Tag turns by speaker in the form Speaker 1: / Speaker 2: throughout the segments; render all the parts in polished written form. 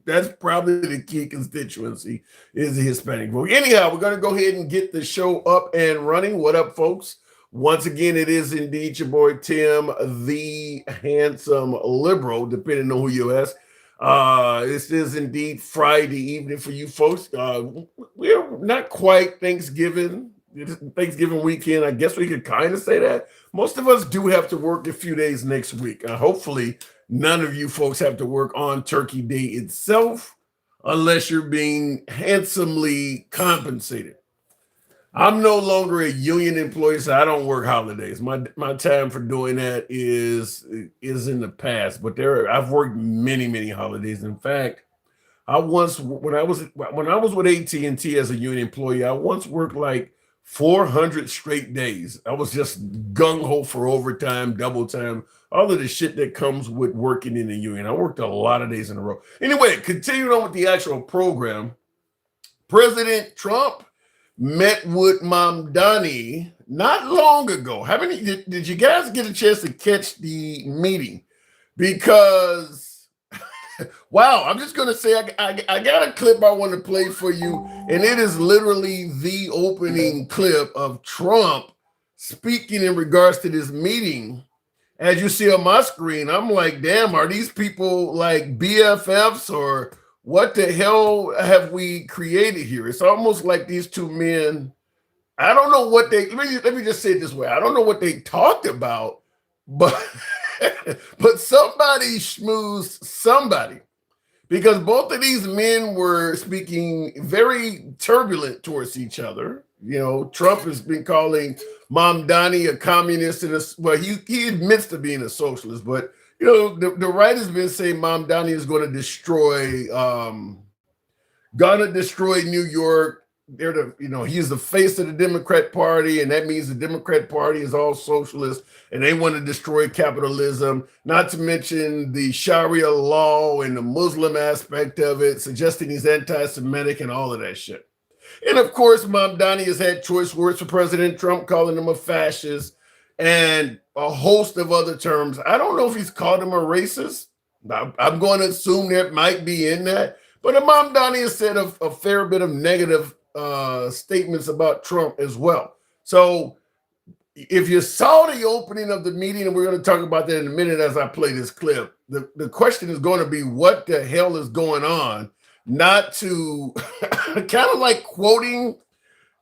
Speaker 1: That's probably the key constituency is the Hispanic vote. Anyhow, we're going to go ahead and get the show up and running. What up, folks? Once again, it is indeed your boy Tim, the handsome liberal, depending on who you ask. This is indeed Friday evening for you folks. We're not quite Thanksgiving. It's Thanksgiving weekend. I guess we could kind of say that. Most of us do have to work a few days next week. Hopefully, none of you folks have to work on Turkey Day itself unless you're being handsomely compensated. I'm no longer a union employee, so I don't work holidays. My time for doing that is in the past. But I've worked many holidays. In fact, I once when I was with AT&T as a union employee, I once worked like 400 straight days. I was just gung ho for overtime, double time, all of the shit that comes with working in the union. I worked a lot of days in a row. Anyway, continuing on with the actual program, President Trump met with Mamdani not long ago. Did you guys get a chance to catch the meeting? Because wow, I'm just gonna say I got a clip I want to play for you, and it is literally the opening clip of Trump speaking in regards to this meeting. As you see on my screen, I'm like, damn, are these people like BFFs or what the hell have we created here? It's almost like these two men. I don't know what let me just say it this way. I don't know what they talked about, but but somebody schmoozed somebody, because both of these men were speaking very turbulent towards each other. You know, Trump has been calling Mamdani a communist, and he admits to being a socialist, but you know, the right has been saying Mamdani is going to destroy New York. He's the face of the Democrat Party, and that means the Democrat Party is all socialist, and they want to destroy capitalism. Not to mention the Sharia law and the Muslim aspect of it, suggesting he's anti-Semitic and all of that shit. And of course, Mamdani has had choice words for President Trump, calling him a fascist, and a host of other terms. I don't know if he's called him a racist. I'm going to assume that might be in that. But Mamdani has said a fair bit of negative statements about Trump as well. So if you saw the opening of the meeting, and we're going to talk about that in a minute as I play this clip, the question is going to be, what the hell is going on? Not to kind of like quoting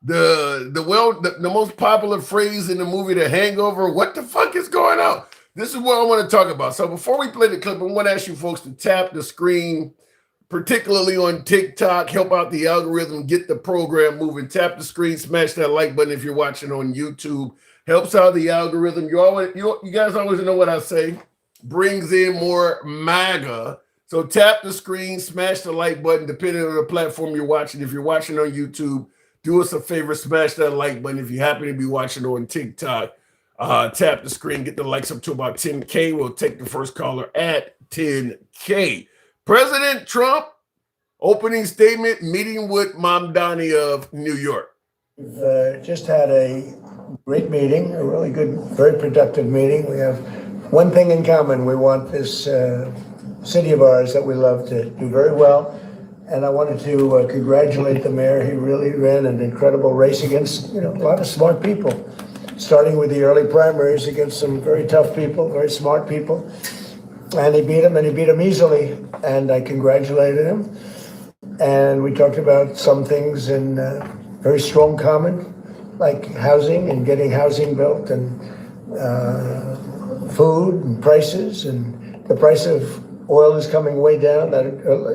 Speaker 1: the most popular phrase in the movie The Hangover, what the fuck is going on? This is what I want to talk about. So before we play the clip, I want to ask you folks to tap the screen, particularly on TikTok, help out the algorithm, get the program moving. Tap the screen, smash that like button if you're watching on YouTube. Helps out the algorithm. You guys always know what I say. Brings in more MAGA. So tap the screen, smash the like button, depending on the platform you're watching. If you're watching on YouTube, do us a favor, smash that like button. If you happen to be watching on TikTok, tap the screen, get the likes up to about 10K. We'll take the first caller at 10K. President Trump, opening statement, meeting with Mamdani of New York.
Speaker 2: We've just had a great meeting, a really good, very productive meeting. We have one thing in common. We want this city of ours that we love to do very well. And I wanted to congratulate the mayor. He really ran an incredible race against, a lot of smart people, starting with the early primaries against some very tough people, very smart people. And he beat them easily. And I congratulated him. And we talked about some things in very strong common, like housing and getting housing built, and food and prices, and the price of oil is coming way down.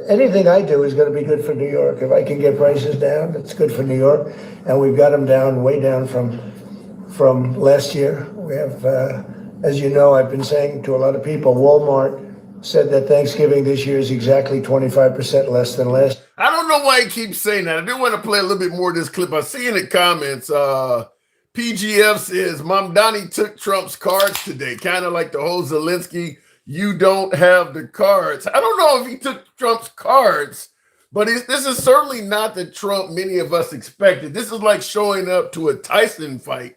Speaker 2: Anything I do is going to be good for New York. If I can get prices down, it's good for New York. And we've got them down, way down from last year. We have, as you know, I've been saying to a lot of people, Walmart said that Thanksgiving this year is exactly 25% less than last.
Speaker 1: I don't know why he keeps saying that. I do want to play a little bit more of this clip. I see in the comments, PGF says Mamdani took Trump's cards today, kind of like the whole Zelensky, you don't have the cards. I don't know if he took Trump's cards, but this is certainly not the Trump many of us expected. This is like showing up to a Tyson fight,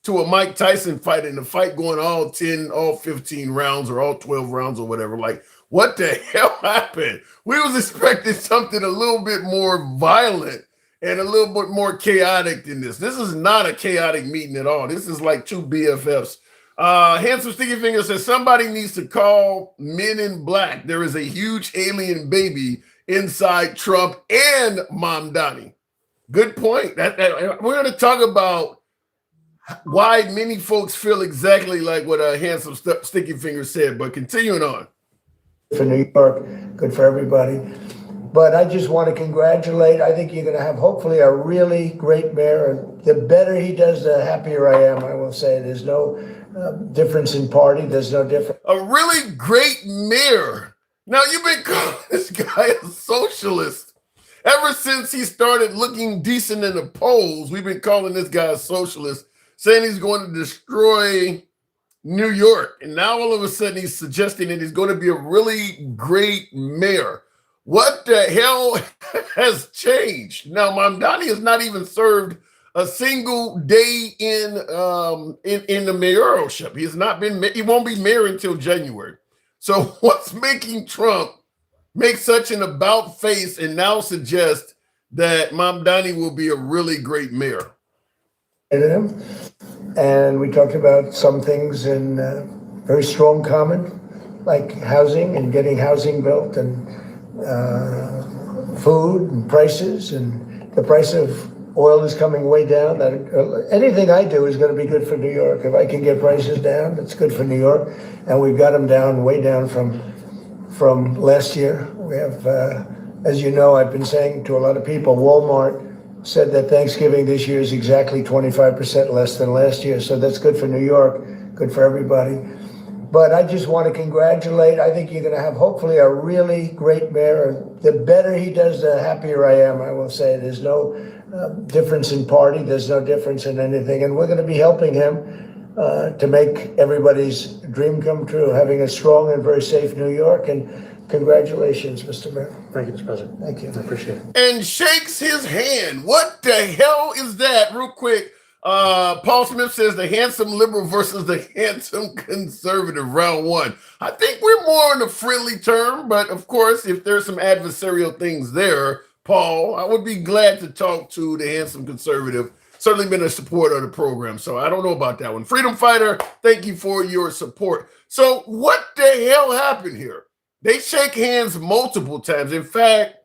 Speaker 1: to a Mike Tyson fight, and the fight going all 10, all 15 rounds or all 12 rounds or whatever. Like, What the hell happened? We was expecting something a little bit more violent and a little bit more chaotic than this. This is not a chaotic meeting at all. This is like two BFFs. Handsome Sticky Finger says somebody needs to call Men in Black. There is a huge alien baby inside Trump and Mamdani. Good point. We're going to talk about why many folks feel exactly like what Handsome Sticky Finger said. But continuing on.
Speaker 2: For New York, good for everybody. But I just want to congratulate. I think you're going to have hopefully a really great mayor. And the better he does, the happier I am. I will say there's no difference in party. There's no difference.
Speaker 1: A really great mayor. Now, you've been calling this guy a socialist. Ever since he started looking decent in the polls, we've been calling this guy a socialist, saying he's going to destroy New York. And now all of a sudden he's suggesting that he's going to be a really great mayor. What the hell has changed? Now, Mamdani has not even served a single day in the mayoralship. He has not been. He won't be mayor until January. So, what's making Trump make such an about face and now suggest that Mamdani will be a really great mayor?
Speaker 2: And we talked about some things in very strong common, like housing and getting housing built, and food and prices, and the price of oil is coming way down. That anything I do is going to be good for New York. If I can get prices down, it's good for New York, and we've got them down, way down from last year. We have, as you know, I've been saying to a lot of people, Walmart said that Thanksgiving this year is exactly 25% less than last year. So that's good for New York, good for everybody. But I just want to congratulate. I think you're going to have hopefully a really great mayor. And the better he does, the happier I am. I will say there's no difference in party. There's no difference in anything. And we're going to be helping him to make everybody's dream come true, having a strong and very safe New York. And congratulations, Mr. Mayor.
Speaker 3: Thank you, Mr. President.
Speaker 2: Thank you.
Speaker 3: I appreciate it.
Speaker 1: And shakes his hand. What the hell is that? Real quick. Paul Smith says the handsome liberal versus the handsome conservative, round one. I think we're more on a friendly term, but of course, if there's some adversarial things there, Paul, I would be glad to talk to the handsome conservative. Certainly been a supporter of the program, so I don't know about that one. Freedom Fighter, thank you for your support. So what the hell happened here? They shake hands multiple times. In fact,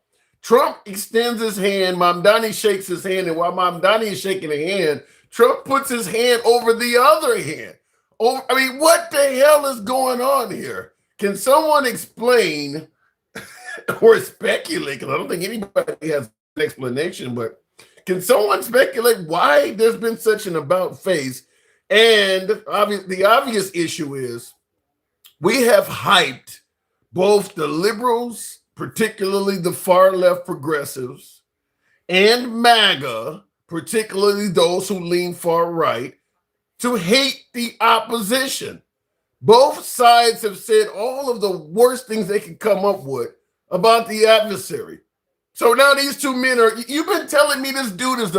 Speaker 1: Trump extends his hand, Mamdani shakes his hand, and while Mamdani is shaking a hand, Trump puts his hand over the other hand. Oh, I mean, what the hell is going on here? Can someone explain or speculate? Because I don't think anybody has an explanation, but can someone speculate why there's been such an about face? And the obvious issue is we have hyped both the liberals, particularly the far left progressives, and MAGA, particularly those who lean far right, to hate the opposition. Both sides have said all of the worst things they can come up with about the adversary. So now these two men you've been telling me this dude is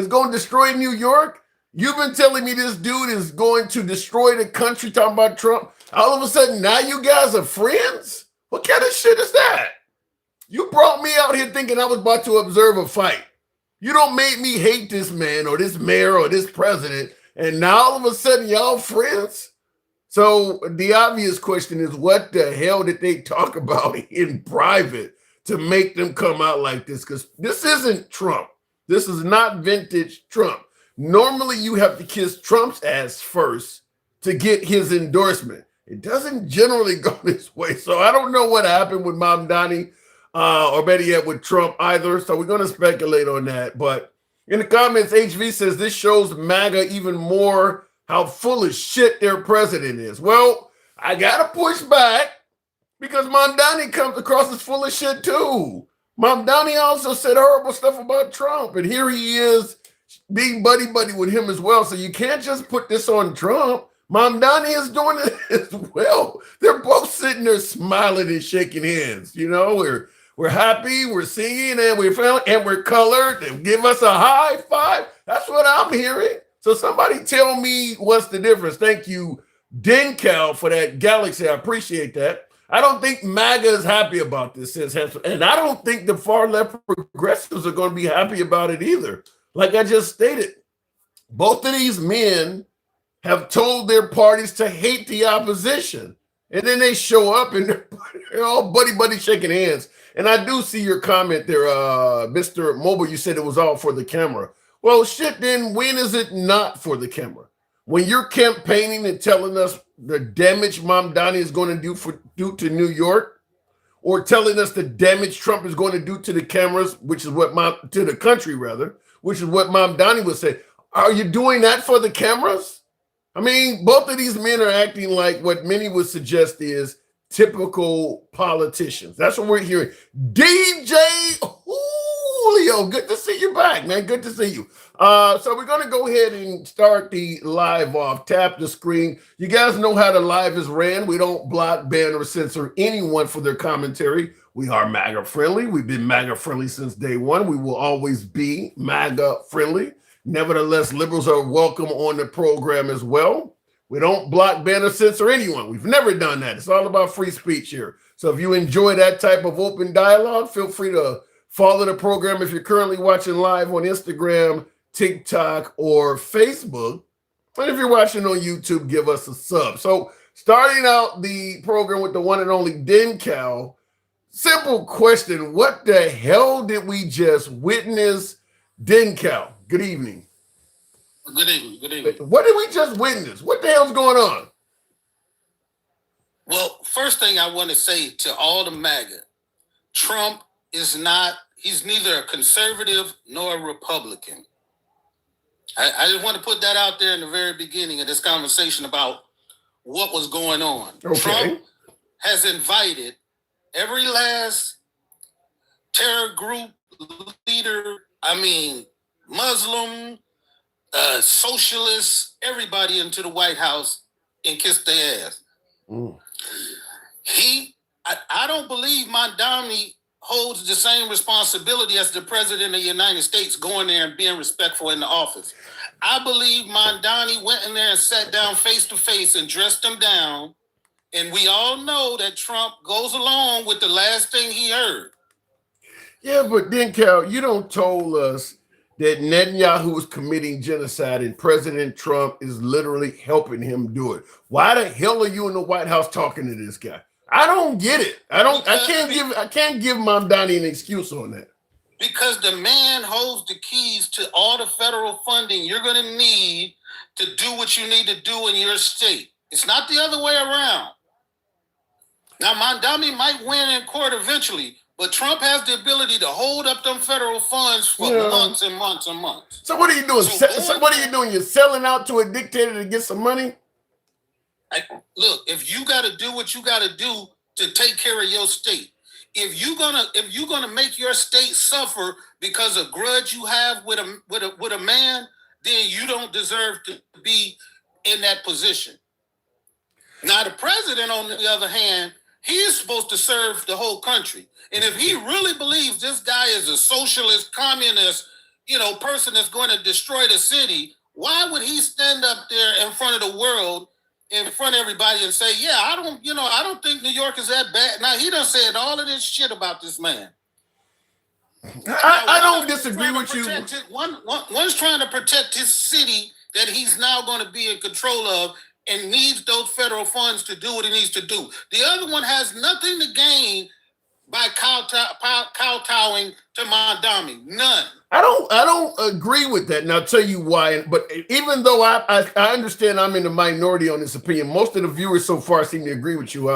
Speaker 1: going to destroy New York? You've been telling me this dude is going to destroy the country, talking about Trump. All of a sudden, now you guys are friends? What kind of shit is that? You brought me out here thinking I was about to observe a fight. You don't make me hate this man or this mayor or this president, and now all of a sudden y'all friends? So the obvious question is, what the hell did they talk about in private to make them come out like this? Because this isn't Trump. This is not vintage Trump. Normally you have to kiss Trump's ass first to get his endorsement. It doesn't generally go this way. So I don't know what happened with Mamdani. Or better yet, with Trump either. So we're going to speculate on that. But in the comments, HV says this shows MAGA even more how full of shit their president is. Well, I got to push back because Mamdani comes across as full of shit too. Mamdani also said horrible stuff about Trump. And here he is being buddy-buddy with him as well. So you can't just put this on Trump. Mamdani is doing it as well. They're both sitting there smiling and shaking hands. You know, we're happy, we're singing, and we're colored, and give us a high five. That's what I'm hearing. So somebody tell me what's the difference. Thank you, Dencal, for that galaxy. I appreciate that. I don't think MAGA is happy about this, and I don't think the far left progressives are going to be happy about it either. Like I just stated, both of these men have told their parties to hate the opposition. And then they show up and they're all buddy shaking hands. And I do see your comment there, Mr. Mobile. You said it was all for the camera. Well, shit, then when is it not for the camera? When you're campaigning and telling us the damage Mamdani is going to do to New York, or telling us the damage Trump is going to do to the cameras, which is what to the country rather, which is what Mamdani would say. Are you doing that for the cameras? I mean, both of these men are acting like what many would suggest is typical politicians. That's what we're hearing. DJ Julio, good to see you back, man. Good to see you. So we're going to go ahead and start the live off. Tap the screen. You guys know how the live is ran. We don't block, ban, or censor anyone for their commentary. We are MAGA friendly. We've been MAGA friendly since day one. We will always be MAGA friendly. Nevertheless, liberals are welcome on the program as well. We don't block, ban, or censor anyone. We've never done that. It's all about free speech here. So if you enjoy that type of open dialogue, feel free to follow the program if you're currently watching live on Instagram, TikTok, or Facebook. And if you're watching on YouTube, give us a sub. So starting out the program with the one and only Den Cal, simple question. What the hell did we just witness? Den Cal, good evening.
Speaker 3: Good evening. Good evening.
Speaker 1: What did we just witness? What the hell's going on?
Speaker 3: Well, first thing I want to say to all the MAGA, Trump is not, he's neither a conservative nor a Republican. I just want to put that out there in the very beginning of this conversation about what was going on.
Speaker 1: Okay.
Speaker 3: Trump has invited every last terror group leader, Muslim, socialists, everybody into the White House and kissed their ass.
Speaker 1: Mm.
Speaker 3: I don't believe Mamdani holds the same responsibility as the president of the United States going there and being respectful in the office. I believe Mamdani went in there and sat down face to face and dressed him down. And we all know that Trump goes along with the last thing he heard.
Speaker 1: Yeah, but then, Cal, you don't told us that Netanyahu is committing genocide and President Trump is literally helping him do it. Why the hell are you in the White House talking to this guy? I don't get it. I can't give Mamdani an excuse on that.
Speaker 3: Because the man holds the keys to all the federal funding you're going to need to do what you need to do in your state. It's not the other way around. Now, Mamdani might win in court eventually, but Trump has the ability to hold up them federal funds for months and months and months.
Speaker 1: So what are you doing? So what are you doing? You're selling out to a dictator to get some money?
Speaker 3: Look, if you got to do what you got to do to take care of your state, if you're gonna make your state suffer because of grudge you have with a man, then you don't deserve to be in that position. Now, the president, on the other hand, he is supposed to serve the whole country. And if he really believes this guy is a socialist, communist, person that's going to destroy the city, why would he stand up there in front of the world, in front of everybody and say, yeah, I don't think New York is that bad. Now, he done said all of this shit about this man.
Speaker 1: I don't disagree with you.
Speaker 3: One's trying to protect his city that he's now going to be in control of and needs those federal funds to do what he needs to do. The other one has nothing to gain by kowtowing to Mamdani. None.
Speaker 1: I don't agree with that, and I'll tell you why. But even though I understand I'm in the minority on this opinion, most of the viewers so far seem to agree with you.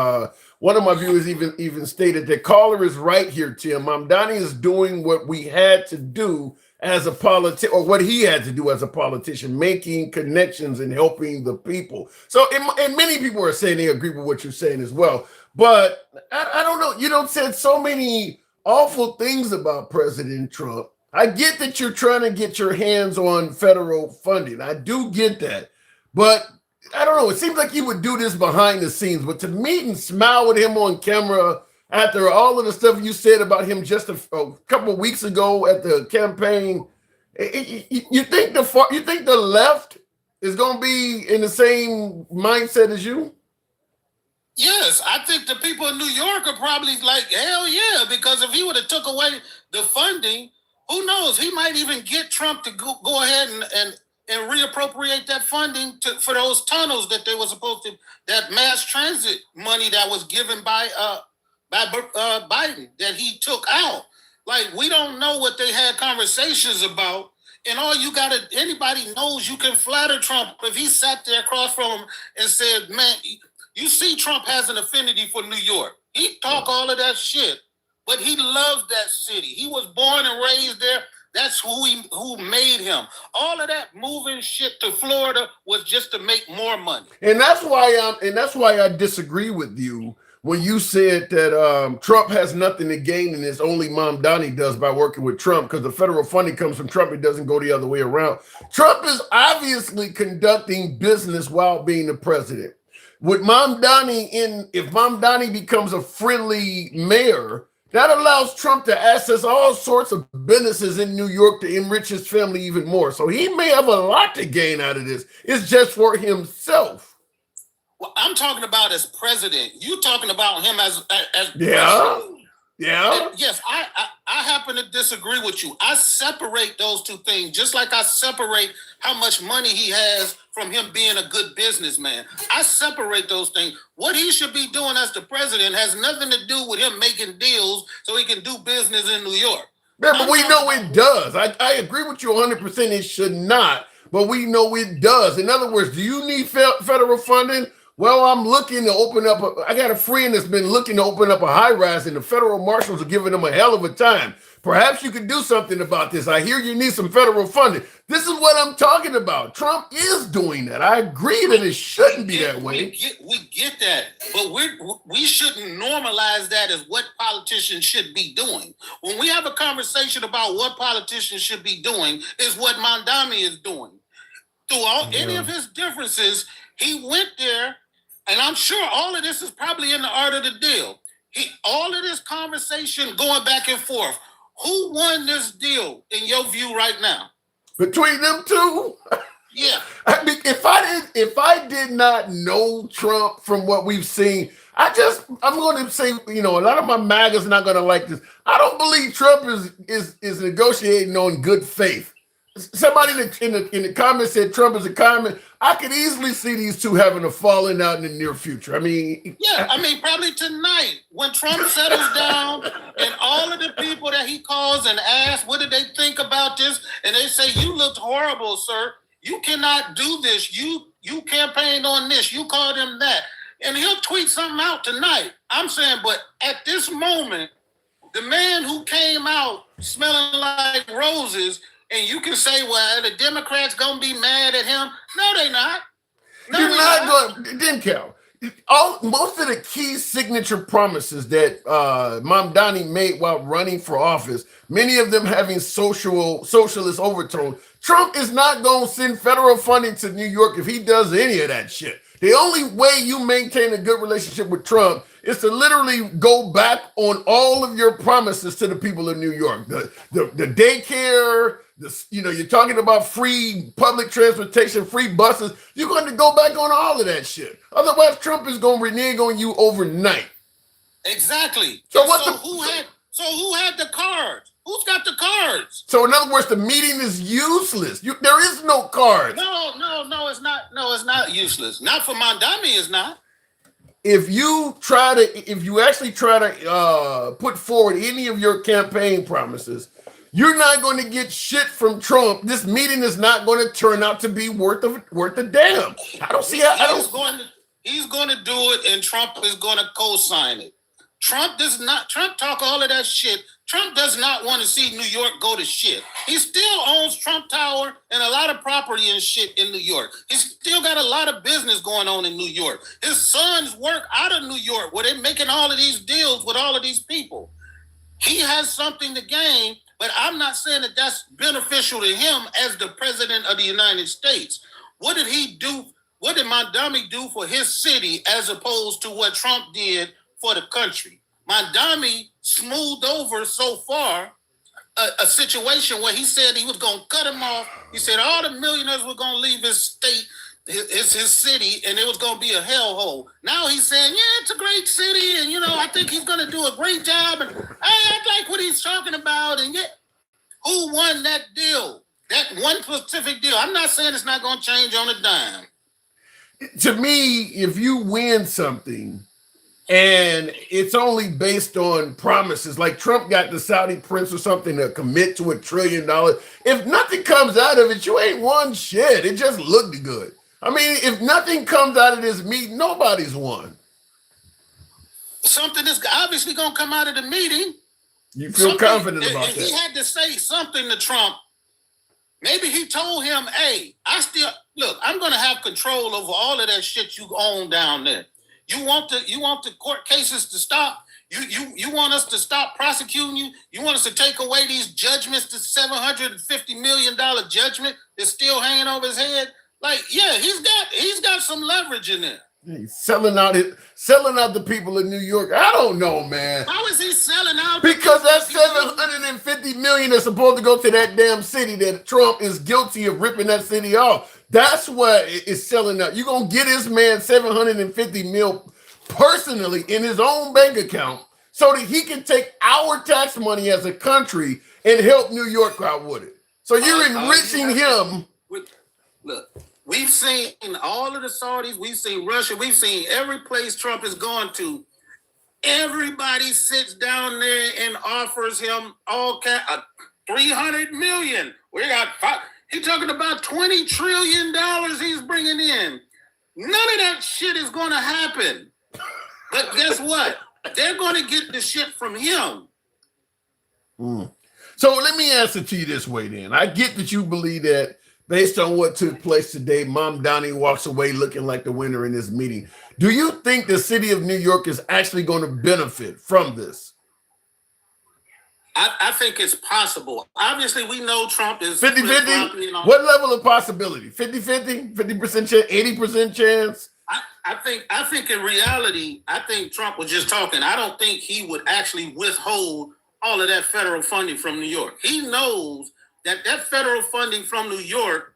Speaker 1: One of my viewers even stated that caller is right here, Tim. Mamdani is doing what we had to do as a politician, or what he had to do as a politician, making connections and helping the people. So, and many people are saying they agree with what you're saying as well. But I don't know. You said so many awful things about President Trump. I get that you're trying to get your hands on federal funding. I do get that. But I don't know. It seems like you would do this behind the scenes. But to meet and smile with him on camera after all of the stuff you said about him just a couple of weeks ago at the campaign, you think the left is going to be in the same mindset as you?
Speaker 3: Yes, I think the people in New York are probably like, hell yeah, because if he would have took away the funding, who knows? He might even get Trump to go ahead and reappropriate that funding for those tunnels that they were supposed to, that mass transit money that was given by Biden that he took out. Like, we don't know what they had conversations about. And all you got to, anybody knows you can flatter Trump if he sat there across from him and said, man, you see Trump has an affinity for New York. He talk all of that shit, but he loves that city. He was born and raised there. That's who made him. All of that moving shit to Florida was just to make more money.
Speaker 1: And that's why I disagree with you when you said that Trump has nothing to gain and it's only Mamdani does by working with Trump, because the federal funding comes from Trump. It doesn't go the other way around. Trump is obviously conducting business while being the president. With Mamdani if Mamdani becomes a friendly mayor, that allows Trump to access all sorts of businesses in New York to enrich his family even more. So he may have a lot to gain out of this. It's just for himself.
Speaker 3: Well, I'm talking about as president. You talking about him as
Speaker 1: yeah.
Speaker 3: president.
Speaker 1: Yeah.
Speaker 3: Yes, I happen to disagree with you. I separate those two things, just like I separate how much money he has from him being a good businessman. I separate those things. What he should be doing as the president has nothing to do with him making deals so he can do business in New York.
Speaker 1: Yeah, but we know it does. I agree with you 100%. It should not, but we know it does. In other words, do you need federal funding? Well, I'm looking to open up. I got a friend that's been looking to open up a high rise, and the federal marshals are giving them a hell of a time. Perhaps you could do something about this. I hear you need some federal funding. This is what I'm talking about. Trump is doing that. I agree that it shouldn't be that way.
Speaker 3: We get that, but we shouldn't normalize that as what politicians should be doing. When we have a conversation about what politicians should be doing, is what Mamdani is doing. Through any of his differences, he went there. And I'm sure all of this is probably in the art of the deal. All of this conversation going back and forth. Who won this deal in your view right now?
Speaker 1: Between them two?
Speaker 3: Yeah.
Speaker 1: I mean, if I did not know Trump from what we've seen, I'm going to say, a lot of my MAGAs not going to like this. I don't believe Trump is negotiating on good faith. Somebody in the comments said Trump is a comment. I could easily see these two having a falling out in the near future. I mean,
Speaker 3: probably tonight when Trump settles down and all of the people that he calls and asks, what did they think about this? And they say, you looked horrible, sir. You cannot do this. You campaigned on this. You called him that. And he'll tweet something out tonight. I'm saying, but at this moment, the man who came out smelling like roses, and you can say, well, the Democrats going to be mad at him. No, they're not. No,
Speaker 1: you're not going. Didn't count. Most of the key signature promises that Mamdani made while running for office, many of them having socialist overtone. Trump is not going to send federal funding to New York if he does any of that shit. The only way you maintain a good relationship with Trump is to literally go back on all of your promises to the people of New York. The daycare, you're talking about free public transportation, free buses. You're going to go back on all of that shit. Otherwise, Trump is going to renege on you overnight.
Speaker 3: Exactly.
Speaker 1: So
Speaker 3: who had the cards? Who's got the cards?
Speaker 1: So in other words, the meeting is useless. There is no cards.
Speaker 3: No, it's not. No, it's not useless. Not for Mamdani, it's not.
Speaker 1: If you actually try to put forward any of your campaign promises, you're not going to get shit from Trump. This meeting is not going to turn out to be worth a damn. I don't see how.
Speaker 3: He's going to do it, and Trump is going to co-sign it. Trump talk all of that shit. Trump does not want to see New York go to shit. He still owns Trump Tower and a lot of property and shit in New York. He's still got a lot of business going on in New York. His sons work out of New York where they're making all of these deals with all of these people. He has something to gain, but I'm not saying that that's beneficial to him as the president of the United States. What did he do? What did Mamdani do for his city as opposed to what Trump did for the country? Mamdani smoothed over so far a situation where he said he was going to cut him off. He said all the millionaires were going to leave his state it's his city, and it was going to be a hellhole. Now he's saying, yeah, it's a great city, and I think he's going to do a great job, and I like what he's talking about. And yet, who won that deal? That one specific deal. I'm not saying it's not going to change on a dime.
Speaker 1: To me, if you win something and it's only based on promises, like Trump got the Saudi prince or something to commit to $1 trillion. If nothing comes out of it, you ain't won shit. It just looked good. I mean, if nothing comes out of this meeting, nobody's won.
Speaker 3: Something is obviously going to come out of the meeting.
Speaker 1: You feel confident about that?
Speaker 3: He had to say something to Trump. Maybe he told him, hey, I'm going to have control over all of that shit you own down there. You want the court cases to stop? You want us to stop prosecuting you? You want us to take away these judgments, the $750 million judgment that's still hanging over his head? Like, yeah, he's got some leverage in there.
Speaker 1: He's selling out the people of New York. I don't know, man.
Speaker 3: How is he selling out?
Speaker 1: Because that $750 million is supposed to go to that damn city that Trump is guilty of ripping that city off. That's what is selling out. You're gonna get this man $750 million personally in his own bank account so that he can take our tax money as a country and help New York out with it. So you're enriching him.
Speaker 3: Look. We've seen all of the Saudis, we've seen Russia, we've seen every place Trump is going to. Everybody sits down there and offers him all $300 million. He's talking about $20 trillion he's bringing in. None of that shit is going to happen. But guess what? They're going to get the shit from him.
Speaker 1: So let me answer to you this way then. I get that you believe that based on what took place today, Mamdani walks away looking like the winner in this meeting. Do you think the city of New York is actually going to benefit from this?
Speaker 3: I think it's possible. Obviously, we know Trump is
Speaker 1: 50-50. What level of possibility? 50-50? 50% chance? 80% chance?
Speaker 3: I think in reality, I think Trump was just talking. I don't think he would actually withhold all of that federal funding from New York. He knows that federal funding from New York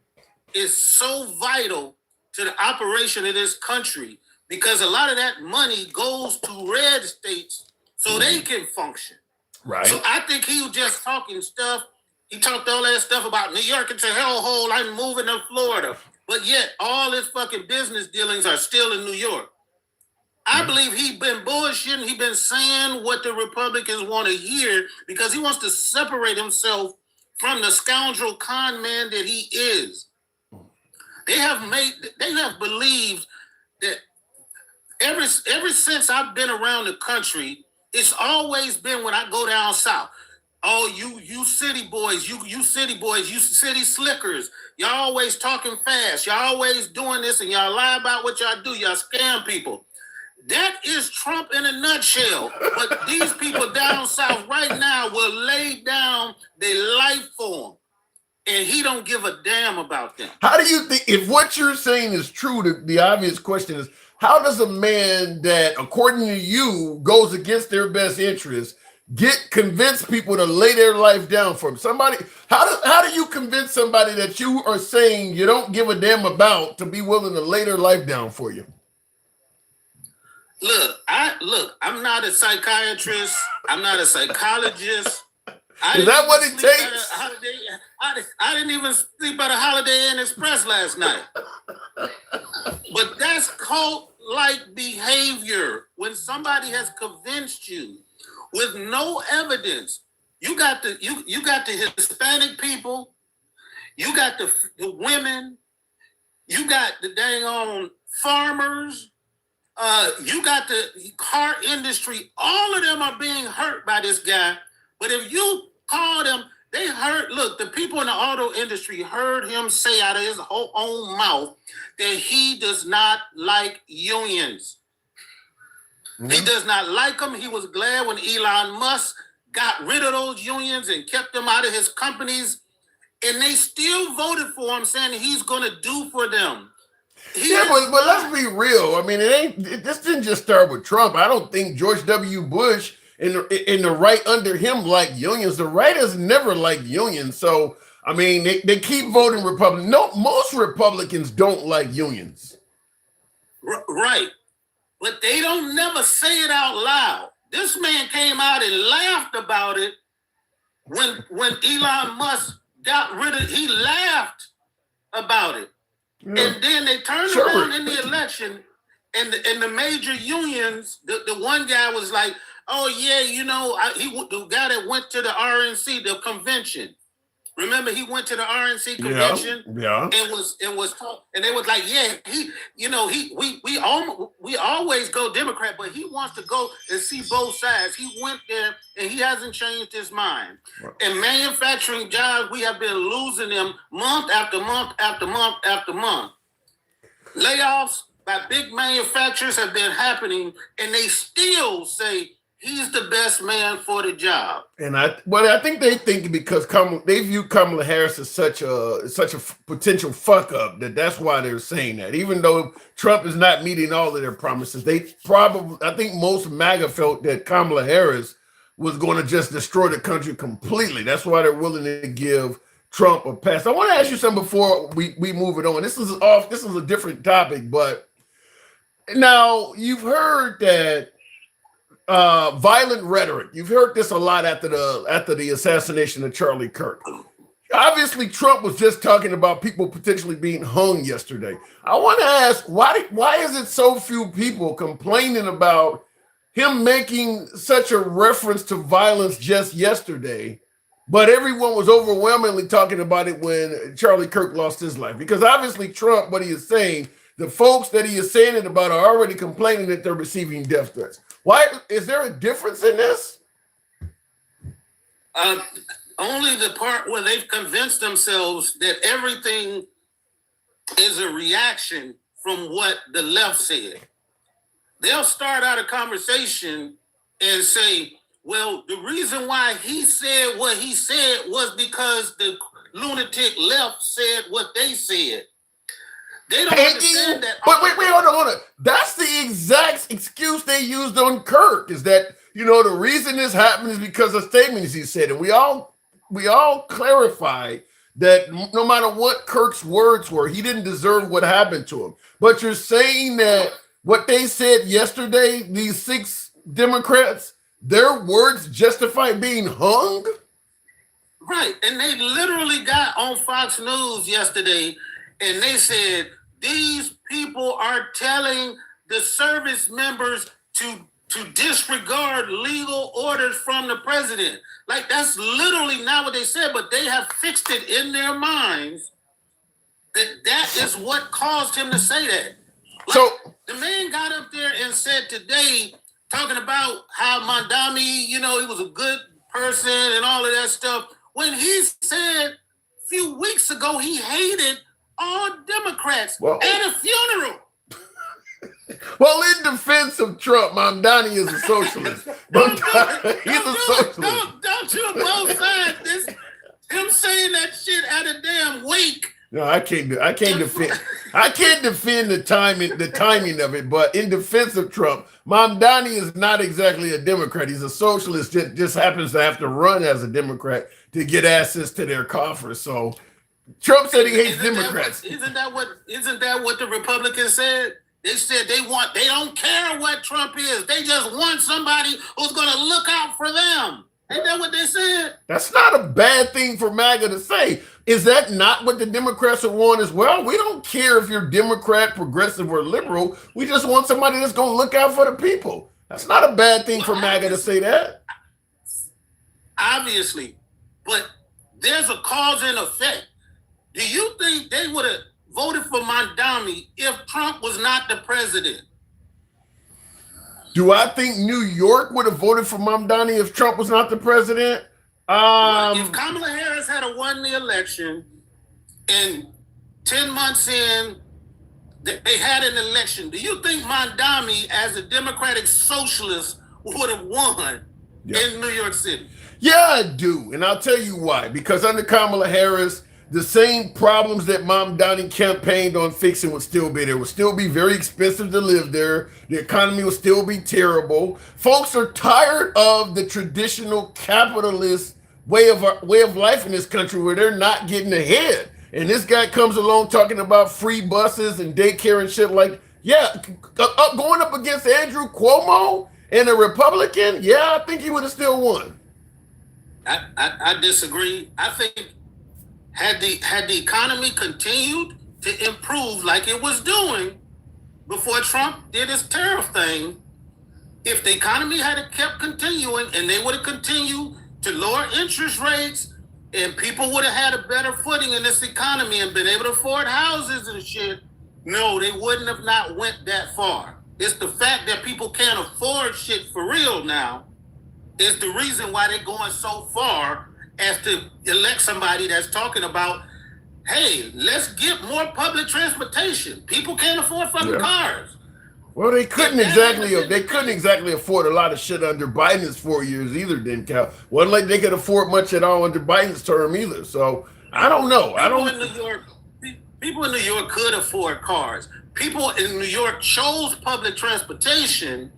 Speaker 3: is so vital to the operation of this country because a lot of that money goes to red states so they can function.
Speaker 1: Right.
Speaker 3: So I think he was just talking stuff. He talked all that stuff about New York, it's a hellhole, I'm moving to Florida. But yet all his fucking business dealings are still in New York. I believe he's been bullshitting. He's been saying what the Republicans want to hear because he wants to separate himself from the scoundrel con man that he is. They have believed that ever since I've been around the country, it's always been when I go down south. Oh, you city boys, you city boys, you city slickers. Y'all always talking fast. Y'all always doing this and y'all lie about what y'all do. Y'all scam people. That is Trump in a nutshell. But these people down south right now will lay down their life for him. And he don't give a damn about them.
Speaker 1: How do you think, if what you're saying is true, the obvious question is, how does a man that, according to you, goes against their best interest convince people to lay their life down for him? How do you convince somebody that you are saying you don't give a damn about to be willing to lay their life down for you?
Speaker 3: I'm not a psychiatrist. I'm not a psychologist.
Speaker 1: Is that what it takes?
Speaker 3: I didn't even sleep at a Holiday Inn Express last night. But that's cult-like behavior. When somebody has convinced you with no evidence, you got the Hispanic people, you got the women, you got the dang on farmers, you got the car industry. All of them are being hurt by this guy. But if you call them, they heard, look, the people in the auto industry heard him say out of his own mouth that he does not like unions. Mm-hmm. He does not like them. He was glad when Elon Musk got rid of those unions and kept them out of his companies. And they still voted for him, saying that he's going to do for them.
Speaker 1: But let's be real. I mean, this didn't just start with Trump. I don't think George W. Bush and the right under him like unions. The right has never liked unions. So I mean, they keep voting Republican. No, most Republicans don't like unions.
Speaker 3: Right. But they don't never say it out loud. This man came out and laughed about it when Elon Musk got rid of. He laughed about it, and then they turned around in the election, and the major unions. The one guy was like, "Oh yeah, the guy that went to the RNC, the convention." Remember, he went to the RNC convention, and was talk, and they was like, yeah, we always go Democrat, but he wants to go and see both sides. He went there, and he hasn't changed his mind. Right. And manufacturing jobs, we have been losing them month after month after month after month. Layoffs by big manufacturers have been happening, and they still say he's the best man for the job.
Speaker 1: And I think they think because they view Kamala Harris as such a potential fuck up that's why they're saying that. Even though Trump is not meeting all of their promises, I think most MAGA felt that Kamala Harris was going to just destroy the country completely. That's why they're willing to give Trump a pass. I want to ask you something before we move it on. This is a different topic, but now you've heard that violent rhetoric. You've heard this a lot after the assassination of Charlie Kirk. Obviously, Trump was just talking about people potentially being hung yesterday. I want to ask, why is it so few people complaining about him making such a reference to violence just yesterday, but everyone was overwhelmingly talking about it when Charlie Kirk lost his life? Because obviously Trump, what he is saying, the folks that he is saying it about are already complaining that they're receiving death threats. Why is there a difference in this?
Speaker 3: Only the part where they've convinced themselves that everything is a reaction from what the left said. They'll start out a conversation and say, well, the reason why he said what he said was because the lunatic left said what they said. They don't understand that.
Speaker 1: But wait, hold on. That's the exact excuse they used on Kirk, is that, the reason this happened is because of statements he said. And we all clarified that no matter what Kirk's words were, he didn't deserve what happened to him. But you're saying that what they said yesterday, these 6 Democrats, their words justify being hung?
Speaker 3: Right. And they literally got on Fox News yesterday and they said, these people are telling the service members to disregard legal orders from the president. Like, that's literally not what they said, but they have fixed it in their minds that is what caused him to say that. Like, so the man got up there and said today, talking about how Mamdani, he was a good person and all of that stuff, when he said a few weeks ago he hated all Democrats at a funeral.
Speaker 1: Well, in defense of Trump, Mamdani is a socialist. He's a socialist.
Speaker 3: Don't you both sides this? Him saying that shit at a damn wake.
Speaker 1: No, I can't defend the timing of it. But in defense of Trump, Mamdani is not exactly a Democrat. He's a socialist. Just happens to have to run as a Democrat to get access to their coffers. So Trump said he hates Democrats.
Speaker 3: Isn't that what the Republicans said? They said they don't care what Trump is. They just want somebody who's going to look out for them. Ain't that what they said?
Speaker 1: That's not a bad thing for MAGA to say. Is that not what the Democrats would want as well? We don't care if you're Democrat, progressive, or liberal. We just want somebody that's going to look out for the people. That's not a bad thing for MAGA to say that.
Speaker 3: Obviously. But there's a cause and effect. Do you think they would have voted for Mamdani if Trump was not the president?
Speaker 1: Do I think New York would have voted for Mamdani if Trump was not the president?
Speaker 3: If Kamala Harris had won the election and 10 months in, they had an election, do you think Mamdani, as a Democratic socialist, would have won in New York City?
Speaker 1: Yeah, I do. And I'll tell you why. Because under Kamala Harris, the same problems that Mamdani campaigned on fixing would still be there. It would still be very expensive to live there. The economy will still be terrible. Folks are tired of the traditional capitalist way of life in this country where they're not getting ahead. And this guy comes along talking about free buses and daycare and shit like, yeah, going up against Andrew Cuomo and a Republican, yeah, I think he would have still won.
Speaker 3: I disagree. I think had the economy continued to improve like it was doing before Trump did his tariff thing, if the economy had kept continuing and they would have continued to lower interest rates and people would have had a better footing in this economy and been able to afford houses and shit, no, they wouldn't have not went that far. It's the fact that people can't afford shit for real now is the reason why they're going so far as to elect somebody that's talking about, hey, let's get more public transportation. People can't afford fucking cars.
Speaker 1: Well, they couldn't exactly afford a lot of shit under Biden's 4 years either, didn't Cal? Wasn't like they could afford much at all under Biden's term either. So I don't know.
Speaker 3: People in New York could afford cars. People in New York chose public transportation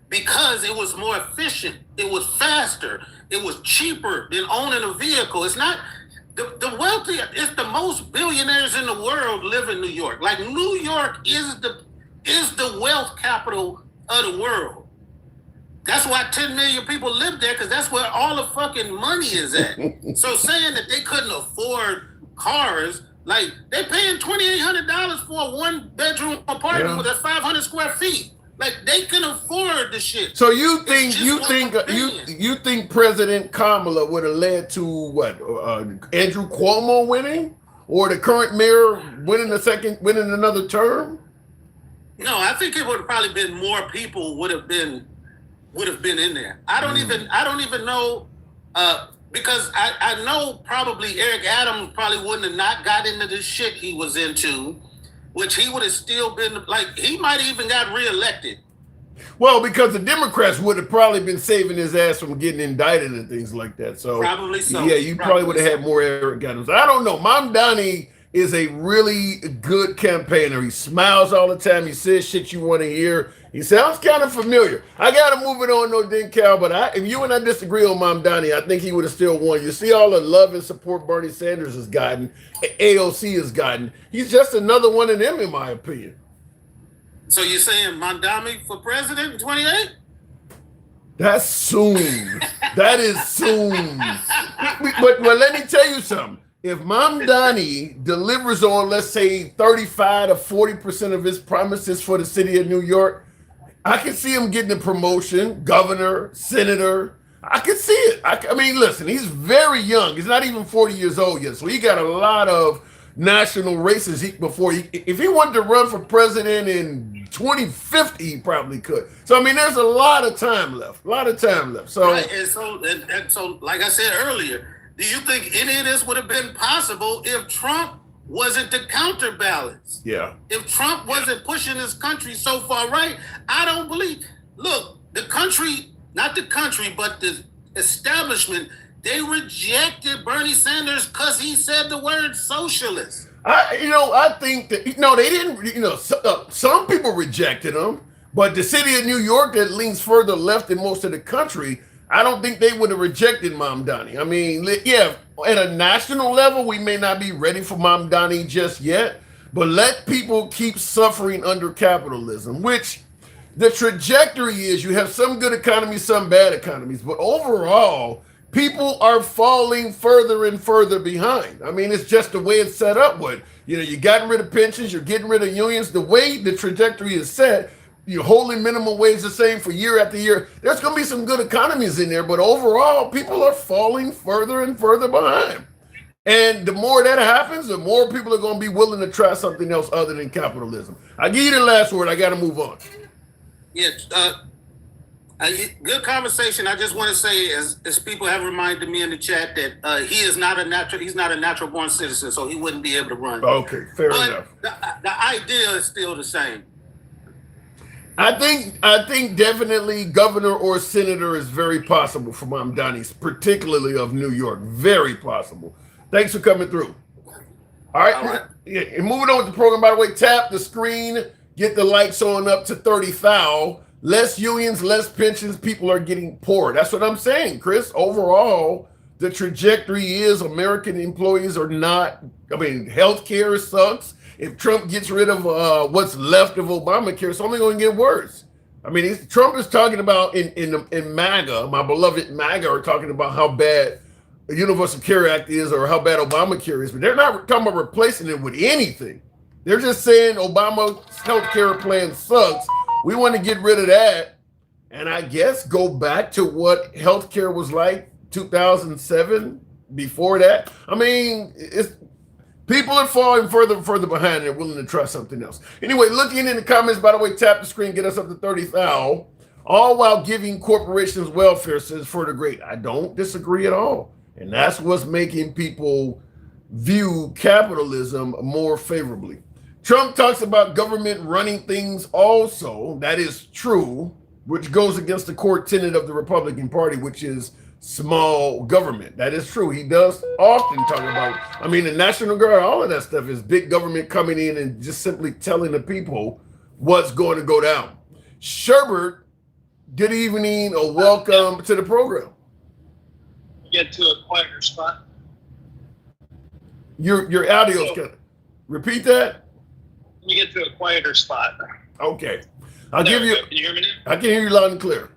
Speaker 3: because it was more efficient, it was faster, it was cheaper than owning a vehicle. It's not the wealthy. It's the most billionaires in the world live in New York. Like New York is the wealth capital of the world. That's why 10 million people live there, because that's where all the fucking money is at. So saying that they couldn't afford cars, like they paying $2,800 for a 1-bedroom apartment with 500 square feet. Like they can afford the shit.
Speaker 1: So you think President Kamala would have led to what? Andrew Cuomo winning, or the current mayor winning another term?
Speaker 3: No, I think it would have probably been more people would have been in there. I don't even know because I know probably Eric Adams probably wouldn't have not got into the shit he was into, which he would have still been like, he might have even got reelected.
Speaker 1: Well, because the Democrats would have probably been saving his ass from getting indicted and things like that. So
Speaker 3: probably so.
Speaker 1: Yeah, you probably would have had more Eric Adams. I don't know. Mamdani is a really good campaigner. He smiles all the time. He says shit you want to hear. He sounds kind of familiar. I got to move it on, no Cal, but if you and I disagree on Mamdani, I think he would have still won. You see all the love and support Bernie Sanders has gotten, AOC has gotten. He's just another one of them, in my opinion.
Speaker 3: So you're saying Mamdani for president in 28?
Speaker 1: That's soon. That is soon. But let me tell you something. If Mamdani delivers on, let's say, 35 to 40% of his promises for the city of New York, I can see him getting a promotion, governor, senator. I can see it. I mean, listen, he's very young. He's not even 40 years old yet. So he got a lot of national races if he wanted to run for president in 2050, he probably could. So, I mean, there's a lot of time left. So,
Speaker 3: right, and so, like I said earlier, do you think any of this would have been possible if Trump wasn't the counterbalance?
Speaker 1: Yeah.
Speaker 3: If Trump wasn't pushing this country so far right, I don't believe. Look, the country, not the country, but the establishment, they rejected Bernie Sanders because he said the word socialist.
Speaker 1: I think that, they didn't, some people rejected him, but the city of New York that leans further left than most of the country, I don't think they would have rejected Mamdani. I mean, yeah, at a national level, we may not be ready for Mamdani just yet, but let people keep suffering under capitalism, which the trajectory is you have some good economies, some bad economies, but overall, people are falling further and further behind. I mean, it's just the way it's set up with, you got rid of pensions, you're getting rid of unions. The way the trajectory is set, you're holding minimum wage the same for year after year. There's going to be some good economies in there, but overall, people are falling further and further behind. And the more that happens, the more people are going to be willing to try something else other than capitalism. I give you the last word. I got to move on.
Speaker 3: Yeah, good conversation. I just want to say, as people have reminded me in the chat, that he's not a natural born citizen, so he wouldn't be able to run.
Speaker 1: Okay, fair enough.
Speaker 3: The idea is still the same.
Speaker 1: I think definitely governor or senator is very possible for Mamdani, particularly of New York. Very possible. Thanks for coming through. All right. Yeah, and moving on with the program, by the way, tap the screen, get the lights on up to 30,000. Less unions, less pensions, people are getting poor. That's what I'm saying, Chris. Overall, the trajectory is American employees are not, I mean, healthcare sucks. If Trump gets rid of what's left of Obamacare, it's only going to get worse. I mean, Trump is talking about in MAGA, my beloved MAGA, are talking about how bad the Universal Care Act is or how bad Obamacare is, but they're not talking about replacing it with anything. They're just saying Obama's health care plan sucks. We want to get rid of that. And I guess go back to what healthcare was like 2007 before that. I mean, it's people are falling further and further behind. They're willing to try something else. Anyway, looking in the comments, by the way, tap the screen, get us up to 30,000, all while giving corporations welfare, says Further Great. I don't disagree at all. And that's what's making people view capitalism more favorably. Trump talks about government running things also. That is true, which goes against the core tenet of the Republican Party, which is small government. That is true. He does often talk about, I mean, the National Guard, all of that stuff is big government coming in and just simply telling the people what's going to go down. Sherbert, good evening or welcome to the program.
Speaker 4: Get to a quieter spot.
Speaker 1: Your audio's kind of, repeat that.
Speaker 4: Let me get to a quieter spot.
Speaker 1: Okay. I'll give you.
Speaker 4: Can you hear me now?
Speaker 1: I can hear you loud and clear.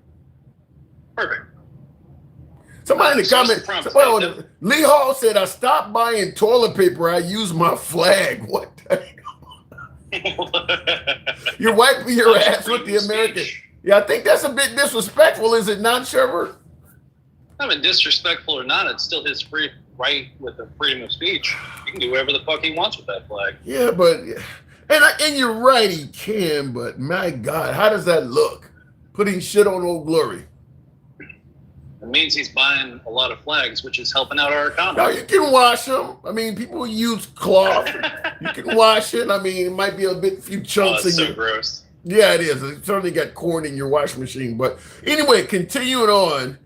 Speaker 4: Perfect.
Speaker 1: Somebody in the comments, Lee Hall said, I stopped buying toilet paper. I use my flag. What the hell? You're wiping your ass with the American. Yeah, I think that's a bit disrespectful, is it not, Sherbert?
Speaker 4: I mean, disrespectful or not, it's still his free right with the freedom of speech. He can do whatever the fuck he wants with that flag.
Speaker 1: Yeah, but and you're right, he can. But my God, how does that look? Putting shit on Old Glory.
Speaker 4: It means he's buying a lot of flags, which is helping out our economy.
Speaker 1: Now you can wash them. I mean, people use cloth. You can wash it. I mean, it might be a few chunks
Speaker 4: it's
Speaker 1: in
Speaker 4: so gross.
Speaker 1: Yeah, it is. It certainly got corn in your washing machine. But anyway, continuing on.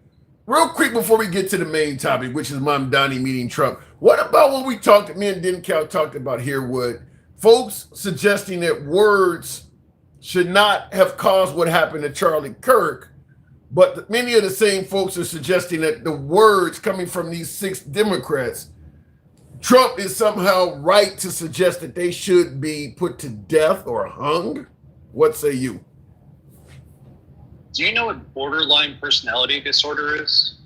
Speaker 1: Real quick before we get to the main topic, which is Mamdani meeting Trump. What about what we talked, me and Dencal talked about here, with folks suggesting that words should not have caused what happened to Charlie Kirk, but many of the same folks are suggesting that the words coming from these 6 Democrats, Trump is somehow right to suggest that they should be put to death or hung? What say you?
Speaker 4: Do you know what borderline personality disorder is?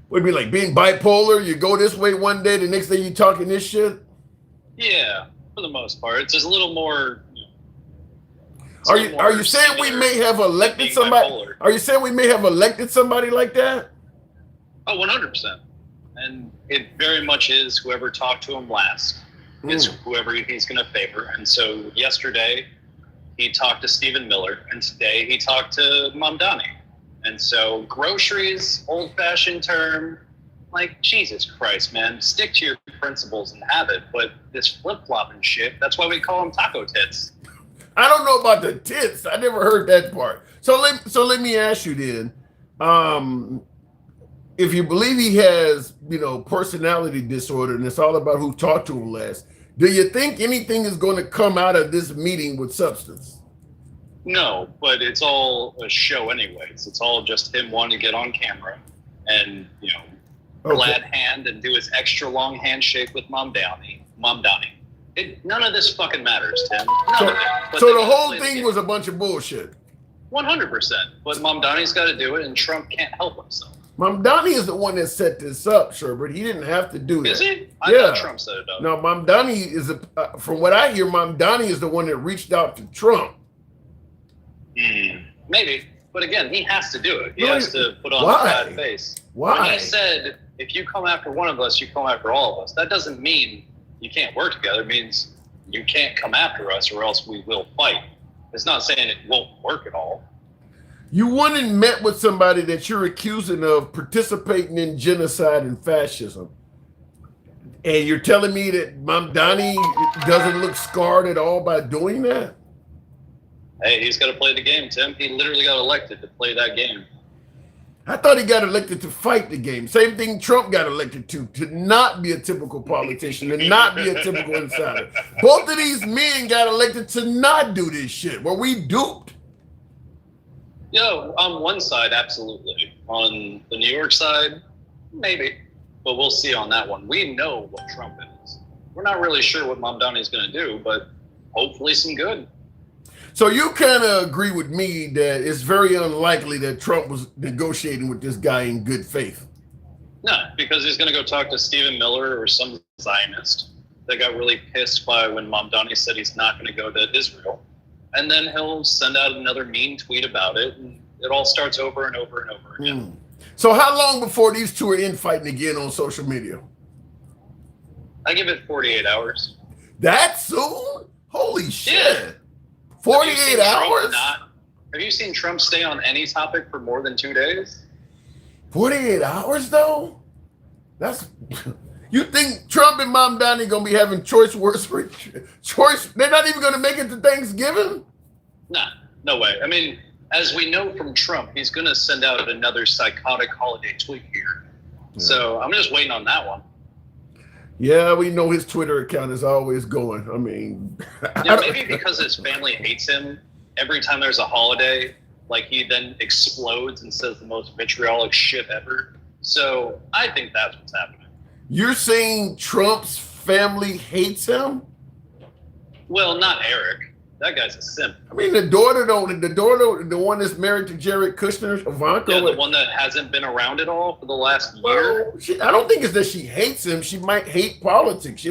Speaker 1: Would be like being bipolar. You go this way one day, the next day you talking this shit.
Speaker 4: Yeah, for the most part, it's just a little more.
Speaker 1: Are you saying we may have elected somebody? Bipolar. Are you saying we may have elected somebody like that?
Speaker 4: Oh, 100%. And it very much is whoever talked to him last. It's whoever he's going to favor. And so yesterday, he talked to Stephen Miller, and today he talked to Mamdani. And so groceries, old-fashioned term, like, Jesus Christ, man, stick to your principles and have it. But this flip-flopping shit, that's why we call them taco tits.
Speaker 1: I don't know about the tits. I never heard that part. So let me ask you then, if you believe he has, personality disorder and it's all about who talked to him last, do you think anything is going to come out of this meeting with substance?
Speaker 4: No, but it's all a show anyways. It's all just him wanting to get on camera and, glad hand and do his extra long handshake with Mamdani. None of this fucking matters, Tim. None of it.
Speaker 1: So the whole thing was a bunch of bullshit.
Speaker 4: 100%. But Mamdani's got to do it, and Trump can't help himself.
Speaker 1: Mamdani is the one that set this up, Sherbert. He didn't have to do that.
Speaker 4: Is he? I thought Trump set it up.
Speaker 1: No, Mamdani is, from what I hear, Mamdani is the one that reached out to Trump.
Speaker 4: Maybe. But again, he has to do it. He has to put on a bad face.
Speaker 1: Why?
Speaker 4: When he said, if you come after one of us, you come after all of us. That doesn't mean you can't work together. It means you can't come after us or else we will fight. It's not saying it won't work at all.
Speaker 1: You went and met with somebody that you're accusing of participating in genocide and fascism. And you're telling me that Mamdani doesn't look scarred at all by doing that?
Speaker 4: Hey, he's got to play the game, Tim. He literally got elected to play that game.
Speaker 1: I thought he got elected to fight the game. Same thing Trump got elected to not be a typical politician and not be a typical insider. Both of these men got elected to not do this shit. Were we duped?
Speaker 4: On one side, absolutely. On the New York side, maybe. but we'll see on that one. We know what Trump is. We're not really sure what Mamdani is going to do, but hopefully some good.
Speaker 1: So you kind of agree with me that it's very unlikely that Trump was negotiating with this guy in good faith.
Speaker 4: No, because he's going to go talk to Stephen Miller or some Zionist that got really pissed by when Mamdani said he's not going to go to Israel. And then he'll send out another mean tweet about it, and it all starts over and over and over again.
Speaker 1: So how long before these two are infighting again on social media?
Speaker 4: I give it 48 hours.
Speaker 1: That soon? Holy shit.
Speaker 4: Yeah.
Speaker 1: 48 hours?
Speaker 4: Have you seen Trump stay on any topic for more than 2 days?
Speaker 1: 48 hours though? That's you think Trump and Mamdani gonna be having choice words for choice? They're not even gonna make it to Thanksgiving?
Speaker 4: Nah, no way. I mean, as we know from Trump, he's gonna send out another psychotic holiday tweet here. Yeah. So I'm just waiting on that one.
Speaker 1: Yeah, we know his Twitter account is always going. I mean,
Speaker 4: maybe because his family hates him, every time there's a holiday, like he then explodes and says the most vitriolic shit ever. So I think that's what's happening.
Speaker 1: You're saying Trump's family hates him?
Speaker 4: Well, not Eric. That guy's a simp.
Speaker 1: I mean, the daughter, the one that's married to Jared Kushner, Ivanka.
Speaker 4: Yeah, the one that hasn't been around at all for the last year.
Speaker 1: I don't think it's that she hates him. She might hate politics.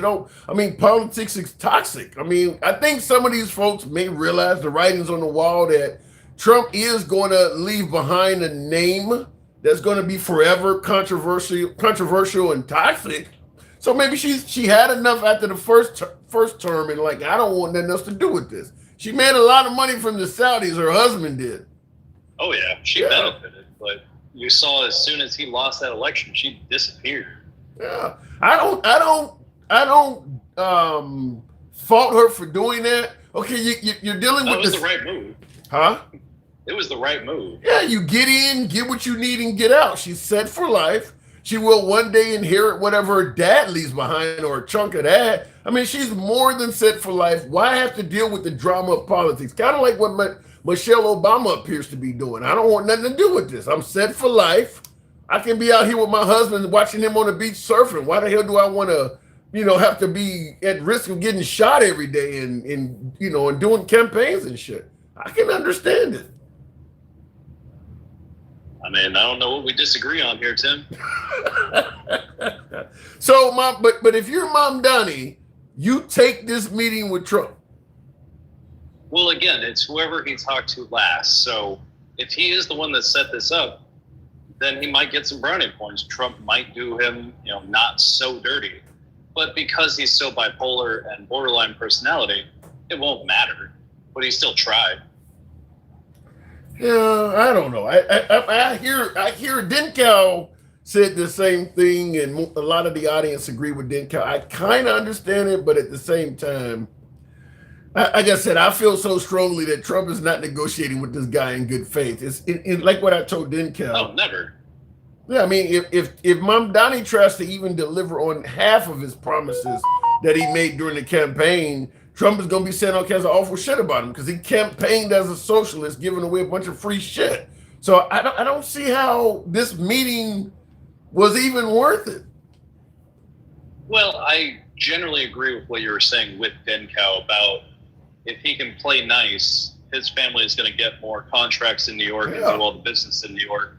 Speaker 1: Politics is toxic. I mean, I think some of these folks may realize the writings on the wall that Trump is going to leave behind a name that's going to be forever controversial and toxic. So maybe she had enough after the first term and like, I don't want nothing else to do with this. She made a lot of money from the Saudis. Her husband did.
Speaker 4: Oh yeah, she benefited, but you saw as soon as he lost that election, she disappeared.
Speaker 1: Yeah, I don't fault her for doing that. Okay, you're dealing with this.
Speaker 4: That was the right move.
Speaker 1: Huh?
Speaker 4: It was the right move.
Speaker 1: Yeah, you get in, get what you need, and get out. She's set for life. She will one day inherit whatever her dad leaves behind or a chunk of that. I mean, she's more than set for life. Why have to deal with the drama of politics? Kind of like what Michelle Obama appears to be doing. I don't want nothing to do with this. I'm set for life. I can be out here with my husband watching him on the beach surfing. Why the hell do I want to, have to be at risk of getting shot every day and doing campaigns and shit? I can understand it.
Speaker 4: I mean, I don't know what we disagree on here, Tim.
Speaker 1: So, but if you're Mamdani, you take this meeting with Trump.
Speaker 4: Well, again, it's whoever he talked to last. So if he is the one that set this up, then he might get some brownie points. Trump might do him, not so dirty. But because he's so bipolar and borderline personality, it won't matter. But he still tried.
Speaker 1: Yeah, I don't know. I hear Denkow said the same thing, and a lot of the audience agree with Denkow. I kind of understand it, but at the same time, like I said, I feel so strongly that Trump is not negotiating with this guy in good faith. It's like what I told Denkow.
Speaker 4: Oh, never.
Speaker 1: Yeah, I mean, if Mamdani tries to even deliver on half of his promises that he made during the campaign, Trump is going to be saying all kinds of awful shit about him because he campaigned as a socialist, giving away a bunch of free shit. So I don't see how this meeting was even worth it.
Speaker 4: Well, I generally agree with what you were saying with Denkow about if he can play nice, his family is going to get more contracts in New York and do all the business in New York.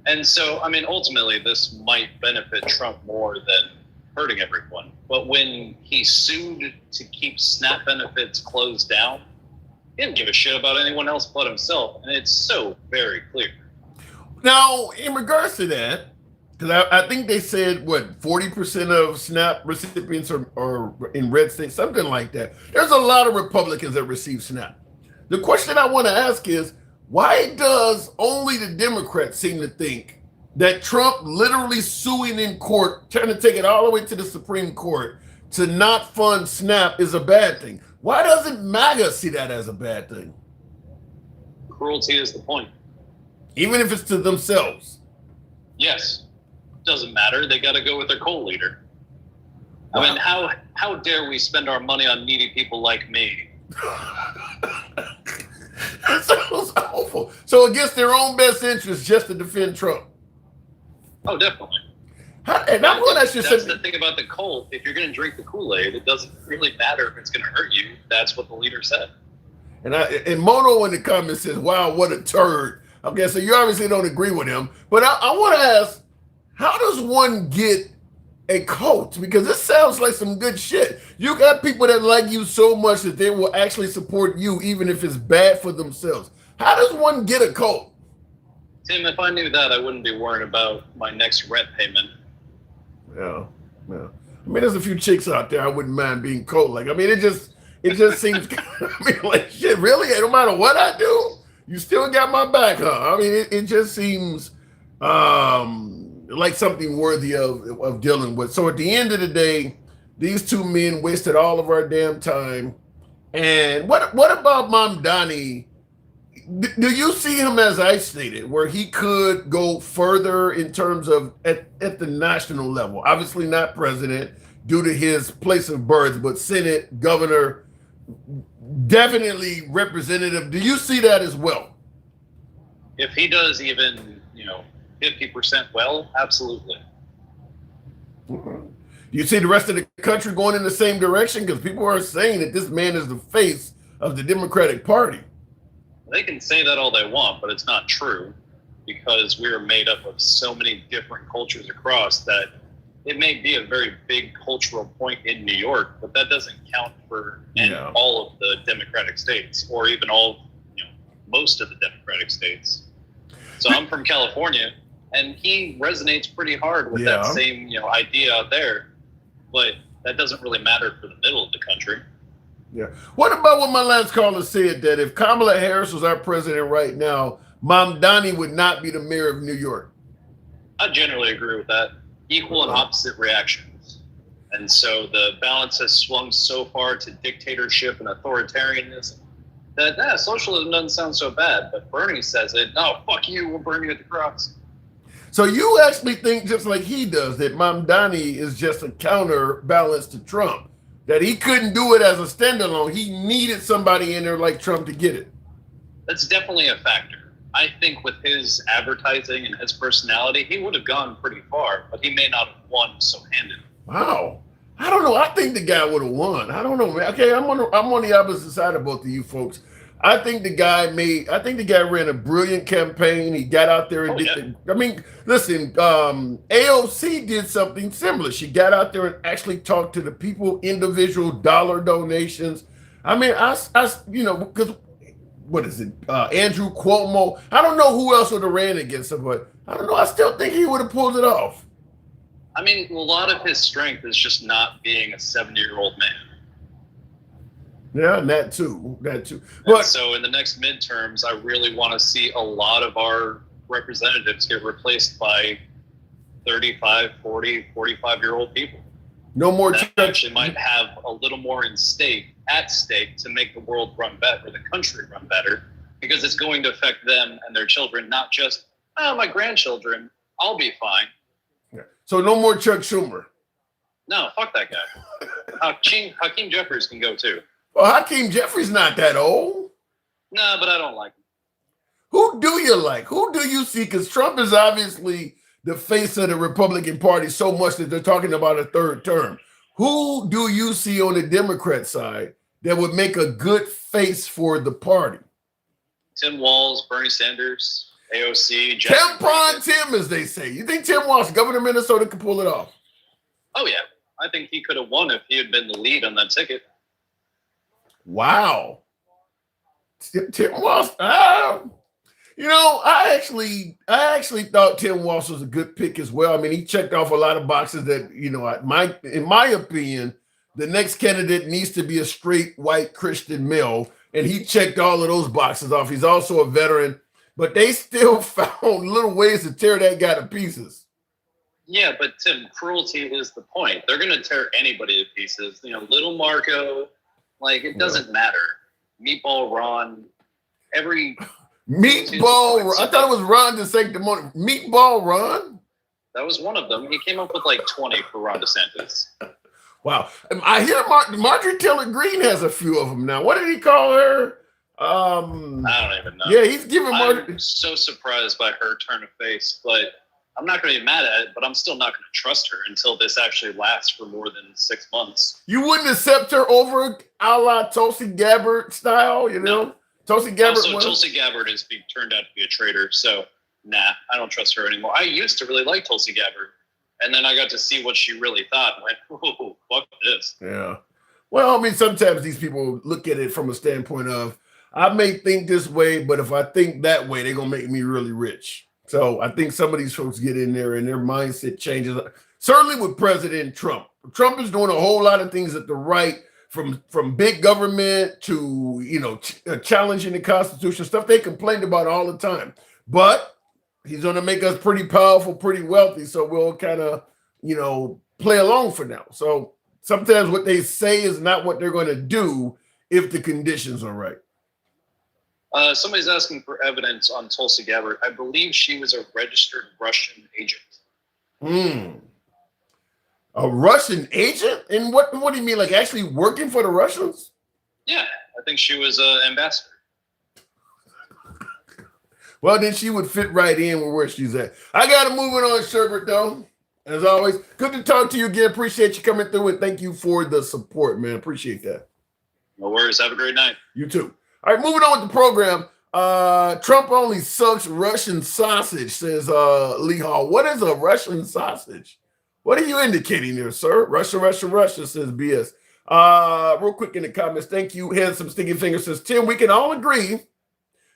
Speaker 4: And so, I mean, ultimately, this might benefit Trump more than hurting everyone. But when he sued to keep SNAP benefits closed down, he didn't give a shit about anyone else but himself. And it's so very clear.
Speaker 1: Now, in regards to that, because I think they said, 40% of SNAP recipients are in red states, something like that. There's a lot of Republicans that receive SNAP. The question I want to ask is, why does only the Democrats seem to think that Trump literally suing in court, trying to take it all the way to the Supreme Court to not fund SNAP is a bad thing? Why doesn't MAGA see that as a bad thing?
Speaker 4: Cruelty is the point.
Speaker 1: Even if it's to themselves.
Speaker 4: Yes. Doesn't matter. They got to go with their co-leader. Wow. I mean, how dare we spend our money on needy people like me?
Speaker 1: That sounds awful. So against their own best interest just to defend Trump.
Speaker 4: Oh, definitely.
Speaker 1: And I'm going to ask you
Speaker 4: That's
Speaker 1: something.
Speaker 4: the thing about the cult. If you're going to drink the Kool-Aid, it doesn't really matter if it's going to hurt you. That's what the leader said.
Speaker 1: And Mono in the comments says, "Wow, what a turd." Okay, so you obviously don't agree with him, but I want to ask, how does one get a cult? Because this sounds like some good shit. You got people that like you so much that they will actually support you, even if it's bad for themselves. How does one get a cult?
Speaker 4: Tim, if I knew that, I wouldn't be worrying about my next rent payment.
Speaker 1: Yeah, yeah. I mean, there's a few chicks out there I wouldn't mind being cult like. I mean, it just seems. I mean, like shit. Really, no matter what I do, you still got my back, huh? I mean, it just seems like something worthy of dealing with. So at the end of the day, these two men wasted all of our damn time. And what about Mamdani? Do you see him, as I stated, where he could go further in terms of at the national level? Obviously not president due to his place of birth, but Senate, governor, definitely representative. Do you see that as well?
Speaker 4: If he does even, 50% well, absolutely.
Speaker 1: Do you see the rest of the country going in the same direction? Because people are saying that this man is the face of the Democratic Party.
Speaker 4: They can say that all they want, but it's not true, because we are made up of so many different cultures across that it may be a very big cultural point in New York, but that doesn't count for all of the Democratic states, or even most of the Democratic states. So I'm from California, and he resonates pretty hard with that same idea out there, but that doesn't really matter for the middle of the country.
Speaker 1: Yeah. What about what my last caller said, that if Kamala Harris was our president right now, Mamdani would not be the mayor of New York?
Speaker 4: I generally agree with that. Equal and opposite reactions. And so the balance has swung so far to dictatorship and authoritarianism that socialism doesn't sound so bad. But Bernie says it. No, fuck you. We'll burn you at the cross.
Speaker 1: So you actually think, just like he does, that Mamdani is just a counterbalance to Trump? That he couldn't do it as a standalone. He needed somebody in there like Trump to get it.
Speaker 4: That's definitely a factor. I think with his advertising and his personality, he would have gone pretty far, but he may not have won so handedly.
Speaker 1: Wow. I don't know. I think the guy would have won. I don't know, man. Okay, I'm on the opposite side of both of you folks. I think the guy ran a brilliant campaign. He got out there and I mean, listen, AOC did something similar. She got out there and actually talked to the people, individual dollar donations. I mean, because what is it? Andrew Cuomo. I don't know who else would have ran against him, but I don't know. I still think he would have pulled it off.
Speaker 4: I mean, a lot of his strength is just not being a 70-year-old man.
Speaker 1: Yeah, that too. But
Speaker 4: and so in the next midterms, I really want to see a lot of our representatives get replaced by 35, 40, 45-year-old people.
Speaker 1: No more.
Speaker 4: That actually might have a little more at stake to make the world run better, the country run better, because it's going to affect them and their children, not just, my grandchildren, I'll be fine.
Speaker 1: So no more Chuck Schumer.
Speaker 4: No, fuck that guy. Hakeem Jeffries can go too.
Speaker 1: Well, Hakeem Jeffries not that old.
Speaker 4: No, but I don't like him.
Speaker 1: Who do you like? Who do you see? Because Trump is obviously the face of the Republican Party so much that they're talking about a third term. Who do you see on the Democrat side that would make a good face for the party?
Speaker 4: Tim Walz, Bernie Sanders, AOC,
Speaker 1: Tampon Tim, as they say. You think Tim Walz, governor of Minnesota, could pull it off?
Speaker 4: Oh, yeah. I think he could have won if he had been the lead on that ticket.
Speaker 1: Wow. Tim Walz. I actually thought Tim Walz was a good pick as well. I mean, he checked off a lot of boxes that, in my opinion, the next candidate needs to be a straight white Christian male. And he checked all of those boxes off. He's also a veteran, but they still found little ways to tear that guy to pieces.
Speaker 4: Yeah, but Tim, cruelty is the point. They're going to tear anybody to pieces. Little Marco, it doesn't matter. Meatball Ron,
Speaker 1: Meatball. I thought it was Ron DeSantis. Meatball Ron.
Speaker 4: That was one of them. He came up with 20 for Ron DeSantis.
Speaker 1: Wow. I hear Marjorie Taylor Greene has a few of them now. What did he call her?
Speaker 4: I don't even know.
Speaker 1: Yeah, he's giving
Speaker 4: I'm so surprised by her turn of face, but I'm not going to be mad at it, but I'm still not going to trust her until this actually lasts for more than 6 months.
Speaker 1: You wouldn't accept her over a la Tulsi Gabbard style, you know?
Speaker 4: No.
Speaker 1: Tulsi Gabbard.
Speaker 4: Also, Tulsi Gabbard has turned out to be a traitor, so nah, I don't trust her anymore. I used to really like Tulsi Gabbard, and then I got to see what she really thought and went, "Oh, fuck this."
Speaker 1: Yeah. Well, I mean, sometimes these people look at it from a standpoint of, I may think this way, but if I think that way, they're going to make me really rich. So I think some of these folks get in there and their mindset changes. Certainly with President Trump. Trump is doing a whole lot of things at the right, from big government to, challenging the Constitution, stuff they complained about all the time. But he's going to make us pretty powerful, pretty wealthy. So we'll kind of, play along for now. So sometimes what they say is not what they're going to do if the conditions are right.
Speaker 4: Somebody's asking for evidence on Tulsi Gabbard. I believe she was a registered Russian agent.
Speaker 1: A Russian agent? And what do you mean? Like actually working for the Russians?
Speaker 4: Yeah, I think she was an ambassador.
Speaker 1: Well, then she would fit right in with where she's at. I got to move it on, Sherbert, though. As always, good to talk to you again. Appreciate you coming through, and thank you for the support, man. Appreciate that.
Speaker 4: No worries. Have a great night.
Speaker 1: You too. All right, moving on with the program. Trump only sucks Russian sausage, says Lee Hall. What is a Russian sausage? What are you indicating there, sir? Russia, says BS. Real quick in the comments, thank you. Handsome Sticky Finger says, Tim, we can all agree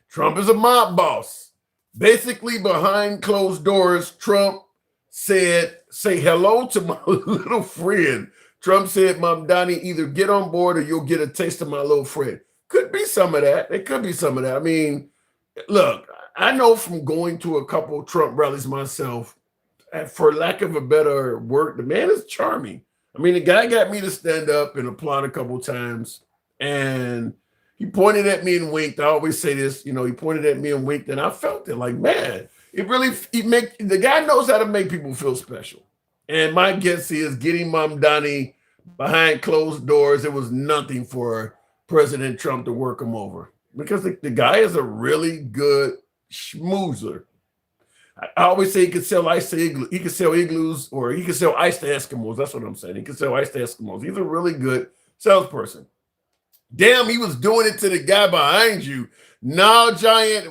Speaker 1: Trump is a mob boss. Basically, behind closed doors, Trump said, say hello to my little friend. Trump said, Mamdani, either get on board or you'll get a taste of my little friend. Could be some of that. It could be some of that. I mean, look, I know from going to a couple of Trump rallies myself, for lack of a better word, the man is charming. I mean, the guy got me to stand up and applaud a couple of times, and he pointed at me and winked. I always say this, he pointed at me and winked, and I felt it like, man, the guy knows how to make people feel special. And my guess is getting Mamdani behind closed doors, it was nothing for President Trump to work him over, because the guy is a really good schmoozer. I always say he could sell ice to igloos. He could sell igloos, or he could sell ice to Eskimos. That's what I'm saying. He could sell ice to Eskimos. He's a really good salesperson. Damn, he was doing it to the guy behind you. Now, Giant,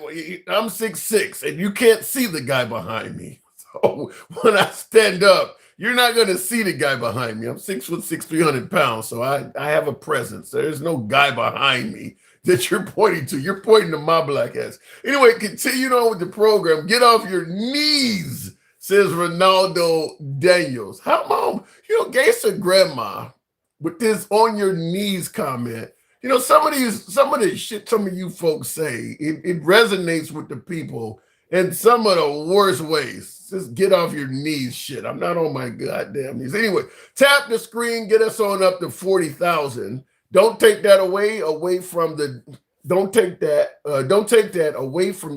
Speaker 1: I'm 6'6", and you can't see the guy behind me. So when I stand up, you're not going to see the guy behind me. I'm 6'6", 300 pounds, so I have a presence. There's no guy behind me that you're pointing to. You're pointing to my black ass. Anyway, continuing on with the program. Get off your knees, says Ronaldo Daniels. How mom, gangster grandma with this on your knees comment. Some of the shit some of you folks say, it resonates with the people in some of the worst ways. Just get off your knees shit. I'm not on my goddamn knees. Anyway, tap the screen, get us on up to 40,000. Don't take that away from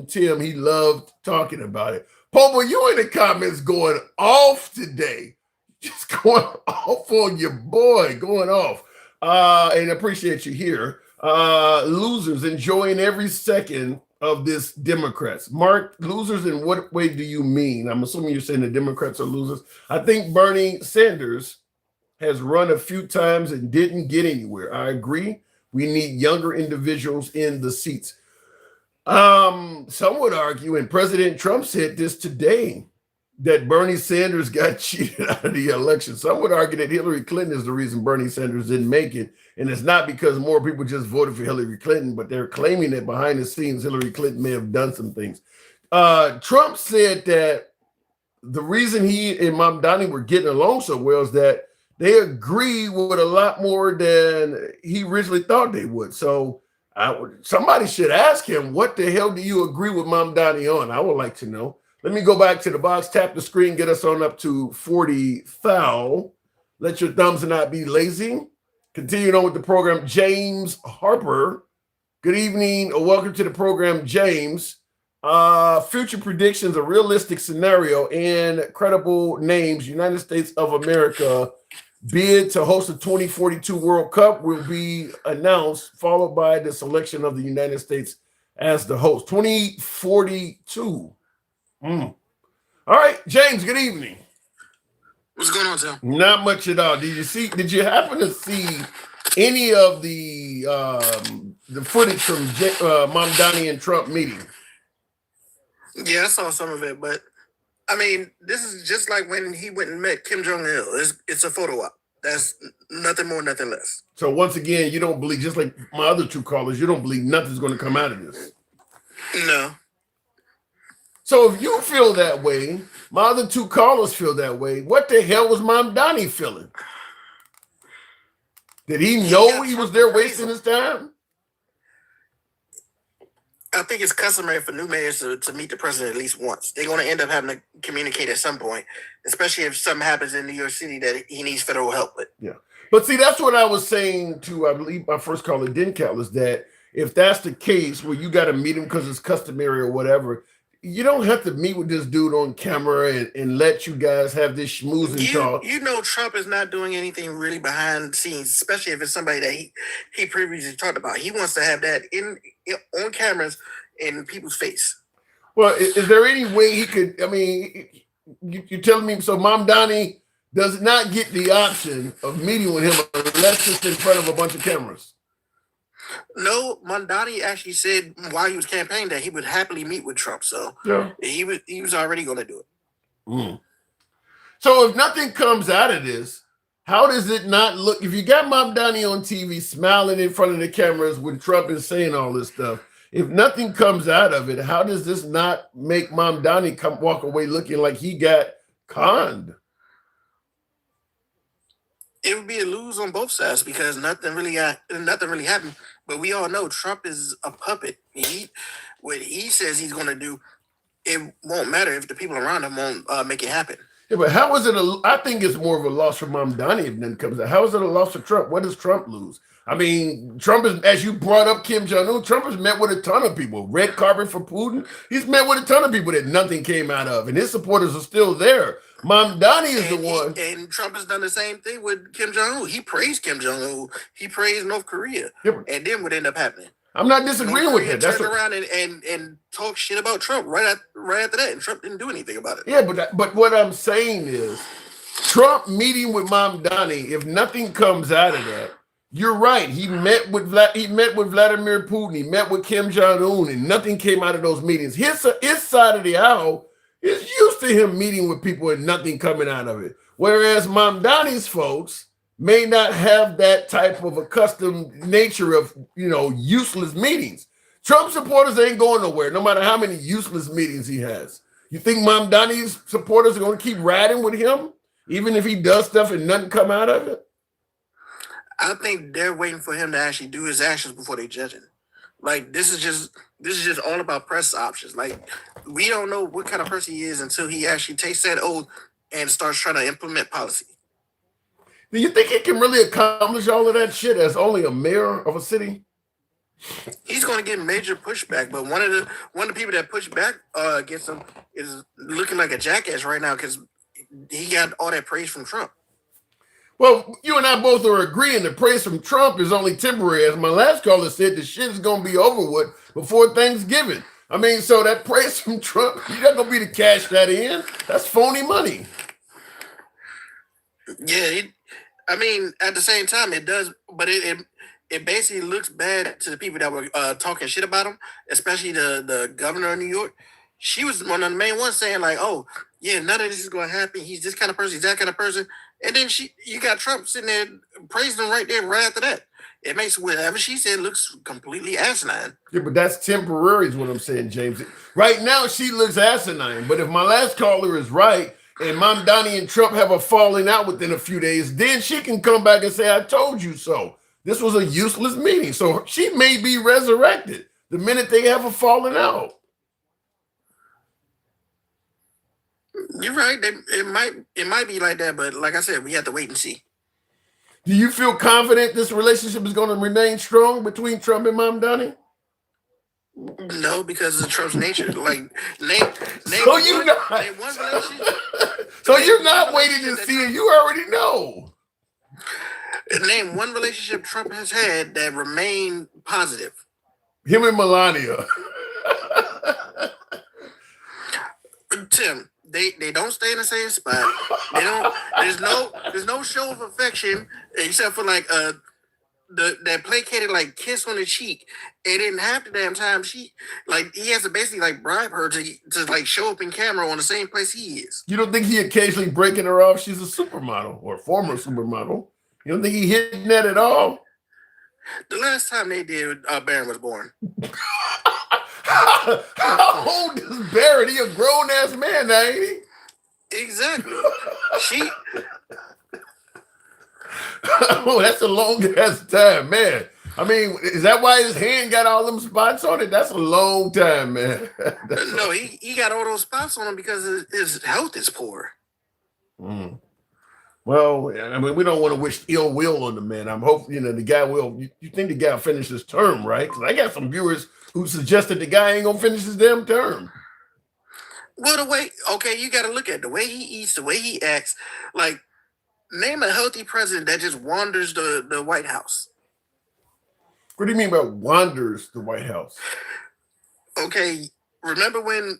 Speaker 1: Tim. He loved talking about it. Popo, you in the comments going off today. Just going off on your boy, going off. And appreciate you here. Losers enjoying every second of this Democrats. Mark, losers in what way do you mean? I'm assuming you're saying the Democrats are losers. I think Bernie Sanders has run a few times and didn't get anywhere. I agree. We need younger individuals in the seats. Some would argue, and President Trump said this today, that Bernie Sanders got cheated out of the election. Some would argue that Hillary Clinton is the reason Bernie Sanders didn't make it. And it's not because more people just voted for Hillary Clinton, but they're claiming that behind the scenes, Hillary Clinton may have done some things. Trump said that the reason he and Mamdani were getting along so well is that they agree with a lot more than he originally thought they would. So somebody should ask him, what the hell do you agree with Mamdani on? I would like to know. Let me go back to the box, tap the screen, get us on up to 40,000. Let your thumbs not be lazy. Continuing on with the program, James Harper. Good evening. Welcome to the program, James. Future predictions, a realistic scenario, and credible names. United States of America bid to host the 2042 World Cup will be announced, followed by the selection of the United States as the host. 2042. All All right, James, good evening.
Speaker 3: What's going on, Tim?
Speaker 1: Not much at all. Did you happen to see any of the footage from Mamdani and Trump meeting?
Speaker 5: Yeah, I saw some of it, but I mean, this is just like when he went and met Kim Jong Il. It's a photo op. That's nothing more, nothing less.
Speaker 1: So once again, you don't believe, just like my other two callers, you don't believe nothing's going to come out of this.
Speaker 5: No.
Speaker 1: So if you feel that way, my other two callers feel that way, what the hell was Mamdani feeling? Did he know he was there wasting his time?
Speaker 5: I think it's customary for new mayors to meet the president at least once. They're going to end up having to communicate at some point, especially if something happens in New York City that he needs federal help with.
Speaker 1: Yeah. But see, that's what I was saying to, I believe, my first caller, Dencal, is that if that's the case where you got to meet him because it's customary or whatever, you don't have to meet with this dude on camera and let you guys have this schmoozing talk.
Speaker 5: You know Trump is not doing anything really behind the scenes, especially if it's somebody that he previously talked about. He wants to have that on cameras in people's face.
Speaker 1: Well, is there any way he could, I mean, you're telling me, so Mamdani does not get the option of meeting with him unless it's in front of a bunch of cameras?
Speaker 5: No, Mamdani actually said while he was campaigning that he would happily meet with Trump. So yeah, he was already going to do it.
Speaker 1: Mm. So if nothing comes out of this, how does it not look? If you got Mamdani on TV smiling in front of the cameras when Trump is saying all this stuff, if nothing comes out of it, how does this not make Mamdani walk away looking like he got conned?
Speaker 5: It would be a lose on both sides because nothing really happened. But we all know Trump is a puppet. What he says he's going to do, it won't matter if the people around him won't make it happen.
Speaker 1: Yeah, but how is it? I think it's more of a loss for Mamdani if nothing comes out. How is it a loss for Trump? What does Trump lose? I mean, Trump is, as you brought up Kim Jong-un, Trump has met with a ton of people. Red carpet for Putin. He's met with a ton of people that nothing came out of, and his supporters are still there. Mamdani is the one.
Speaker 5: And Trump has done the same thing with Kim Jong-un. He praised Kim Jong-un. He praised North Korea.
Speaker 1: Yeah,
Speaker 5: and then what ended up happening?
Speaker 1: I'm not disagreeing with that.
Speaker 5: That's turned around and talk shit about Trump right after that, and Trump didn't do anything about it.
Speaker 1: Yeah, but what I'm saying is, Trump meeting with Mamdani, if nothing comes out of that, you're right. He met with Vladimir Putin. He met with Kim Jong-un, and nothing came out of those meetings. His side of the aisle is used to him meeting with people and nothing coming out of it. Whereas Mamdani's folks may not have that type of accustomed nature of, useless meetings. Trump supporters ain't going nowhere, no matter how many useless meetings he has. You think Mamdani's supporters are going to keep riding with him, even if he does stuff and nothing come out of it?
Speaker 5: I think they're waiting for him to actually do his actions before they judge him. Like, this is just all about press options. Like, we don't know what kind of person he is until he actually takes that oath and starts trying to implement policy.
Speaker 1: Do you think he can really accomplish all of that shit as only a mayor of a city?
Speaker 5: He's going to get major pushback, but one of the people that pushed back against him is looking like a jackass right now because he got all that praise from Trump.
Speaker 1: Well, you and I both are agreeing the praise from Trump is only temporary. As my last caller said, the shit is going to be over with before Thanksgiving. I mean, so that praise from Trump, you're not going to be to cash that in. That's phony money.
Speaker 5: Yeah, I mean, at the same time, it does, but it basically looks bad to the people that were talking shit about him, especially the governor of New York. She was one of the main ones saying like, "Oh, yeah, none of this is going to happen. He's this kind of person. He's that kind of person." And then you got Trump sitting there praising him right there, right after that. It makes whatever she said looks completely asinine.
Speaker 1: Yeah, but that's temporary is what I'm saying, James. Right now, she looks asinine. But if my last caller is right, and Mamdani and Trump have a falling out within a few days, then she can come back and say, I told you so. This was a useless meeting. So she may be resurrected the minute they have a falling out.
Speaker 5: You're right. It might be like that, but like I said, we have to wait and see.
Speaker 1: Do you feel confident this relationship is going to remain strong between Trump and Mamdani?
Speaker 5: No, because of Trump's nature. Like,
Speaker 1: so you're not waiting to see it. You already know.
Speaker 5: Name one relationship Trump has had that remained positive.
Speaker 1: Him and Melania.
Speaker 5: Tim, They don't stay in the same spot. They don't. There's no show of affection except for like that placated like kiss on the cheek. And then half the damn time he has to basically like bribe her to like show up in camera on the same place he is.
Speaker 1: You don't think he occasionally breaking her off? She's a supermodel or former supermodel. You don't think he hitting that at all?
Speaker 5: The last time they did, Baron was born.
Speaker 1: How old is Barrett? He a grown ass man now, ain't he?
Speaker 5: Exactly.
Speaker 1: Oh, that's a long ass time, man. I mean, is that why his hand got all them spots on it? That's a long time, man.
Speaker 5: No, he got all those spots on him because his health is poor.
Speaker 1: Mm. Well, I mean, we don't want to wish ill will on the man. I'm hoping, the guy will. You think the guy will finish his term, right? Because I got some viewers who suggested the guy ain't gonna finish his damn term.
Speaker 5: Well, you got to look at the way he eats, the way he acts. Like, name a healthy president that just wanders the White House.
Speaker 1: What do you mean by wanders the White House?
Speaker 5: Okay, remember when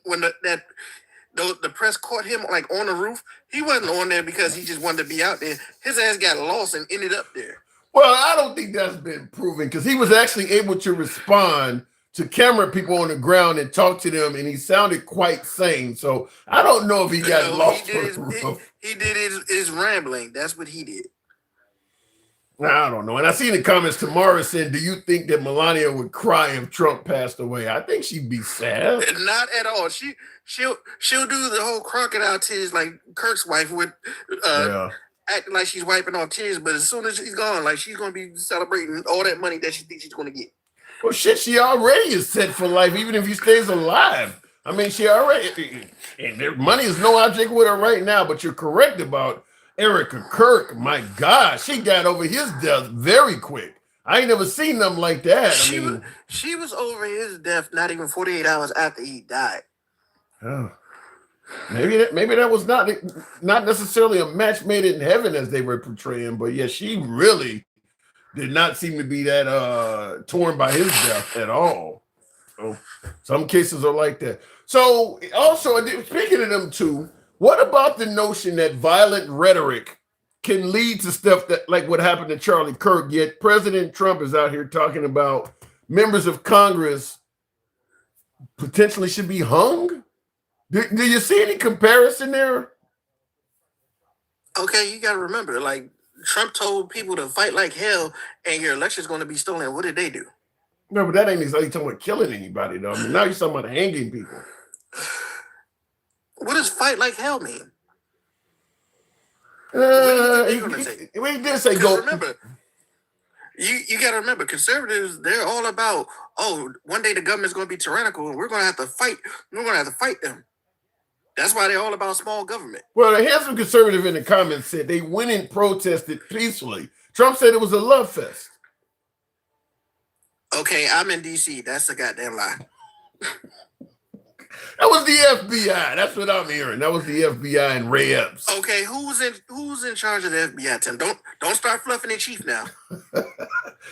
Speaker 5: the press caught him like on the roof? He wasn't on there because he just wanted to be out there. His ass got lost and ended up there.
Speaker 1: Well, I don't think that's been proven because he was actually able to respond to camera people on the ground and talk to them, and he sounded quite sane. So I don't know if he got lost.
Speaker 5: He did his rambling. That's what he did.
Speaker 1: I don't know. And I see in the comments Tamara said, do you think that Melania would cry if Trump passed away? I think she'd be sad.
Speaker 5: Not at all. She'll do the whole crocodile tears like Kirk's wife would acting like she's wiping off tears, but as soon as she's gone, like she's gonna be celebrating all that money that she thinks she's gonna get.
Speaker 1: Well, shit, she already is set for life, even if he stays alive. I mean, she already, and their money is no object with her right now, but you're correct about Erica Kirk. My God, she got over his death very quick. I ain't never seen them like that.
Speaker 5: She was over his death not even 48 hours after he died.
Speaker 1: Oh. Maybe that was not necessarily a match made in heaven as they were portraying, but yeah, she really did not seem to be that torn by his death at all. So some cases are like that. So also, speaking of them two, what about the notion that violent rhetoric can lead to stuff that like what happened to Charlie Kirk? Yet President Trump is out here talking about members of Congress potentially should be hung. Do you see any comparison there?
Speaker 5: Okay, you got to remember, like Trump told people to fight like hell, and your election's going to be stolen. What did they do?
Speaker 1: No, but that ain't exactly talking about killing anybody, though. I mean, now you're talking about hanging people.
Speaker 5: What does fight like hell mean?
Speaker 1: We did say go.
Speaker 5: Remember, you got to remember, conservatives, they're all about, one day the government's going to be tyrannical, and we're going to have to fight. We're going to have to fight them. That's why they're all about small government.
Speaker 1: Well, I had some conservative in the comments said they went and protested peacefully. Trump said it was a love fest.
Speaker 5: Okay, I'm in D.C. That's a goddamn lie.
Speaker 1: That was the FBI. That's what I'm hearing. That was the FBI and Ray Epps.
Speaker 5: Okay, who's in charge of the FBI, Tim? Don't start fluffing the chief now.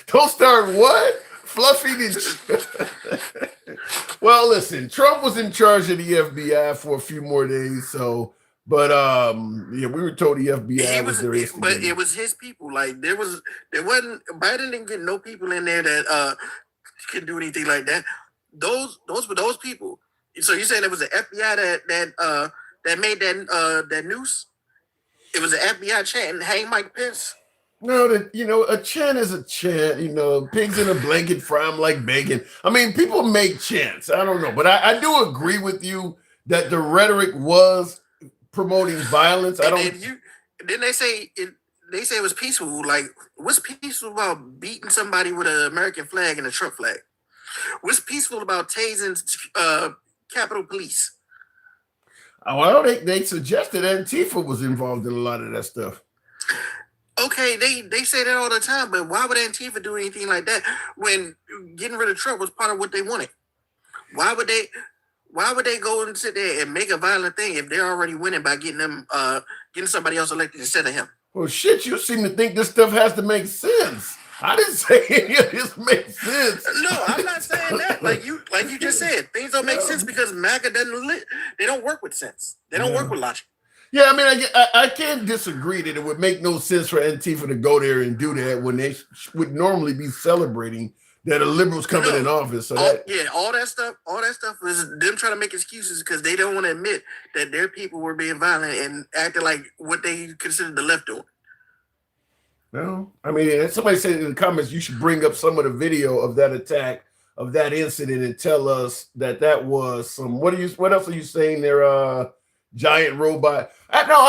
Speaker 1: Don't start what? Fluffy the Well, listen, Trump was in charge of the FBI for a few more days, but we were told the FBI was there.
Speaker 5: But it was his people. Like there wasn't Biden didn't get no people in there that can do anything like that. Those were those people. So you saying it was the FBI that made that noose? It was the FBI chanting, "Hang Mike Pence."
Speaker 1: No, a chant is a chant. Pigs in a blanket fry them like bacon. I mean, people make chants. I don't know, but I do agree with you that the rhetoric was promoting violence.
Speaker 5: Then they say it was peaceful. Like, what's peaceful about beating somebody with an American flag and a Trump flag? What's peaceful about tasing Capitol Police?
Speaker 1: Well, they suggested Antifa was involved in a lot of that stuff.
Speaker 5: Okay, they say that all the time, but why would Antifa do anything like that when getting rid of Trump was part of what they wanted? Why would they go and sit there and make a violent thing if they're already winning by getting somebody else elected instead of him?
Speaker 1: Well, shit, you seem to think this stuff has to make sense. I didn't say any of this makes sense.
Speaker 5: No, I'm not saying that. Like you just said, things don't make sense because MAGA they don't work with sense. They don't work with logic.
Speaker 1: Yeah, I mean, I can't disagree that it would make no sense for Antifa to go there and do that when they would normally be celebrating that a liberal's coming in office. So
Speaker 5: all that stuff is them trying to make excuses because they don't want to admit that their people were being violent and acting like what they considered the left doing.
Speaker 1: No, I mean, somebody said in the comments you should bring up some of the video of that attack, of that incident, and tell us that was some. What else are you saying there? Giant robot.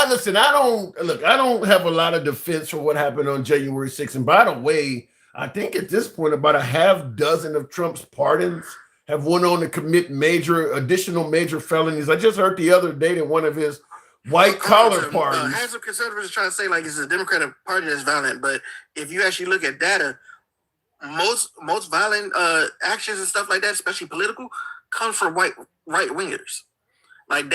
Speaker 1: Listen, I don't have a lot of defense for what happened on January 6th. And by the way, I think at this point about a half dozen of Trump's pardons have went on to commit additional major felonies. I just heard the other day that one of his white collar pardons.
Speaker 5: Has some conservatives trying to say like it's the Democratic Party that's violent, but if you actually look at data, most violent actions and stuff like that, especially political, come from right wingers. Like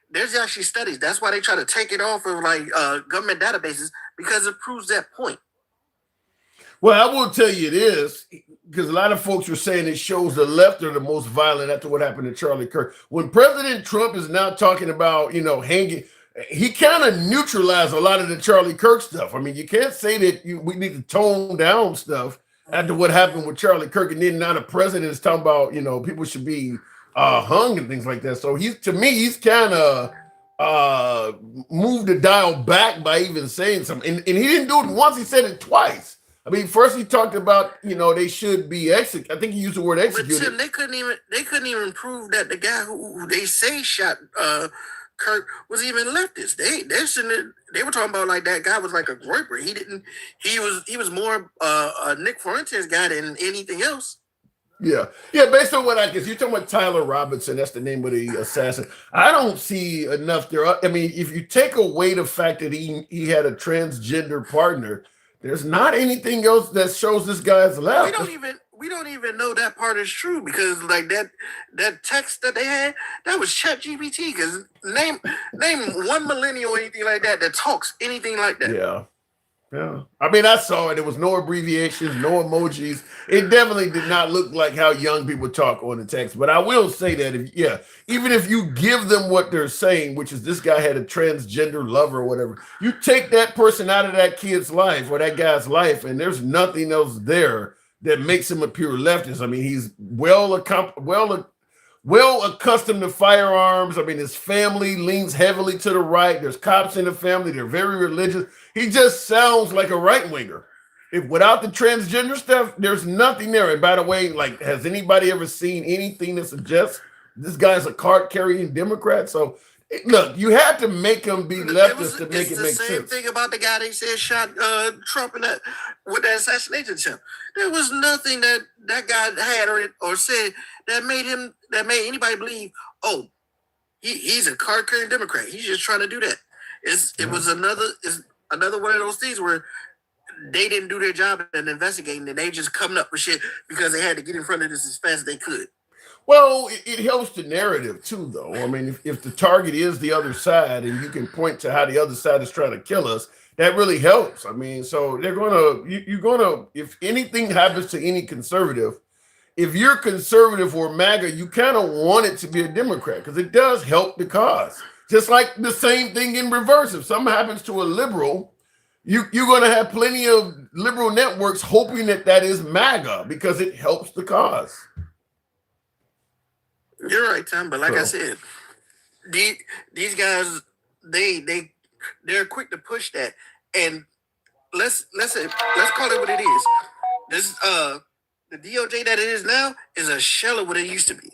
Speaker 5: there's actually studies. That's why they try to take it off of like government databases because it proves that point.
Speaker 1: Well, I will tell you it is because a lot of folks are saying it shows the left are the most violent after what happened to Charlie Kirk. When President Trump is now talking about, hanging, he kind of neutralized a lot of the Charlie Kirk stuff. I mean, you can't say that we need to tone down stuff after what happened with Charlie Kirk, and then now the president is talking about, people should be hung and things like that. So he's kind of moved the dial back by even saying something. And he didn't do it once, he said it twice. I mean, first he talked about, they should be executed. I think he used the word executed.
Speaker 5: But Tim, they couldn't even prove that the guy who they say shot Kirk was even leftist. They were talking about like that guy was like a groyper. He was more a Nick Fuentes guy than anything else.
Speaker 1: Yeah. Based on what you're talking about Tyler Robinson, that's the name of the assassin. I don't see enough there. I mean, if you take away the fact that he had a transgender partner, there's not anything else that shows this guy's left.
Speaker 5: We don't even know that part is true because like that text that they had, that was ChatGPT. Because name one millennial or anything like that talks anything like that.
Speaker 1: Yeah. I mean, I saw it. There was no abbreviations, no emojis. It definitely did not look like how young people talk on the text. But I will say that even if you give them what they're saying, which is this guy had a transgender lover or whatever, you take that person out of that kid's life or that guy's life, and there's nothing else there that makes him a pure leftist. I mean, he's well accustomed to firearms. I mean, his family leans heavily to the right. There's cops in the family. They're very religious. He just sounds like a right winger. Without the transgender stuff, there's nothing there. And by the way, like, has anybody ever seen anything that suggests this guy's a card carrying Democrat? So look, you have to make him be leftist to make it make sense.
Speaker 5: It's the same thing about the guy they said shot Trump with that assassination attempt. There was nothing that guy had or said that made anybody believe, oh, he's a card carrying Democrat. He's just trying to do that. It was another one of those things where they didn't do their job in investigating and they just coming up with shit because they had to get in front of this as fast as they could.
Speaker 1: Well, it helps the narrative too, though. I mean, if the target is the other side and you can point to how the other side is trying to kill us, that really helps. I mean, so you're gonna, if anything happens to any conservative, if you're conservative or MAGA, you kind of want it to be a Democrat because it does help the cause. Just like the same thing in reverse. If something happens to a liberal, you're going to have plenty of liberal networks hoping that is MAGA because it helps the cause.
Speaker 5: You're right, Tom. But like I said, these guys, they're quick to push that. And let's call it what it is. This the DOJ that it is now is a shell of what it used to be.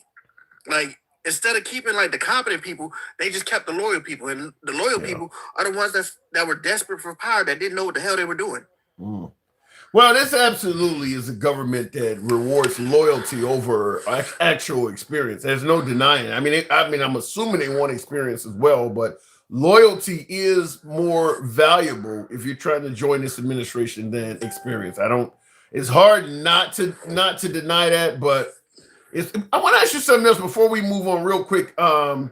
Speaker 5: Like, instead of keeping like the competent people, they just kept the loyal people, and the loyal people are the ones that were desperate for power that didn't know what the hell they were doing.
Speaker 1: Well, this absolutely is a government that rewards loyalty over actual experience. There's no denying it. I mean, I'm assuming they want experience as well, but loyalty is more valuable if you're trying to join this administration than experience. It's hard not to deny that, but I want to ask you something else before we move on real quick. I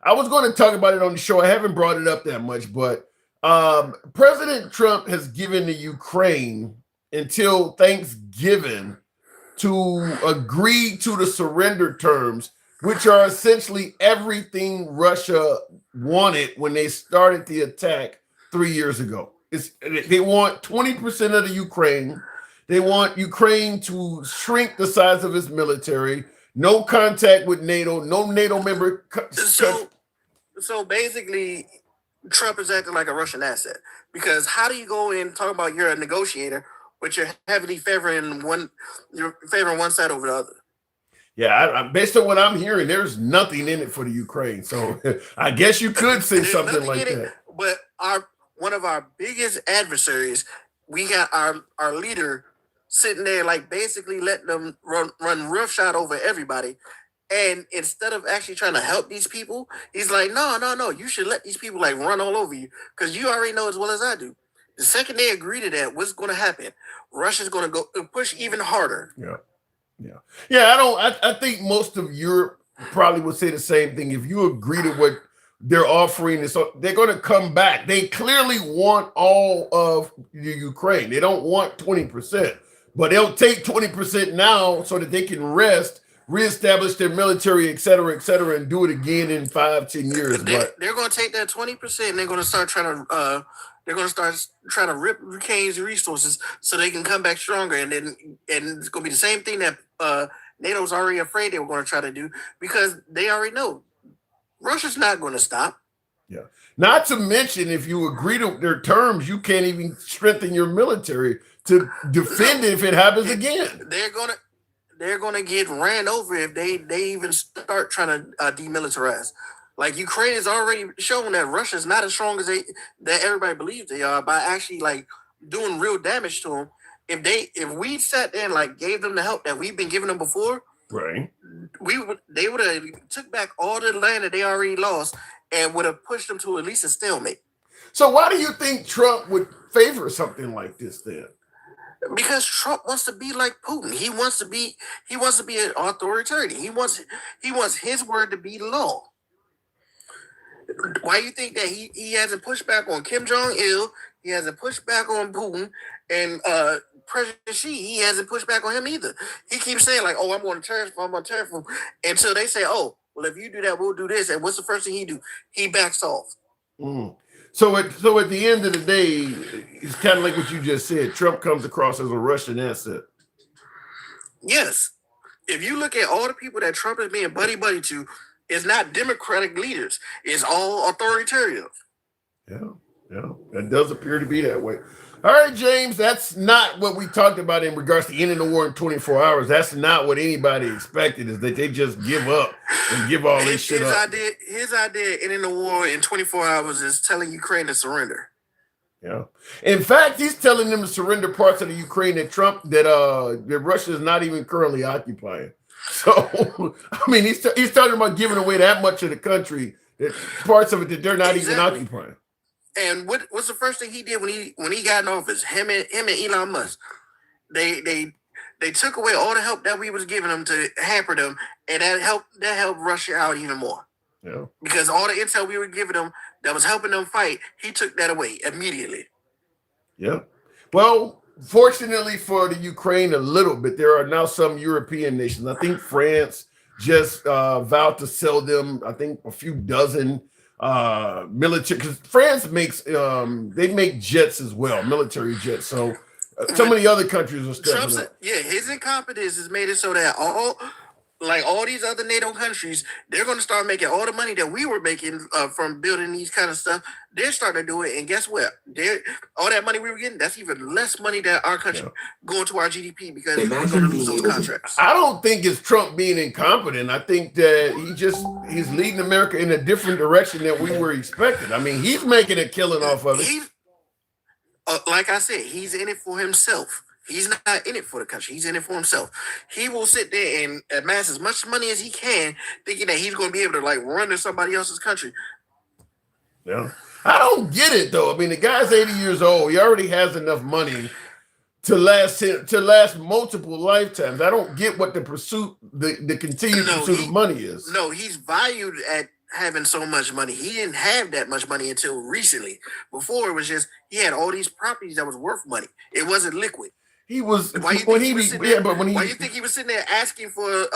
Speaker 1: was going to talk about it on the show. I haven't brought it up that much, but President Trump has given the Ukraine until Thanksgiving to agree to the surrender terms, which are essentially everything Russia wanted when they started the attack 3 years ago. They want 20% of the Ukraine. They want Ukraine to shrink the size of its military, no contact with NATO, no NATO member.
Speaker 5: So basically, Trump is acting like a Russian asset, because how do you go in and talk about you're a negotiator, but you're heavily favoring one side over the other?
Speaker 1: Yeah, based on what I'm hearing, there's nothing in it for the Ukraine. So I guess you could say something like that.
Speaker 5: But one of our biggest adversaries, we got our leader sitting there like basically letting them run roughshod over everybody. And instead of actually trying to help these people, he's like, no, you should let these people like run all over you, because you already know as well as I do. The second they agree to that, what's going to happen? Russia's going to go push even harder.
Speaker 1: Yeah. I think most of Europe probably would say the same thing. If you agree to what they're offering, so they're going to come back. They clearly want all of the Ukraine. They don't want 20%, but they'll take 20% now so that they can rest, reestablish their military, et cetera, and do it again in 5-10 years.
Speaker 5: They're going to take that 20% and they're going to start trying to rip Ukraine's resources so they can come back stronger. And it's going to be the same thing that NATO's already afraid they were going to try to do, because they already know Russia's not going to stop.
Speaker 1: Yeah. Not to mention, if you agree to their terms, you can't even strengthen your military to defend it if it happens again.
Speaker 5: They're gonna get ran over if they even start trying to demilitarize. Like, Ukraine has already shown that Russia's not as strong as that everybody believes they are, by actually like doing real damage to them. If we sat there and like gave them the help that we've been giving them before,
Speaker 1: right?
Speaker 5: They would have took back all the land that they already lost and would have pushed them to at least a stalemate.
Speaker 1: So why do you think Trump would favor something like this then?
Speaker 5: Because Trump wants to be like Putin. He wants to be an authoritarian. He wants his word to be law. Why do you think that he hasn't pushed back on Kim Jong-il? He hasn't pushed back on Putin, and President Xi, he hasn't pushed back on him either. He keeps saying like, "Oh, I'm going to tariff him," until they say, "Oh, well, if you do that, we'll do this." And what's the first thing he do? He backs off.
Speaker 1: So at the end of the day, it's kind of like what you just said. Trump comes across as a Russian asset.
Speaker 5: Yes. If you look at all the people that Trump is being buddy to, it's not democratic leaders. It's all authoritarians.
Speaker 1: Yeah, that does appear to be that way. All right, James, that's not what we talked about in regards to ending the war in 24 hours. That's not what anybody expected, is that they just give up and give all this shit up.
Speaker 5: His idea of ending the war in 24 hours is telling Ukraine to surrender.
Speaker 1: Yeah. In fact, he's telling them to surrender parts of the Ukraine that Russia is not even currently occupying. So, I mean, he's talking about giving away that much of the country, that parts of it that they're not even occupying.
Speaker 5: And what's the first thing he did when he got in office? Him and Elon Musk, they took away all the help that we was giving them to hamper them, and that helped Russia out even more.
Speaker 1: Yeah.
Speaker 5: Because all the intel we were giving them that was helping them fight, he took that away immediately.
Speaker 1: Yeah. Well, fortunately for the Ukraine, a little bit. There are now some European nations. I think France just vowed to sell them, I think, a few dozen military, because France makes they make jets as well, military jets. So some of the other countries are stepping up.
Speaker 5: Yeah, his incompetence has made it so that all these other NATO countries, they're going to start making all the money that we were making from building these kind of stuff. They're starting to do it, and guess what? All that money we were getting, that's even less money that our country going to our GDP, because we're going to lose those contracts.
Speaker 1: I don't think it's Trump being incompetent. I think that he's leading America in a different direction than we were expecting. I mean, he's making a killing off of it.
Speaker 5: Like I said, he's in it for himself. He's not in it for the country. He's in it for himself. He will sit there and amass as much money as he can, thinking that he's going to be able to like run in somebody else's country.
Speaker 1: Yeah, I don't get it though. I mean, the guy's 80 years old. He already has enough money to last multiple lifetimes. I don't get what the continued pursuit of money is.
Speaker 5: No, he's valued at having so much money. He didn't have that much money until recently. Before, it was just he had all these properties that was worth money. It wasn't liquid.
Speaker 1: He was
Speaker 5: Why you
Speaker 1: when
Speaker 5: think
Speaker 1: he
Speaker 5: he was
Speaker 1: be,
Speaker 5: sitting
Speaker 1: yeah,
Speaker 5: there?
Speaker 1: but when
Speaker 5: Why
Speaker 1: he
Speaker 5: you think he was sitting there asking for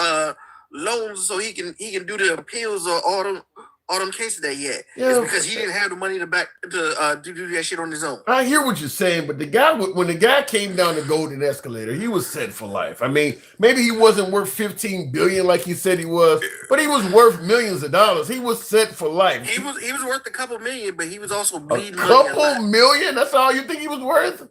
Speaker 5: loans so he can do the appeals or all them cases that he had?
Speaker 1: Yeah.
Speaker 5: It's because he didn't have the money to do that shit on his own.
Speaker 1: I hear what you're saying, but the guy, when the guy came down the golden escalator, he was set for life. I mean, maybe he wasn't worth 15 billion like he said he was, but he was worth millions of dollars. He was set for life.
Speaker 5: He was worth a couple million, but he was also
Speaker 1: A
Speaker 5: bleeding money a
Speaker 1: couple
Speaker 5: lot.
Speaker 1: million? That's all you think he was worth?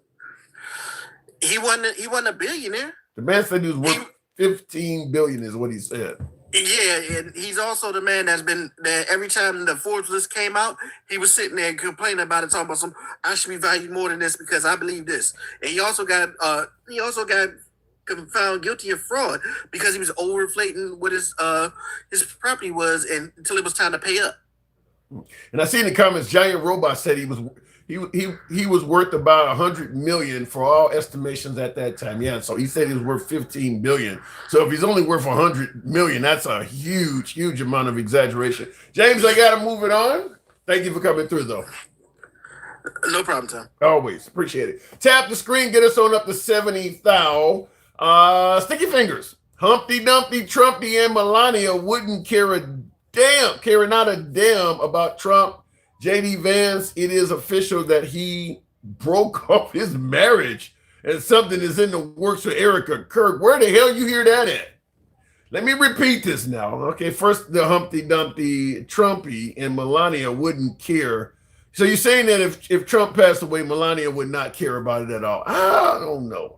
Speaker 5: He wasn't a billionaire.
Speaker 1: The man said he was worth 15 billion is what he said.
Speaker 5: Yeah, and he's also the man that every time the Forbes list came out, he was sitting there complaining about it, talking about I should be valued more than this because I believe this. And he also got found guilty of fraud because he was overinflating what his property was until it was time to pay up.
Speaker 1: And I see in the comments, Giant Robot said he was worth about 100 million for all estimations at that time. Yeah, so he said he was worth 15 billion. So if he's only worth 100 million, that's a huge, huge amount of exaggeration. James, I got to move it on. Thank you for coming through, though.
Speaker 5: No problem, Tom.
Speaker 1: Always appreciate it. Tap the screen, get us on up to 70,000. Sticky fingers. Humpty Dumpty, Trumpy, and Melania wouldn't care not a damn about Trump. JD Vance, it is official that he broke off his marriage and something is in the works with Erica Kirk. Where the hell you hear that at? Let me repeat this now. Okay, first the Humpty Dumpty, Trumpy, and Melania wouldn't care. So you're saying that if Trump passed away, Melania would not care about it at all? I don't know.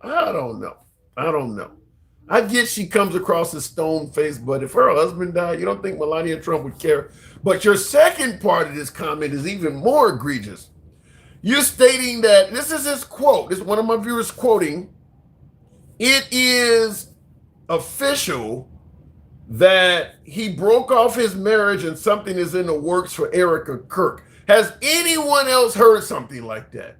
Speaker 1: I get she comes across as stone-faced, but if her husband died, you don't think Melania Trump would care? But your second part of this comment is even more egregious. You're stating that, this is his quote, this is one of my viewers quoting, it is official that he broke off his marriage and something is in the works for Erica Kirk. Has anyone else heard something like that?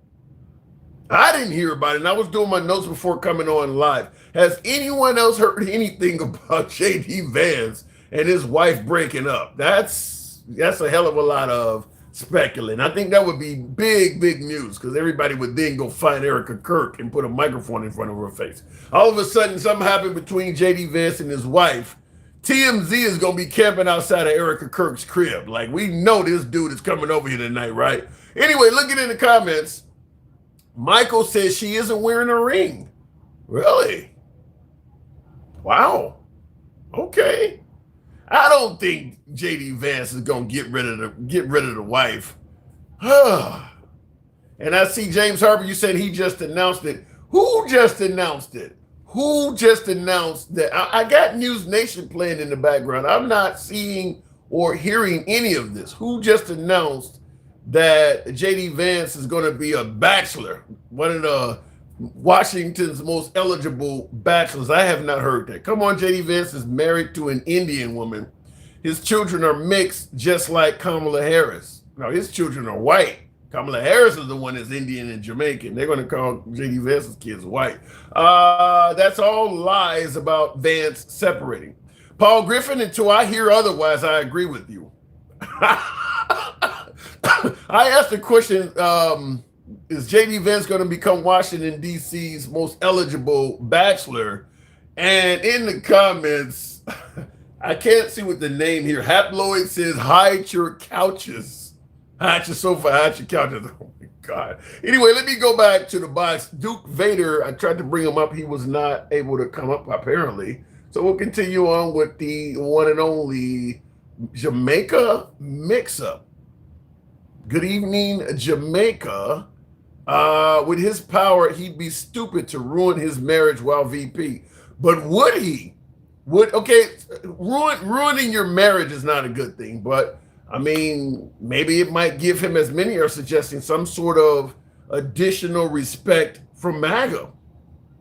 Speaker 1: I didn't hear about it, and I was doing my notes before coming on live. Has anyone else heard anything about JD Vance and his wife breaking up? That's a hell of a lot of speculating. I think that would be big, big news because everybody would then go find Erica Kirk and put a microphone in front of her face. All of a sudden, something happened between JD Vance and his wife. TMZ is going to be camping outside of Erica Kirk's crib. Like, we know this dude is coming over here tonight, right? Anyway, looking in the comments, Michael says she isn't wearing a ring. Really? Wow. Okay. I don't think JD Vance is gonna get rid of the wife. And I see James Harper, you said he just announced it. Who just announced it? Who just announced that? I got News Nation playing in the background. I'm not seeing or hearing any of this. Who just announced that JD Vance is going to be a bachelor, one of the Washington's most eligible bachelors? I have not heard that. Come on, JD Vance is married to an Indian woman. His children are mixed, just like Kamala Harris. Now, his children are white. Kamala Harris is the one that's Indian and Jamaican. They're going to call JD Vance's kids white. That's all lies about Vance separating. Paul Griffin, until I hear otherwise, I agree with you. I asked the question, is JD Vance going to become Washington, D.C.'s most eligible bachelor? And in the comments, I can't see what the name here. Haploid says, hide your couches. Hide your sofa, hide your couches. Oh, my God. Anyway, let me go back to the box. Duke Vader, I tried to bring him up. He was not able to come up, apparently. So we'll continue on with the one and only Jamaica mix-up. Good evening, Jamaica. With his power, he'd be stupid to ruin his marriage while VP. But would he? Ruining your marriage is not a good thing. But, I mean, maybe it might give him, as many are suggesting, some sort of additional respect from MAGA.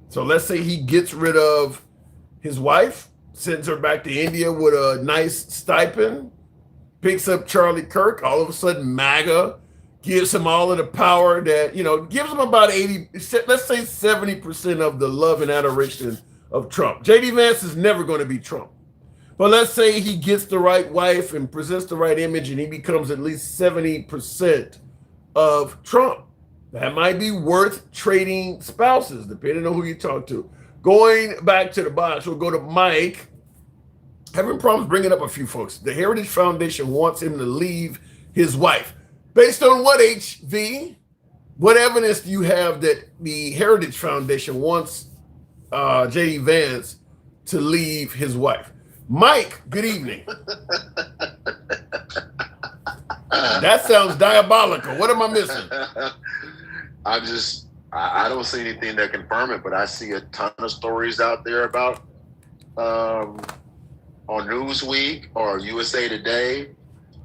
Speaker 1: So let's say he gets rid of his wife, sends her back to India with a nice stipend, picks up Charlie Kirk. All of a sudden, MAGA gives him all of the power that, gives him about 80, let's say 70% of the love and adoration of Trump. JD Vance is never going to be Trump. But let's say he gets the right wife and presents the right image and he becomes at least 70% of Trump. That might be worth trading spouses, depending on who you talk to. Going back to the box, we'll go to Mike. Having problems bringing up a few folks. The Heritage Foundation wants him to leave his wife. Based on what, HV? What evidence do you have that the Heritage Foundation wants J.D. Vance to leave his wife? Mike, good evening. That sounds diabolical. What am I missing?
Speaker 6: I don't see anything that confirm it, but I see a ton of stories out there about on Newsweek or USA Today,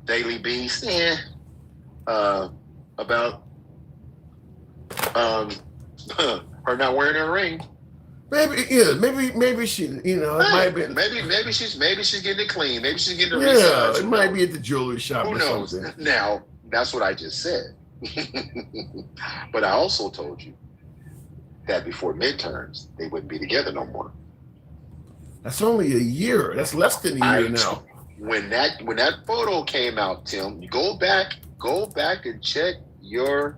Speaker 6: Daily Beast, about her not wearing her ring.
Speaker 1: Maybe she, it might be.
Speaker 6: Maybe she's getting it clean. Maybe she's getting it
Speaker 1: resized. It might be at the jewelry shop.
Speaker 6: Who knows? Something. Now, that's what I just said. But I also told you that before midterms, they wouldn't be together no more.
Speaker 1: That's only a year. That's less than a year now.
Speaker 6: When that photo came out, Tim, you go back and check your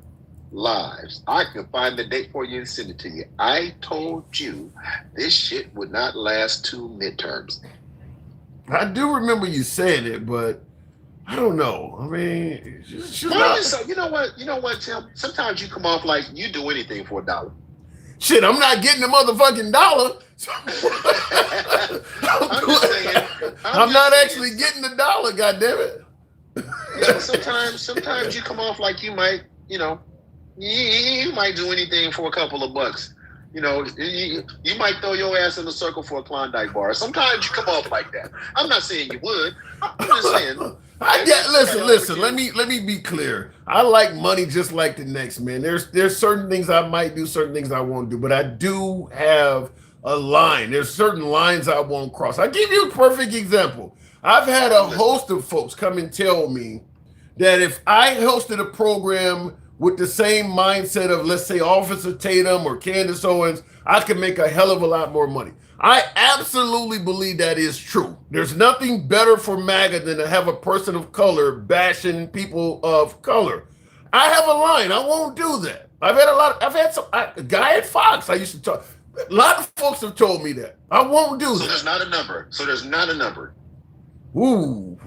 Speaker 6: lives. I can find the date for you and send it to you. I told you this shit would not last 2 midterms.
Speaker 1: I do remember you saying it, but I don't know. I mean,
Speaker 6: you know what, Tim? Sometimes you come off like you do anything for $1.
Speaker 1: Shit, I'm not getting the motherfucking dollar. I'm not actually getting the dollar, goddammit.
Speaker 6: Sometimes you come off like you might, you might do anything for a couple of bucks. You might throw your ass in a circle for a Klondike bar. Sometimes you come off like that. I'm not saying you would. I'm just saying.
Speaker 1: Listen. Let me be clear. I like money just like the next man. There's certain things I might do, certain things I won't do, but I do have a line. There's certain lines I won't cross. I'll give you a perfect example. I've had a host of folks come and tell me that if I hosted a program with the same mindset of, let's say, Officer Tatum or Candace Owens, I could make a hell of a lot more money. I absolutely believe that is true. There's nothing better for MAGA than to have a person of color bashing people of color. I have a line. I won't do that. A guy at Fox, I used to talk. A lot of folks have told me that. I won't do that.
Speaker 6: So there's not a number.
Speaker 1: Ooh.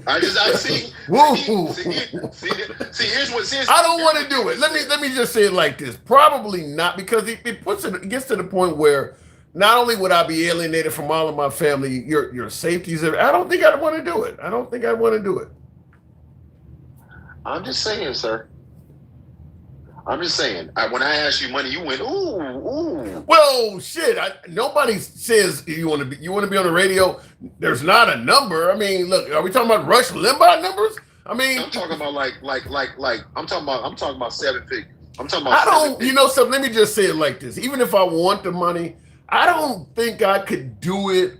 Speaker 6: I see.
Speaker 1: Woo.
Speaker 6: See, here's what.
Speaker 1: I don't want to do it. Let me just say it like this. Probably not, because it gets to the point where not only would I be alienated from all of my family, your safety's there. I don't think I'd want to do it.
Speaker 6: I'm just saying, sir. I'm just saying. When I asked you money, you went ooh.
Speaker 1: Well, shit. Nobody says you want to be on the radio. There's not a number. I mean, look, are we talking about Rush Limbaugh numbers? I mean,
Speaker 6: I'm talking about like I'm talking about 7 figures. I'm talking about.
Speaker 1: I don't. Something. Let me just say it like this. Even if I want the money, I don't think I could do it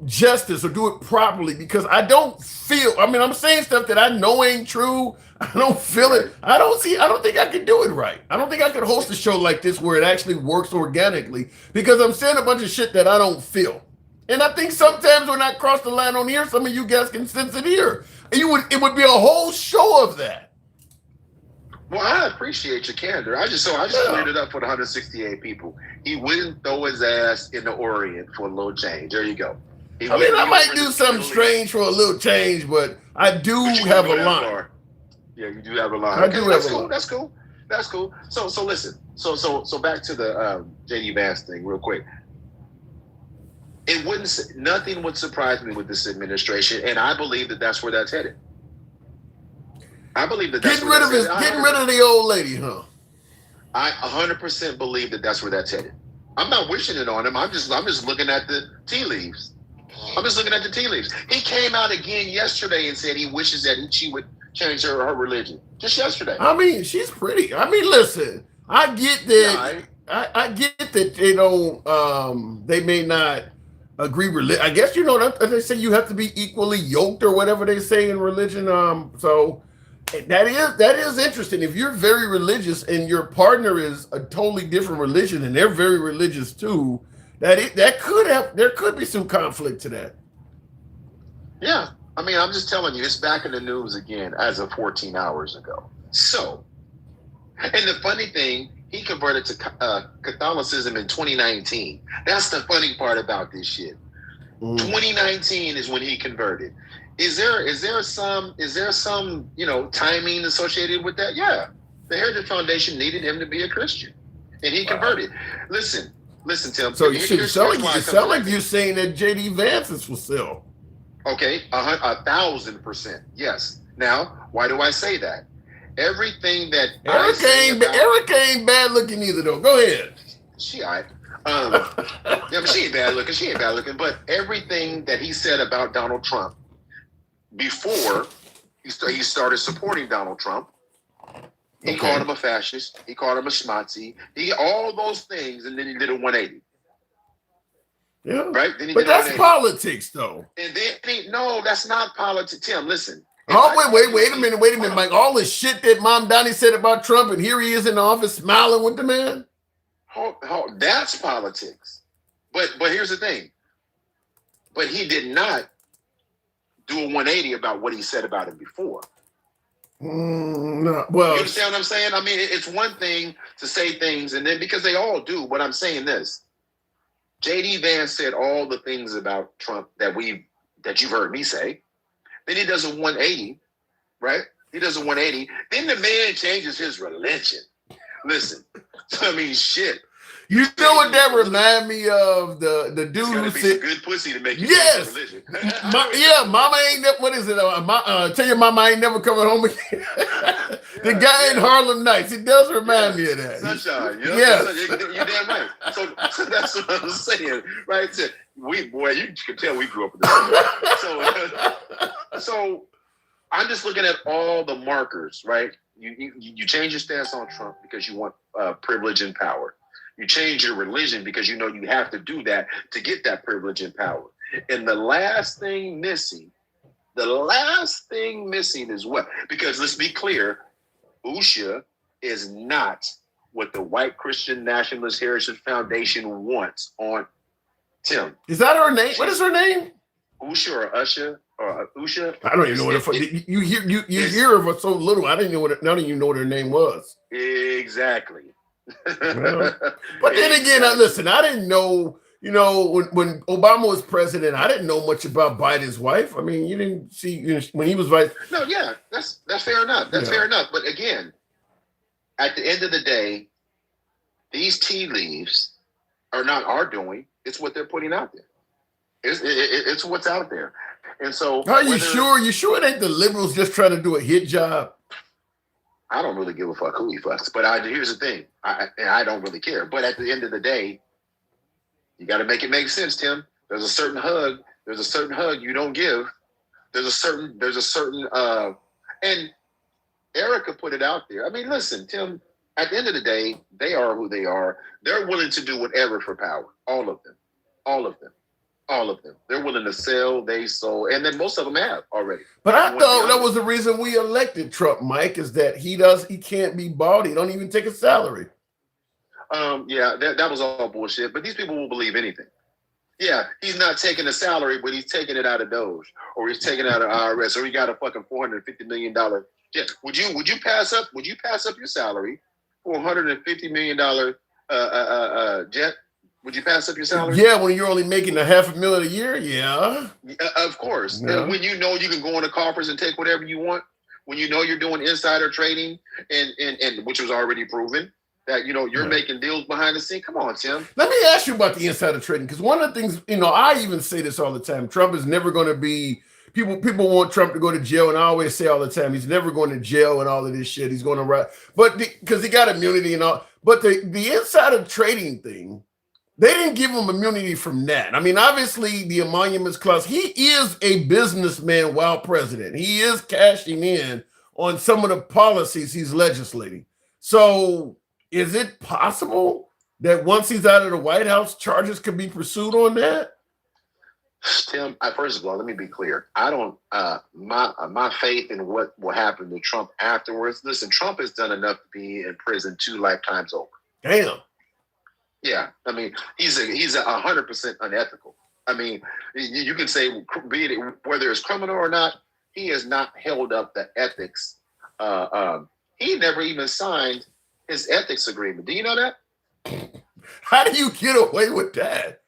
Speaker 1: justice or do it properly, because I don't feel. I mean, I'm saying stuff that I know ain't true. I don't feel it. I don't think I could do it right. I don't think I could host a show like this where it actually works organically, because I'm saying a bunch of shit that I don't feel. And I think sometimes when I cross the line on here, some of you guys can sense it here. It would be a whole show of that.
Speaker 6: Well, I appreciate your candor. I just cleared it up for the 168 people. He wouldn't throw his ass in the Orient for a little change. There you go.
Speaker 1: I might do something strange for a little change, but I do have a line.
Speaker 6: Yeah, you do have a line.
Speaker 1: I do have a line.
Speaker 6: That's cool. So listen. So back to the J.D. Vance thing real quick. Nothing would surprise me with this administration, and I believe that that's where that's headed. I believe that
Speaker 1: getting rid of the old lady, huh?
Speaker 6: I 100% believe that that's where that's headed. I'm not wishing it on him. I'm just looking at the tea leaves. He came out again yesterday and said he wishes that she would change her religion. Just yesterday.
Speaker 1: I mean, she's pretty. I mean, listen, I get that. Yeah, I get that they don't. They may not agree. I guess they say you have to be equally yoked or whatever they say in religion. So that is interesting. If you're very religious and your partner is a totally different religion and they're very religious too, there could be some conflict to that.
Speaker 6: Yeah. I mean, I'm just telling you, it's back in the news again as of 14 hours ago. So And the funny thing, he converted to Catholicism in 2019. That's the funny part about this shit. 2019 is when he converted. Is there some timing associated with that? Yeah, the Heritage Foundation needed him to be a Christian, and he converted. Listen, Tim.
Speaker 1: So it sound like you're saying that J.D. Vance is for sale.
Speaker 6: Okay, 1,000%. Yes. Now, why do I say that? Everything that
Speaker 1: Erica ain't bad looking either, though. Go ahead.
Speaker 6: She all right. Yeah, but she ain't bad looking. She ain't bad looking. But everything that he said about Donald Trump before he started supporting Donald Trump, he called him a fascist. He called him a schmatzi. All those things, and then he did a 180.
Speaker 1: Yeah,
Speaker 6: right. Then
Speaker 1: but that's politics, though.
Speaker 6: And then no, that's not politics. Tim, listen.
Speaker 1: Wait a minute, Mike. All the shit that Mamdani said about Trump, and here he is in the office smiling with the man.
Speaker 6: That's politics. But here's the thing. But he did not do a 180 about what he said about it before.
Speaker 1: No, well,
Speaker 6: you understand what I'm saying? I mean, it's one thing to say things, and then because they all do. But I'm saying this: J.D. Vance said all the things about Trump that you've heard me say. Then he does a 180, right? He does a 180. Then the man changes his religion. Listen, I mean, shit.
Speaker 1: You know what that remind me of? The dude who said,
Speaker 6: "Good pussy to make you
Speaker 1: yes,
Speaker 6: religion."
Speaker 1: Mama ain't never. What is it? Tell your mama I ain't never coming home again. The guy in Harlem Nights. It does remind me of that.
Speaker 6: Sunshine. You know?
Speaker 1: Yes.
Speaker 6: You're damn right. So that's what I'm saying, right? So you can tell we grew up with this. So I'm just looking at all the markers, right? You change your stance on Trump because you want privilege and power. You change your religion because you know you have to do that to get that privilege and power. And the last thing missing is what? Because let's be clear, Usha is not what the White Christian Nationalist Heritage Foundation wants on Tim.
Speaker 1: Is that her name? What is her name?
Speaker 6: Usha or Usha or Usha?
Speaker 1: I don't even know what the fuck. You hear of her so little. I didn't know none of you know what her name was.
Speaker 6: Exactly.
Speaker 1: But then again, listen, I didn't know, when Obama was president, I didn't know much about Biden's wife. I mean, you didn't see when he was vice.
Speaker 6: No, yeah, that's fair enough. That's fair enough. But again, at the end of the day, these tea leaves are not our doing. It's what they're putting out there. It's what's out there. And so
Speaker 1: are you sure? You sure it ain't the liberals just trying to do a hit job?
Speaker 6: I don't really give a fuck who he fucks, but here's the thing. I don't really care. But at the end of the day, you got to make it make sense, Tim. There's a certain hug you don't give. There's a certain, and Erica put it out there. I mean, listen, Tim, at the end of the day, they are who they are. They're willing to do whatever for power. All of them. They're willing to sell, they sold, and then most of them have already.
Speaker 1: But I thought that was the reason we elected Trump, Mike, is that he can't be bought. He don't even take a salary.
Speaker 6: Yeah, that was all bullshit. But these people will believe anything. Yeah, he's not taking a salary, but he's taking it out of Doge, or he's taking it out of IRS, or he got a fucking $450 million jet. Would you pass up your salary for $150 million jet? Would you pass up your salary?
Speaker 1: Yeah, when you're only making $500,000 a year, yeah.
Speaker 6: Of course.
Speaker 1: Yeah.
Speaker 6: When you know you can go in the coffers and take whatever you want, when you know you're doing insider trading and which was already proven that you're making deals behind the scene. Come on, Tim.
Speaker 1: Let me ask you about the insider trading, because one of the things, I even say this all the time. Trump is never going to be. People want Trump to go to jail, and I always say all the time, he's never going to jail and all of this shit. He's going to run, but because he got immunity and all. But the insider trading thing. They didn't give him immunity from that. I mean, obviously, the emoluments clause, he is a businessman while president. He is cashing in on some of the policies he's legislating. So is it possible that once he's out of the White House, charges could be pursued on that?
Speaker 6: Tim, first of all, let me be clear. I don't, my faith in what will happen to Trump afterwards. Listen, Trump has done enough to be in prison 2 lifetimes over.
Speaker 1: Damn.
Speaker 6: Yeah, I mean, he's 100% unethical. I mean, you can say, be it whether it's criminal or not, he has not held up the ethics. He never even signed his ethics agreement. Do you know that?
Speaker 1: How do you get away with that?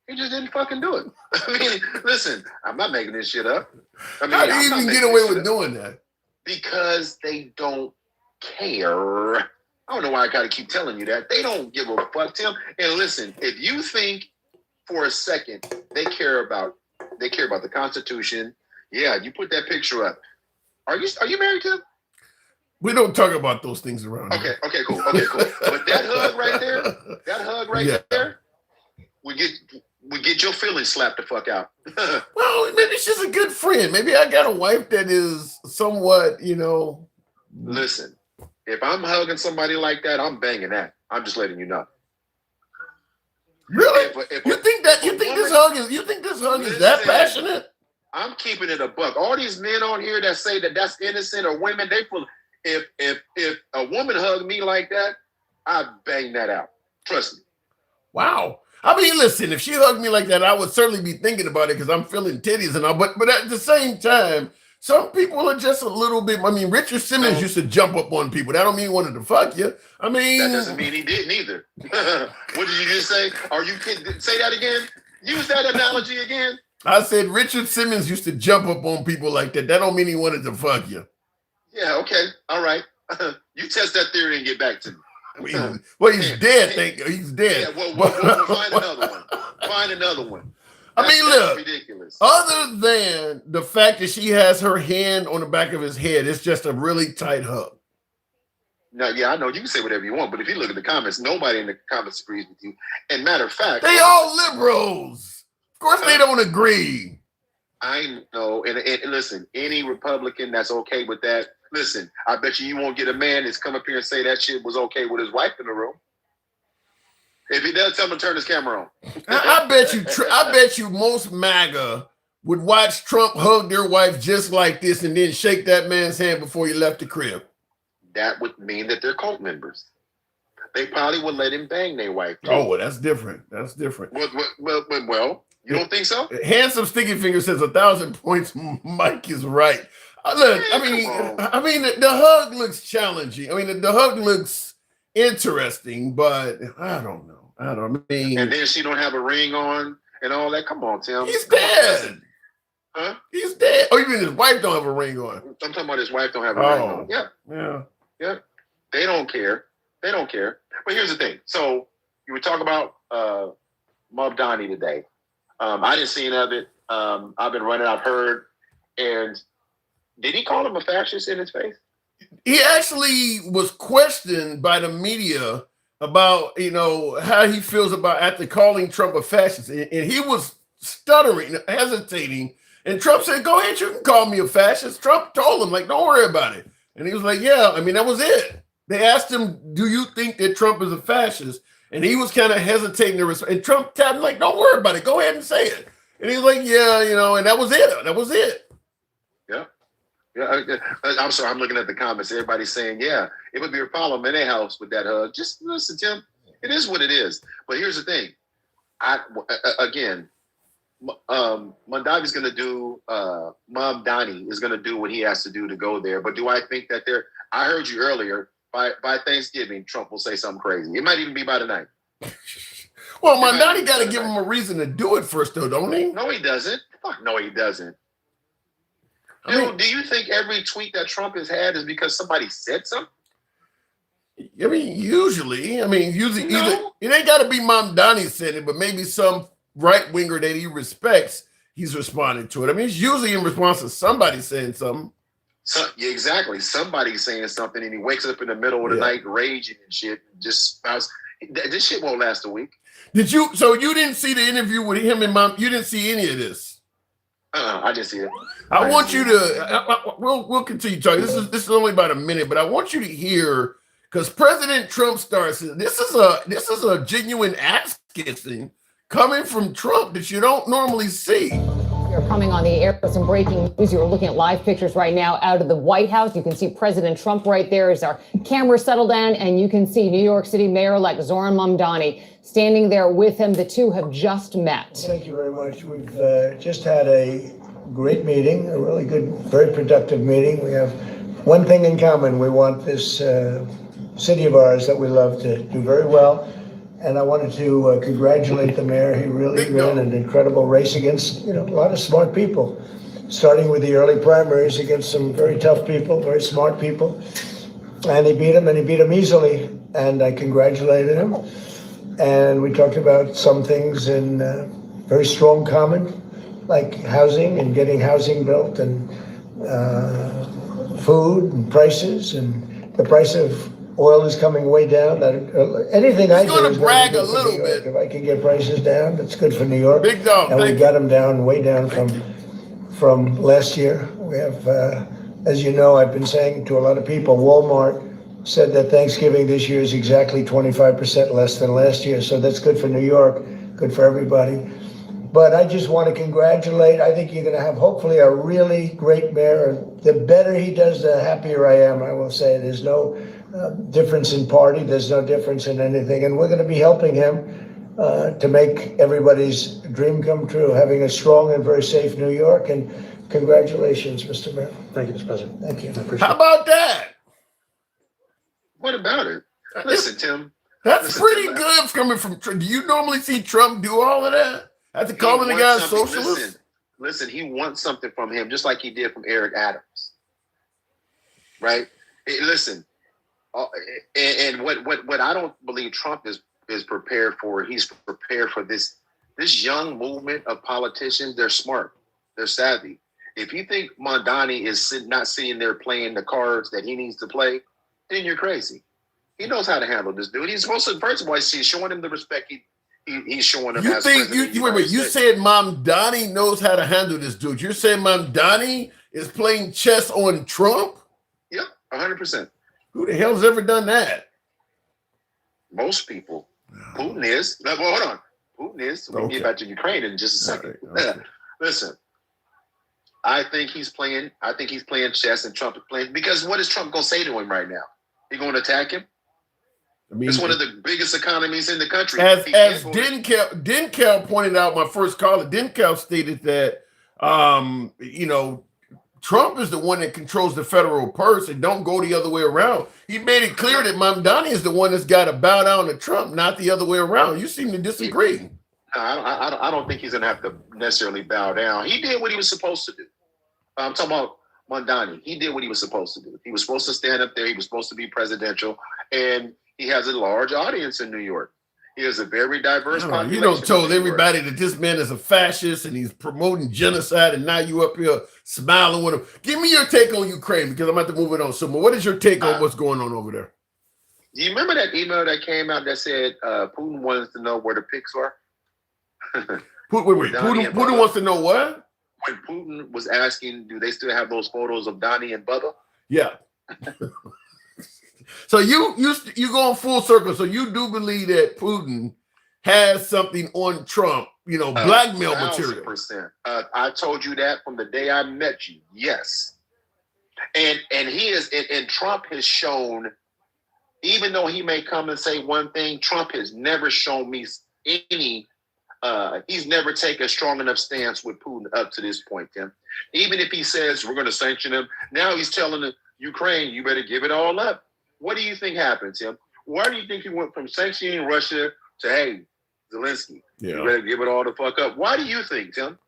Speaker 6: He just didn't fucking do it. I mean, listen, I'm not making this shit up. I mean,
Speaker 1: How do you even get away with doing that?
Speaker 6: Because they don't care. I don't know why I got to keep telling you that. They don't give a fuck, Tim. And listen, if you think for a second they care about the Constitution, yeah, you put that picture up. Are you married, Tim?
Speaker 1: We don't talk about those things around here.
Speaker 6: Okay, cool. But that hug right there, we get your feelings slapped the fuck out.
Speaker 1: Well, maybe she's a good friend. Maybe I got a wife that is somewhat,
Speaker 6: Listen, if I'm hugging somebody like that, I'm banging that. I'm just letting you know.
Speaker 1: Really? You think this hug is that passionate?
Speaker 6: I'm keeping it a buck. All these men on here that say that that's innocent, or women, they pull. If a woman hugged me like that, I'd bang that out. Trust me.
Speaker 1: Wow. I mean, listen, if she hugged me like that, I would certainly be thinking about it because I'm feeling titties and all. But at the same time, some people are just a little bit. I mean, Richard Simmons used to jump up on people. That don't mean he wanted to fuck you. I mean,
Speaker 6: that doesn't mean he didn't either. What did you just say? Are you kidding? Say that again. Use that analogy again.
Speaker 1: I said Richard Simmons used to jump up on people like that. That don't mean he wanted to fuck you.
Speaker 6: Yeah. Okay. All right. You test that theory and get back to me.
Speaker 1: He's dead. He's dead.
Speaker 6: Yeah, well, find another one. Find another one.
Speaker 1: Look,
Speaker 6: ridiculous.
Speaker 1: Other than the fact that she has her hand on the back of his head, it's just a really tight hug.
Speaker 6: Now, yeah, I know you can say whatever you want, but if you look at the comments, nobody in the comments agrees with you. And matter of fact,
Speaker 1: they all liberals. Of course, they don't agree.
Speaker 6: I know. And listen, any Republican that's okay with that, listen, I bet you won't get a man that's come up here and say that shit was okay with his wife in the room. If he does, tell him to turn his camera on.
Speaker 1: I bet you most MAGA would watch Trump hug their wife just like this and then shake that man's hand before he left the crib.
Speaker 6: That would mean that they're cult members. They probably would let him bang their wife.
Speaker 1: Oh, well, that's different. That's different.
Speaker 6: Well, you don't think so?
Speaker 1: Handsome Sticky Finger says 1,000 points. Mike is right. Look, I mean, the hug looks challenging. I mean, the hug looks interesting, but I don't know. And
Speaker 6: then she don't have a ring on and all that. Come on, Tim.
Speaker 1: He's dead.
Speaker 6: Huh?
Speaker 1: He's dead. Oh, you mean his wife don't have a ring on?
Speaker 6: I'm talking about his wife don't have a ring on. Yeah. They don't care. But here's the thing. So you were talking about Mamdani today. I didn't see any of it. I've been running. I've heard. And did he call him a fascist in his face?
Speaker 1: He actually was questioned by the media about, how he feels about after calling Trump a fascist. And he was stuttering, hesitating. And Trump said, go ahead, you can call me a fascist. Trump told him, don't worry about it. And he was like, yeah, that was it. They asked him, do you think that Trump is a fascist? And he was kind of hesitating to respond. And Trump tapped him don't worry about it. Go ahead and say it. And he's like, yeah, and that was it.
Speaker 6: Yeah. Yeah, I'm sorry. I'm looking at the comments. Everybody's saying, yeah, it would be a problem in their house with that hug. Just listen, Tim. It is what it is. But here's the thing. Mamdani is going to do. Mamdani is going to do what he has to do to go there. But do I think that I heard you earlier. By Thanksgiving, Trump will say something crazy. It might even be by tonight.
Speaker 1: Well, Mamdani got to give him a reason to do it first, though, don't he?
Speaker 6: No, he doesn't. Fuck, no, he doesn't. Do you think every tweet that Trump has had is because somebody said something?
Speaker 1: Usually, either it ain't got to be Mamdani said it, but maybe some right winger that he respects, he's responded to it. It's usually in response to somebody saying something.
Speaker 6: Yeah, exactly. Somebody's saying something, and he wakes up in the middle of the night raging and shit. Just spouts. This shit won't last a week.
Speaker 1: Did you? So you didn't see the interview with him and Mom? You didn't see any of this?
Speaker 6: I didn't see it.
Speaker 1: I want you to. We'll continue talking. This is only about a minute, but I want you to hear because President Trump starts. This is a genuine ass kissing coming from Trump that you don't normally see.
Speaker 7: You're coming on the air with some breaking news. You're looking at live pictures right now out of the White House. You can see President Trump right there as our camera settled down, and you can see New York City Mayor-elect Zoran Mamdani standing there with him. The two have just met.
Speaker 2: Thank you very much. We've just had a great meeting, a really good, very productive meeting. We have one thing in common. We want this city of ours that we love to do very well. And I wanted to congratulate the mayor. He really ran an incredible race against, a lot of smart people, starting with the early primaries against some very tough people, very smart people. And he beat them easily. And I congratulated him. And we talked about some things in very strong common, like housing and getting housing built, and food and prices, and the price of oil is coming way down. Anything I do is
Speaker 1: brag
Speaker 2: going
Speaker 1: a
Speaker 2: to
Speaker 1: little
Speaker 2: New York.
Speaker 1: bit.
Speaker 2: If I can get prices down, that's good for New York.
Speaker 1: Big dog,
Speaker 2: and we
Speaker 1: thank
Speaker 2: got them down, way down from last year. We have, as you know, I've been saying to a lot of people, Walmart said that Thanksgiving this year is exactly 25% less than last year. So that's good for New York, good for everybody. But I just want to congratulate. I think you're going to have hopefully a really great mayor. The better he does, the happier I am. I will say there's no difference in party. There's no difference in anything. And we're going to be helping him to make everybody's dream come true, having a strong and very safe New York. And congratulations, Mr. Mayor.
Speaker 8: Thank you, Mr. President.
Speaker 2: Thank you.
Speaker 8: I appreciate
Speaker 1: How about that?
Speaker 6: What about it? Listen, Tim.
Speaker 1: That's pretty good coming from Trump. Do you normally see Trump do all of that? After calling the guy a socialist?
Speaker 6: Listen, he wants something from him, just like he did from Eric Adams. Right? Listen, and what I don't believe Trump is prepared for, he's prepared for this young movement of politicians. They're smart. They're savvy. If you think Mamdani is not sitting there playing the cards that he needs to play, then you're crazy. He knows how to handle this dude. He's supposed to, first of all, he's showing him the respect he's showing him.
Speaker 1: You think you said Mamdani knows how to handle this dude. You're saying Mamdani is playing chess on Trump?
Speaker 6: Yep, 100%.
Speaker 1: Who the hell's ever done that?
Speaker 6: Most people. Putin is. Well, hold on. Putin is. We'll get back to Ukraine in just a second.
Speaker 1: Right, okay.
Speaker 6: Listen, I think he's playing chess, and Trump is playing, because what is Trump going to say to him right now? He going to attack him? I mean, it's one of the biggest economies in the country.
Speaker 1: As Denkel pointed out, my first caller, Denkel stated that Trump is the one that controls the federal purse, and don't go the other way around. He made it clear that Mamdani is the one that's got to bow down to Trump, not the other way around. You seem to disagree.
Speaker 6: No, I don't think he's going to have to necessarily bow down. He did what he was supposed to do. I'm talking about Mamdani. He did what he was supposed to do. He was supposed to stand up there. He was supposed to be presidential, and he has a large audience in New York. He has a very diverse population.
Speaker 1: You don't told everybody that this man is a fascist and he's promoting genocide, and now you up here smiling with him. Give me your take on Ukraine, because I'm about to move it on soon. What is your take on what's going on over there?
Speaker 6: Do you remember that email that came out that said Putin wants to know where the pigs are?
Speaker 1: Putin wants to know what?
Speaker 6: When Putin was asking, do they still have those photos of Donnie and Bubba?
Speaker 1: Yeah. So you going full circle. So you do believe that Putin has something on Trump, blackmail material.
Speaker 6: 1,000%. I told you that from the day I met you. Yes. And he is, and Trump has shown, even though he may come and say one thing, Trump has never shown me any. He's never taken a strong enough stance with Putin up to this point, Tim. Even if he says we're going to sanction him, now he's telling the Ukraine, you better give it all up. What do you think happened, Tim? Why do you think he went from sanctioning Russia to, hey, Zelensky, you better give it all the fuck up? Why do you think, Tim?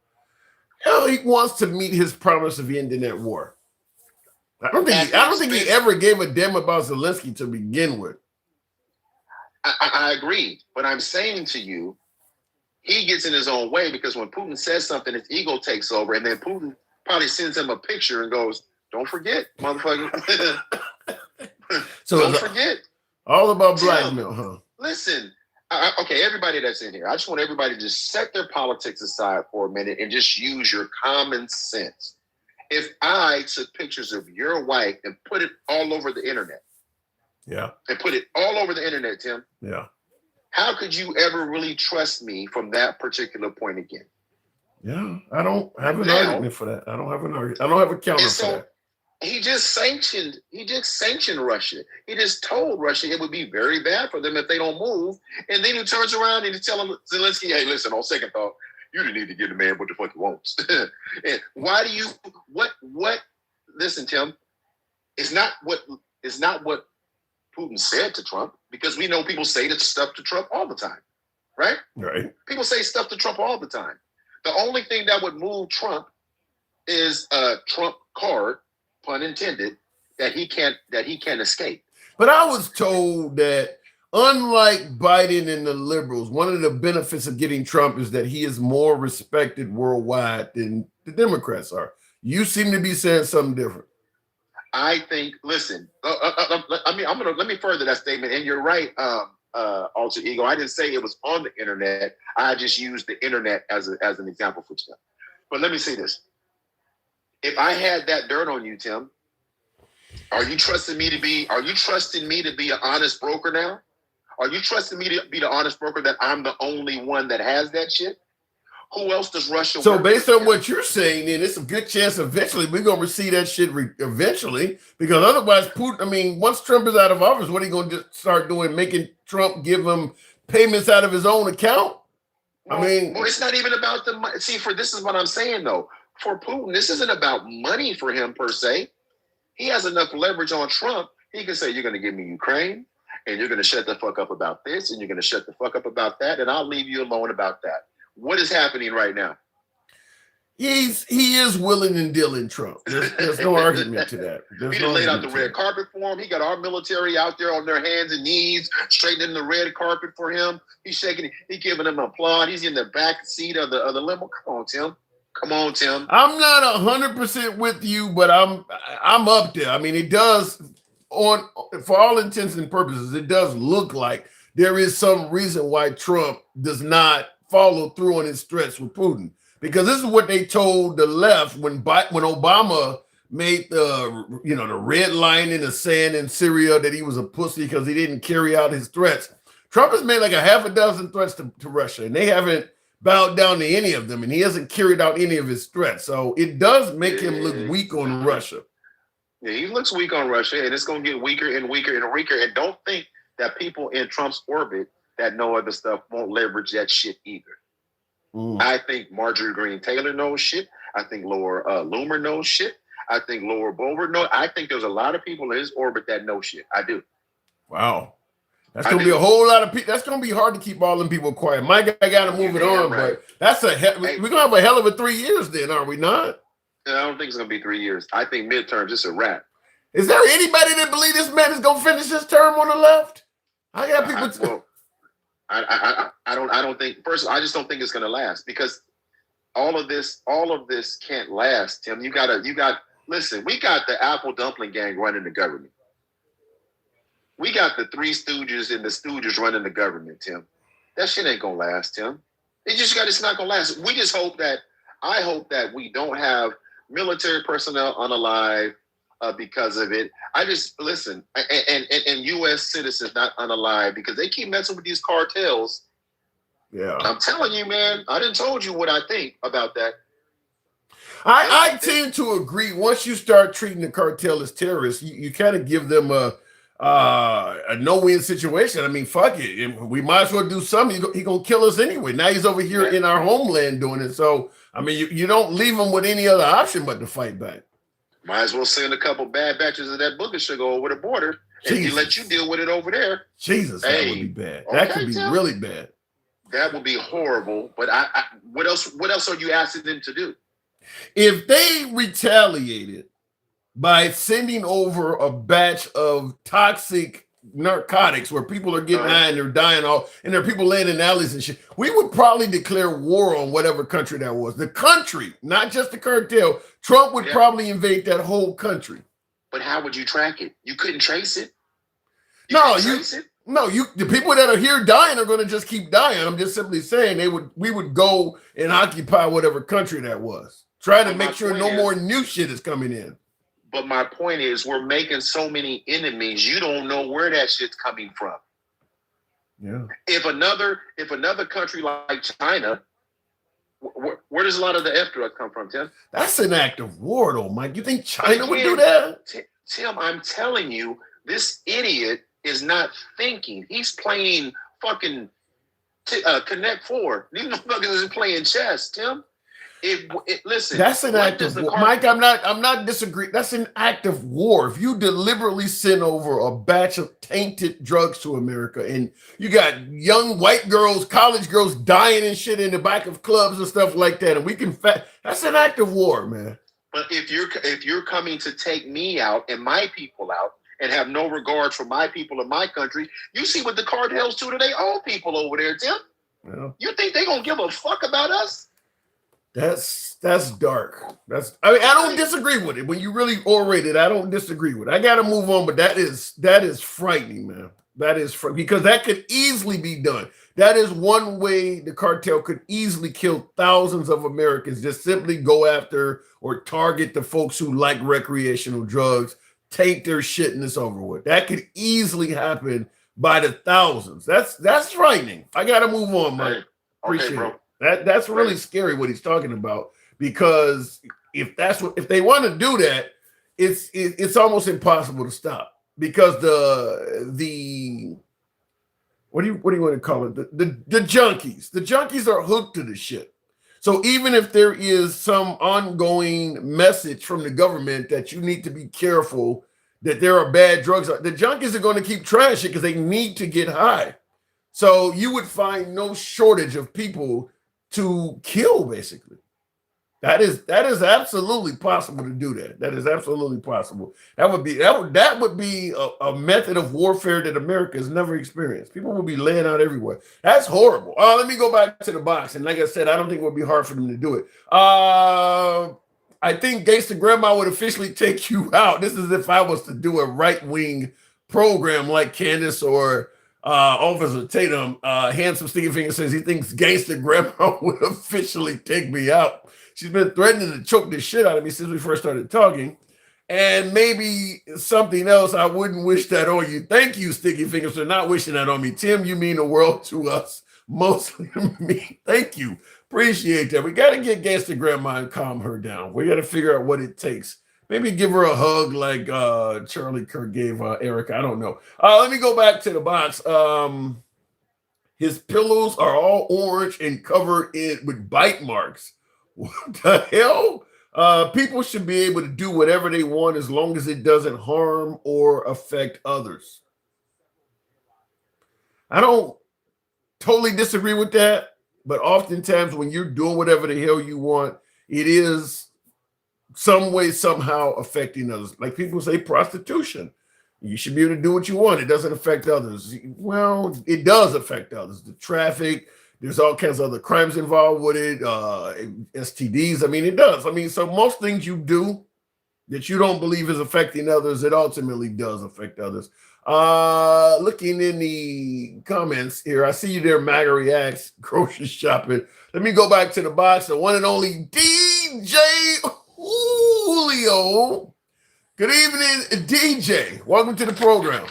Speaker 1: Hell, he wants to meet his promise of ending that war. I don't think he ever gave a damn about Zelensky to begin with.
Speaker 6: I agree, but I'm saying to you, he gets in his own way, because when Putin says something, his ego takes over, and then Putin probably sends him a picture and goes, "Don't forget, motherfucker." So don't forget.
Speaker 1: All about blackmail, huh?
Speaker 6: Listen, okay, everybody that's in here, I just want everybody to just set their politics aside for a minute and just use your common sense. If I took pictures of your wife and put it all over the internet, Tim, how could you ever really trust me from that particular point again?
Speaker 1: Yeah, I don't have an argument for that. I don't have an argument. I don't have a counter for that.
Speaker 6: He just sanctioned Russia. He just told Russia it would be very bad for them if they don't move. And then he turns around and he tells Zelensky, hey, listen, on second thought, you didn't need to give the man what the fuck he wants. And why do you, listen, Tim, it's not what Putin said to Trump, because we know people say that stuff to Trump all the time, right?
Speaker 1: Right.
Speaker 6: People say stuff to Trump all the time. The only thing that would move Trump is a Trump card, pun intended, that he can't escape.
Speaker 1: But I was told that unlike Biden and the liberals, one of the benefits of getting Trump is that he is more respected worldwide than the Democrats are. You seem to be saying something different.
Speaker 6: I think. Listen, let me further that statement. And you're right, Alter Ego. I didn't say it was on the internet. I just used the internet as an example for Tim. But let me say this: if I had that dirt on you, Tim, are you trusting me to be an honest broker now? Are you trusting me to be the honest broker that I'm the only one that has that shit? Who else does Russia?
Speaker 1: So based on what you're saying, then it's a good chance eventually we're gonna receive that shit eventually, because otherwise, Putin. I mean, once Trump is out of office, what are you gonna just start doing? Making Trump give him payments out of his own account?
Speaker 6: Well, it's not even about the money. See, this is what I'm saying though. For Putin, this isn't about money for him per se. He has enough leverage on Trump. He can say, "You're going to give me Ukraine, and you're going to shut the fuck up about this, and you're going to shut the fuck up about that, and I'll leave you alone about that." What is happening right now?
Speaker 1: He is willing and dealing, Trump. There's no argument to that.
Speaker 6: He just laid out the red carpet for him. He got our military out there on their hands and knees, straightening the red carpet for him. He's shaking. He's giving him applaud. He's in the back seat of the limo. Come on, Tim. Come on, Tim.
Speaker 1: I'm not 100% with you, but I'm up there. I mean, it does, for all intents and purposes, it does look like there is some reason why Trump does not follow through on his threats with Putin. Because this is what they told the left when Obama made the red line in the sand in Syria that he was a pussy because he didn't carry out his threats. Trump has made like a half a dozen threats to Russia, and they haven't bowed down to any of them, and he hasn't carried out any of his threats. So it does make him look weak on Russia.
Speaker 6: Yeah, he looks weak on Russia, and it's going to get weaker and weaker and weaker. And don't think that people in Trump's orbit that know other stuff won't leverage that shit either. I think Marjorie Greene Taylor knows shit. I think Laura Loomer knows shit. I think Laura Boebert knows. I think there's a lot of people in his orbit that know shit. I do.
Speaker 1: Wow. That's going to be a whole lot of people. That's going to be hard to keep all them people quiet. My guy got to move it on, right. But that's we're going to have a hell of a 3 years then, are we not?
Speaker 6: I don't think it's going to be 3 years. I think midterms, it's a wrap.
Speaker 1: Is there anybody that believes this man is going to finish his term on the left? I got people.
Speaker 6: I don't think. First, I just don't think it's going to last, because all of this can't last, Tim. Listen, we got the Apple Dumpling Gang running the government. We got the Three Stooges and the Stooges running the government, Tim. That shit ain't gonna last, Tim. It's not gonna last. We just hope that. I hope that we don't have military personnel unalive because of it. I just listen, and U.S. citizens not unalive because they keep messing with these cartels.
Speaker 1: Yeah,
Speaker 6: I'm telling you, man. I done told you what I think about that.
Speaker 1: I tend to agree. Once you start treating the cartel as terrorists, you kind of give them a no-win situation. I mean, fuck it. We might as well do something. He gonna kill us anyway. Now he's over here in our homeland doing it. So, I mean, you don't leave him with any other option but to fight back.
Speaker 6: Might as well send a couple bad batches of that booger sugar over the border and he let you deal with it over there.
Speaker 1: Jesus, that would be bad. That could be really bad.
Speaker 6: That would be horrible. But what else are you asking them to do?
Speaker 1: If they retaliated by sending over a batch of toxic narcotics where people are getting high and they're dying off, and there are people laying in alleys and shit, we would probably declare war on whatever country that was. The country, not just the cartel. Trump would probably invade that whole country.
Speaker 6: But how would you track it? You couldn't trace it.
Speaker 1: The people that are here dying are going to just keep dying. I'm just simply saying we would go and occupy whatever country that was. Try to make sure no more new shit is coming in.
Speaker 6: But my point is, we're making so many enemies, you don't know where that shit's coming from.
Speaker 1: Yeah.
Speaker 6: If another country like China, where does a lot of the F drugs come from, Tim?
Speaker 1: That's an act of war, though, Mike. You think China would do that?
Speaker 6: Tim, I'm telling you, this idiot is not thinking. He's playing fucking Connect Four. These motherfuckers is playing chess, Tim. Listen,
Speaker 1: That's an
Speaker 6: what
Speaker 1: act
Speaker 6: does
Speaker 1: of
Speaker 6: the
Speaker 1: war.
Speaker 6: car-
Speaker 1: Mike, I'm not disagreeing. That's an act of war. If you deliberately send over a batch of tainted drugs to America and you got young white girls, college girls dying and shit in the back of clubs and stuff like that, and we can that's an act of war, man.
Speaker 6: But if you're coming to take me out and my people out and have no regard for my people in my country, you see what the cartels do to their own people over there, Tim.
Speaker 1: Well,
Speaker 6: You think they gonna give a fuck about us?
Speaker 1: that's dark. I mean, I don't disagree with it. When you really orate it, I don't disagree with it. I gotta move on, but that is frightening, man. That is because that could easily be done. That is one way the cartel could easily kill thousands of Americans. Just simply go after or target the folks who like recreational drugs, take their shit, and it's over with. That could easily happen by the thousands. That's frightening. I gotta move on, Mike.
Speaker 6: Okay,
Speaker 1: Appreciate
Speaker 6: bro.
Speaker 1: it. That's really scary what he's talking about, because if they want to do that, it's almost impossible to stop, because the what do you want to call it? The junkies are hooked to the shit. So even if there is some ongoing message from the government that you need to be careful, that there are bad drugs, the junkies are going to keep trying shit because they need to get high. So you would find no shortage of people to kill, basically. That is absolutely possible to do that. That is absolutely possible. That would be a method of warfare that America has never experienced. People will be laying out everywhere. That's horrible. Let me go back to the box. And like I said, I don't think it would be hard for them to do it. I think Gangsta Grandma would officially take you out. This is if I was to do a right-wing program like Candace or Officer Tatum. Handsome Sticky Finger says he thinks Gangsta Grandma would officially take me out. She's been threatening to choke the shit out of me since we first started talking. And maybe something else. I wouldn't wish that on you. Thank you, Sticky Fingers, for not wishing that on me. Tim, you mean the world to us, mostly to me. Thank you. Appreciate that. We got to get Gangsta Grandma and calm her down. We got to figure out what it takes. Maybe give her a hug like Charlie Kirk gave Erica. I don't know. Let me go back to the box. His pillows are all orange and covered with bite marks. What the hell? People should be able to do whatever they want as long as it doesn't harm or affect others. I don't totally disagree with that, but oftentimes when you're doing whatever the hell you want, it is some way, somehow affecting others. Like people say prostitution. You should be able to do what you want. It doesn't affect others. Well, it does affect others. The traffic, there's all kinds of other crimes involved with it, STDs. I mean, it does. I mean, so most things you do that you don't believe is affecting others, it ultimately does affect others. Looking in the comments here, I see you there, Maga Reacts, grocery shopping. Let me go back to the box. The one and only DJ Julio. Good evening, DJ. Welcome to the program.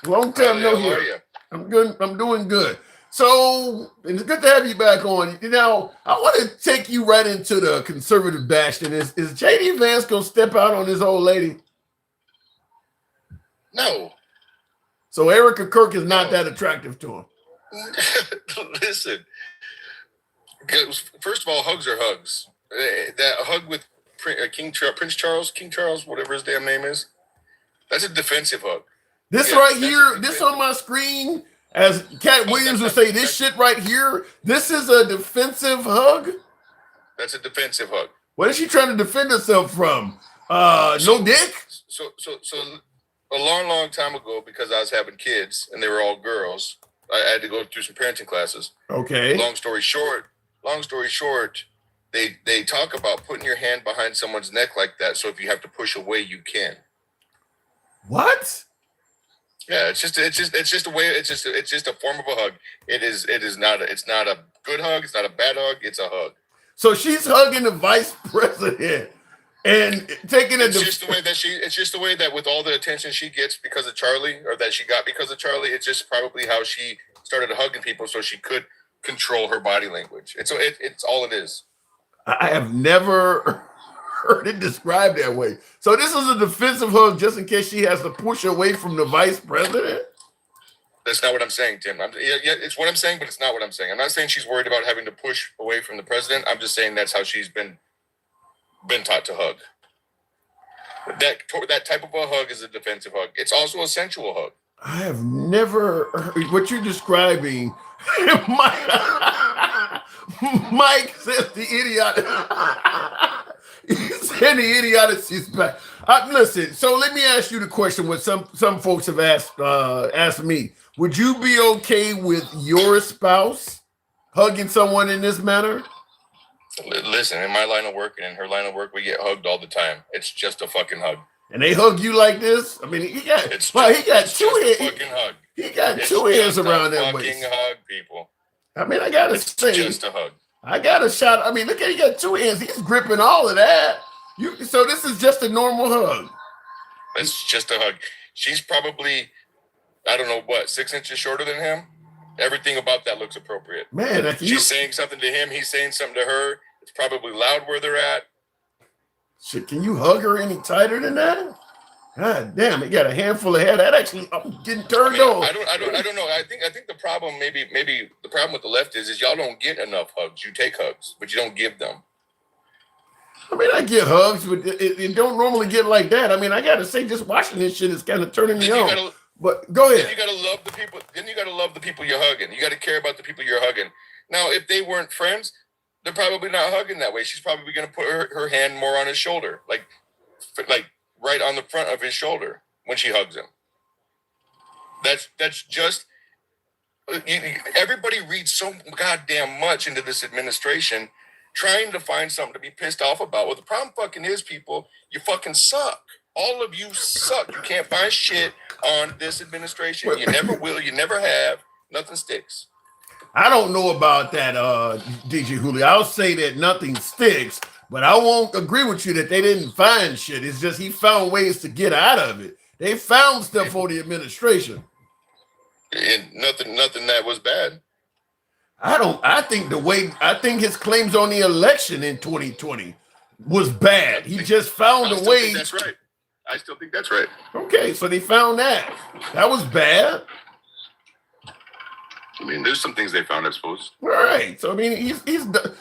Speaker 1: Long time no hear. I'm good. I'm doing good. So it's good to have you back on. Now, I want to take you right into the conservative bastion. Is JD Vance going to step out on this old lady?
Speaker 8: No.
Speaker 1: So Erica Kirk is not that attractive to him.
Speaker 8: Listen, first of all, hugs are hugs. That hug with Prince Charles, whatever his damn name is, that's a defensive hug.
Speaker 1: This right here, this on my screen, as Cat Williams would say, this shit right here, this is a defensive hug?
Speaker 8: That's a defensive hug.
Speaker 1: What is she trying to defend herself from? No dick?
Speaker 8: So a long time ago, because I was having kids and they were all girls, I had to go through some parenting classes.
Speaker 1: Okay.
Speaker 8: Long story short, they talk about putting your hand behind someone's neck like that, so if you have to push away, you can.
Speaker 1: What?
Speaker 8: Yeah, it's just a way. It's just a form of a hug. It's not a good hug. It's not a bad hug. It's a hug.
Speaker 1: So she's hugging the vice president and taking
Speaker 8: It's just the way that with all the attention she gets because of Charlie, or that she got because of Charlie, it's just probably how she started hugging people so she could control her body language. It's all it is.
Speaker 1: I have never heard it described that way. So this is a defensive hug just in case she has to push away from the vice president?
Speaker 8: That's not what I'm saying, Tim. Yeah, it's what I'm saying, but it's not what I'm saying. I'm not saying she's worried about having to push away from the president. I'm just saying that's how she's been taught to hug. That type of a hug is a defensive hug. It's also a sensual hug.
Speaker 1: I have never heard what you're describing. Mike says the idiot. He said the idiocy is back. Listen, so let me ask you the question what some folks have asked me. Would you be okay with your spouse hugging someone in this manner?
Speaker 8: Listen, in my line of work and in her line of work, we get hugged all the time. It's just a fucking hug.
Speaker 1: And they hug you like this? I mean, he got two hands. He got two hands around that waist.
Speaker 8: Fucking hug, people.
Speaker 1: I mean, I gotta say,
Speaker 8: just a hug.
Speaker 1: I got a shot. I mean, look at he got two hands. He's gripping all of that. So this is just a normal hug.
Speaker 8: It's just a hug. She's probably, I don't know what, 6 inches shorter than him. Everything about that looks appropriate.
Speaker 1: Man,
Speaker 8: she's saying something to him. He's saying something to her. It's probably loud where they're at.
Speaker 1: Shit, can you hug her any tighter than that? God damn, he got a handful of hair. That actually, I'm getting turned on.
Speaker 8: I don't know. I think the problem, maybe the problem with the left is y'all don't get enough hugs. You take hugs, but you don't give them.
Speaker 1: I mean, I get hugs, but it don't normally get like that. I mean, I gotta say, just watching this shit is kind of turning me on. But go ahead.
Speaker 8: Then you gotta love the people. Then you gotta love the people you're hugging. You gotta care about the people you're hugging. Now, if they weren't friends, they're probably not hugging that way. She's probably gonna put her hand more on his shoulder, like right on the front of his shoulder when she hugs him. That's just. Everybody reads so goddamn much into this administration, trying to find something to be pissed off about. Well, the problem fucking is, people, you fucking suck. All of you suck. You can't find shit on this administration. You never will. You never have. Nothing sticks.
Speaker 1: I don't know about that, DJ Julio. I'll say that nothing sticks, but I won't agree with you that they didn't find shit. It's just he found ways to get out of it. They found stuff for the administration.
Speaker 8: And nothing that was bad.
Speaker 1: I think his claims on the election in 2020 was bad. He just found a way.
Speaker 8: That's right. I still think that's right.
Speaker 1: Okay, so they found that. That was bad.
Speaker 8: I mean, there's some things they found, I suppose.
Speaker 1: All right. So I mean, he's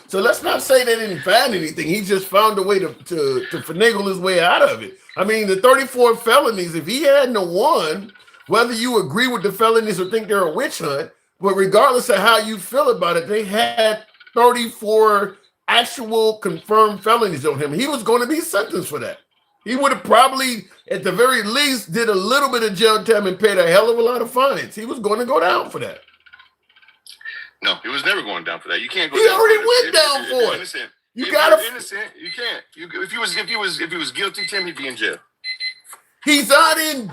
Speaker 1: so let's not say they didn't find anything. He just found a way to finagle his way out of it. I mean, the 34 felonies, if he hadn't won, whether you agree with the felonies or think they're a witch hunt, but regardless of how you feel about it, they had 34 actual confirmed felonies on him. He was going to be sentenced for that. He would have probably, at the very least, did a little bit of jail time and paid a hell of a lot of fines. He was going to go down for that.
Speaker 8: No, he was never going down for that. You can't go.
Speaker 1: He already went down for it.
Speaker 8: Innocent.
Speaker 1: You gotta
Speaker 8: innocent. You can't. If he was guilty, Tim, he'd be in jail.
Speaker 1: He's not in.